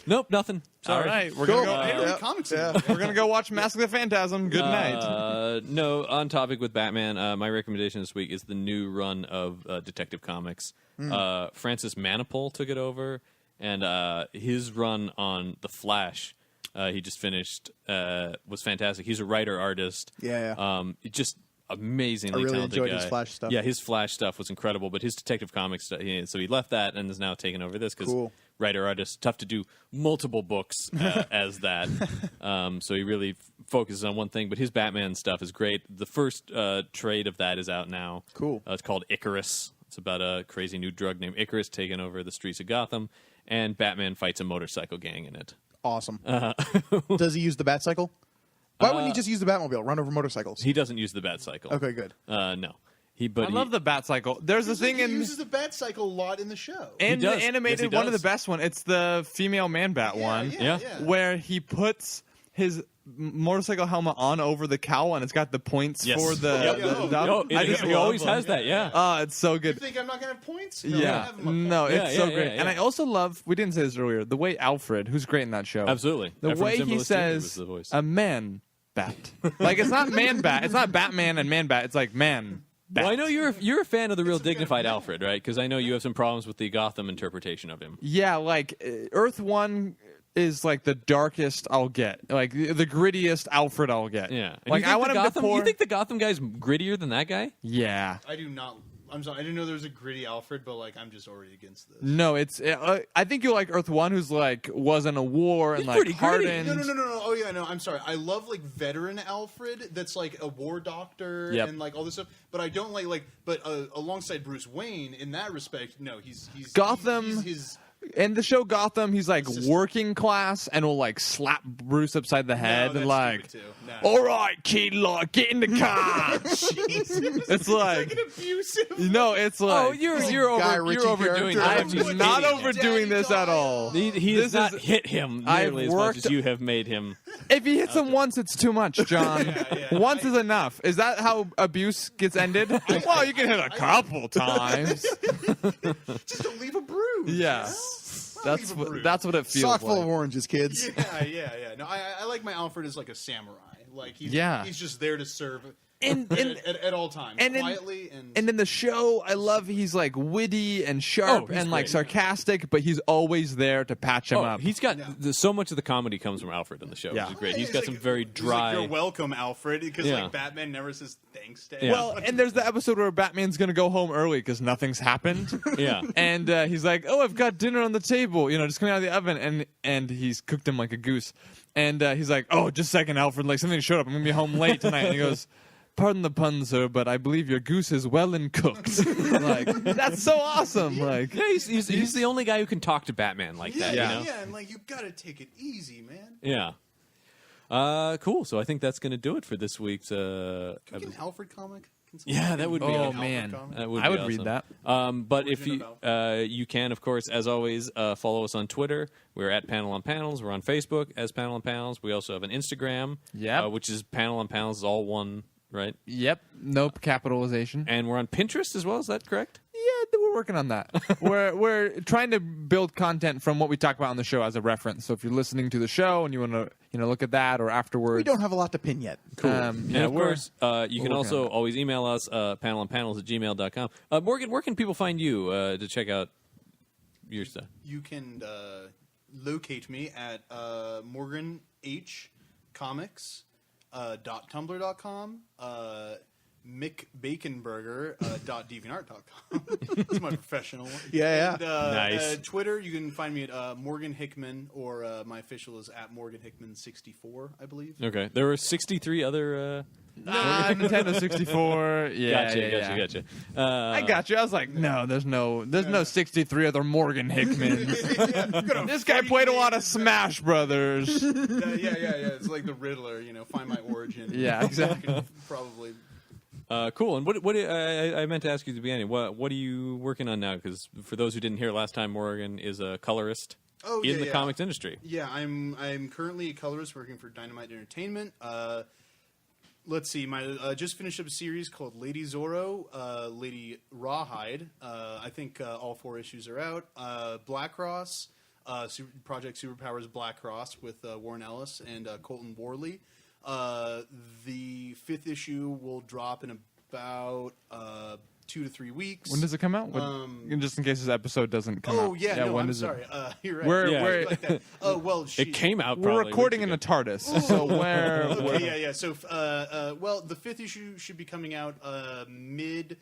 Nope, nothing. Sorry. All right, we're gonna go. Comics. We're gonna go watch Mask of the Phantasm. Good night. No, on topic with Batman, my recommendation this week is the new run of Detective Comics. Francis Manapul took it over, and his run on The Flash, he just finished, was fantastic. He's a writer artist. Yeah. Just amazingly I really talented enjoyed guy. his Flash stuff. Yeah, his Flash stuff was incredible, but his Detective Comics stuff, so he left that and is now taking over this because writer artist, tough to do multiple books as that. So he really focuses on one thing, but his Batman stuff is great. The first trade of that is out now. Cool. It's called Icarus. It's about a crazy new drug named Icarus taking over the streets of Gotham, and Batman fights a motorcycle gang in it. Awesome. Does he use the Batcycle? Why wouldn't he just use the Batmobile, run over motorcycles? He doesn't use the Batcycle. Okay, good. No. I love the Batcycle. There's a thing he in uses the Batcycle a lot in the show. and He does. the animated Yes, he one of the does. best one. It's the female Man Bat one. Yeah. Where he puts his motorcycle helmet on over the cowl and it's got the points Yes. for the. Yep. He always love has them. that, yeah. Oh, it's so You good. think I'm not gonna have points? No, Yeah, I have them up no, Yeah, it's so yeah, great. yeah, And yeah. I also love, we didn't say this earlier, the way Alfred, who's great in that show. Absolutely. The Ephraim way he Zimbalist Jr. was says the voice. a man bat. Like, it's not man bat. It's not Batman and man bat. It's like man bat. Well, I know you're a fan of the real dignified Alfred, right? Because I know you have some problems with the Gotham interpretation of him. Yeah, like, Earth 1 is like the darkest I'll get. Like, the grittiest Alfred I'll get. Yeah. And Like, you think I want the him Gotham, to pour... You think the Gotham guy's grittier than that guy? Yeah. I do not. I'm sorry. I didn't know there was a gritty Alfred, but like I'm just already against this. No, it's. I think you like Earth 1, who's like was in a war and He's like pretty gritty. hardened. No. Oh yeah, no. I'm sorry. I love like veteran Alfred. That's like a war doctor Yep. and like all this stuff. But I don't like. But alongside Bruce Wayne, in that respect, no, he's Gotham. He's his. In the show Gotham, he's like System. working class and will like slap Bruce upside the head No, and that's like, stupid, too. No. all right, kid, like, get in the car. Jesus. It's like, Like an abusive. no, it's like, Oh, you're Guy over, Ritchie you're overdoing character. that. I'm What not did he overdoing do? this at all. He This has not is- hit him I've nearly as much worked- as you have made him. If he hits him once, it's too much, John. Yeah. Once is enough. Is that how abuse gets ended? Well, you can hit a couple times. Just don't leave a bruise. Yeah. Well, That's leave a what bruise. that's what it feels Sock full like. of oranges, kids. Yeah. No, I like my Alfred as like a samurai. Like he's just there to serve at all times, and in- quietly And in the show, I love he's like witty and sharp he's and like great. sarcastic, but he's always there to patch him up. He's got so much of the comedy comes from Alfred in the show, Yeah. which is great. He's He's got like- some very he's dry. Like, you're welcome, Alfred, because Yeah. like Batman never says thanks to him. Yeah. Well, and there's the episode where Batman's gonna go home early because nothing's happened. Yeah. And he's like, "Oh, I've got dinner on the table, just coming out of the oven," and he's cooked him like a goose. And he's like, "Oh, just a second, Alfred, like something showed up. I'm gonna be home late tonight." And he goes, "Pardon the pun, sir, but I believe your goose is well and cooked." Like, that's so awesome. Like, Yeah, he's the only guy who can talk to Batman like that. yeah, You know? and like you gotta take it easy, man. Yeah. Cool. So I think that's going to do it for this week's. Can we get an Alfred comic? Can someone Yeah, make that would be an awesome. Alfred man. comic? That would I be would read awesome. that. But if Origin you of you can, of course, as always, follow us on Twitter. We're at Panel on Panels. We're on Facebook as Panel on Panels. We also have an Instagram, Yep. which is Panel on Panels, is all one, right? yep, nope, capitalization. And we're on Pinterest as well. Is that correct? Yeah, we're working on that. we're trying to build content from what we talk about on the show as a reference. So if you're listening to the show and you want to, look at that or afterwards, We don't have a lot to pin yet. Cool. And of course, you can working also on that. always email us, panelonpanels@gmail.com. Morgan, where can people find you to check out your stuff? You can locate me at Morgan H Comics .tumblr.com, mickbaconburger.deviantart.com. That's my professional one. Yeah. And, Nice. Twitter, you can find me at Morgan Hickman, or my official is at Morgan Hickman 64, I believe. Okay. There were 63 other... Nintendo 64. Yeah, Gotcha. I got you. I was like, no, there's no 63 other Morgan Hickmans. This guy played a lot of Smash Brothers. Yeah. It's like the Riddler, find my origin. Yeah, exactly. Probably. Cool. And what I meant to ask you at the beginning, what are you working on now? Because for those who didn't hear last time, Morgan is a colorist in the comics industry. Yeah, I'm currently a colorist working for Dynamite Entertainment. Let's see, my just finished up a series called Lady Zorro, Lady Rawhide. I think all 4 issues are out. Black Cross, Project Superpowers Black Cross with Warren Ellis and Colton Worley. The 5th issue will drop in about 2 to 3 weeks. When does it come out? Just in case this episode doesn't come out. Oh yeah, no, when I'm does it- sorry. You're right. We're- Yeah, we're- like that. Oh well, It came out We're probably recording weeks in a ago. TARDIS, so where? Okay, yeah. So, well, the 5th issue should be coming out mid-July.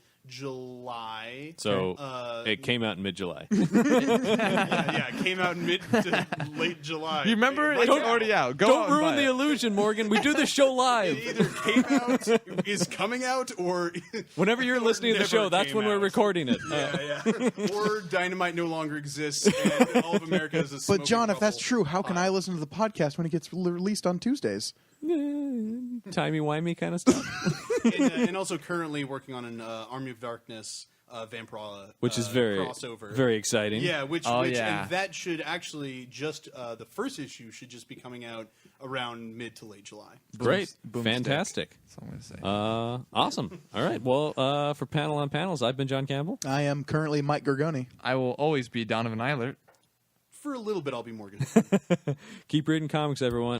So Uh, it came out in mid-July. yeah, it came out in mid to late July. You remember? Right It's now. already out. Go Don't out and ruin buy the it. illusion, Morgan. We do this show It live. either came out, is coming out, or Whenever you're or listening to the never show, that's came when we're out. recording it. Yeah. Or Dynamite no longer exists, and all of America is a But smoking John, if that's bubble. true, how can I listen to the podcast when it gets released on Tuesdays? Timey-wimey kind of stuff. And also currently working on an Army of Darkness Vampirella, Which is very, crossover. very exciting. Yeah, which yeah. and that should actually just the first issue should just be coming out around mid to late July. Great. Boomstick. Fantastic. That's all I'm gonna say. Awesome. All right. Well, for Panel on Panels, I've been John Campbell. I am currently Mike Gorgoni. I will always be Donovan Eilert. For a little bit, I'll be Morgan. Keep reading comics, everyone.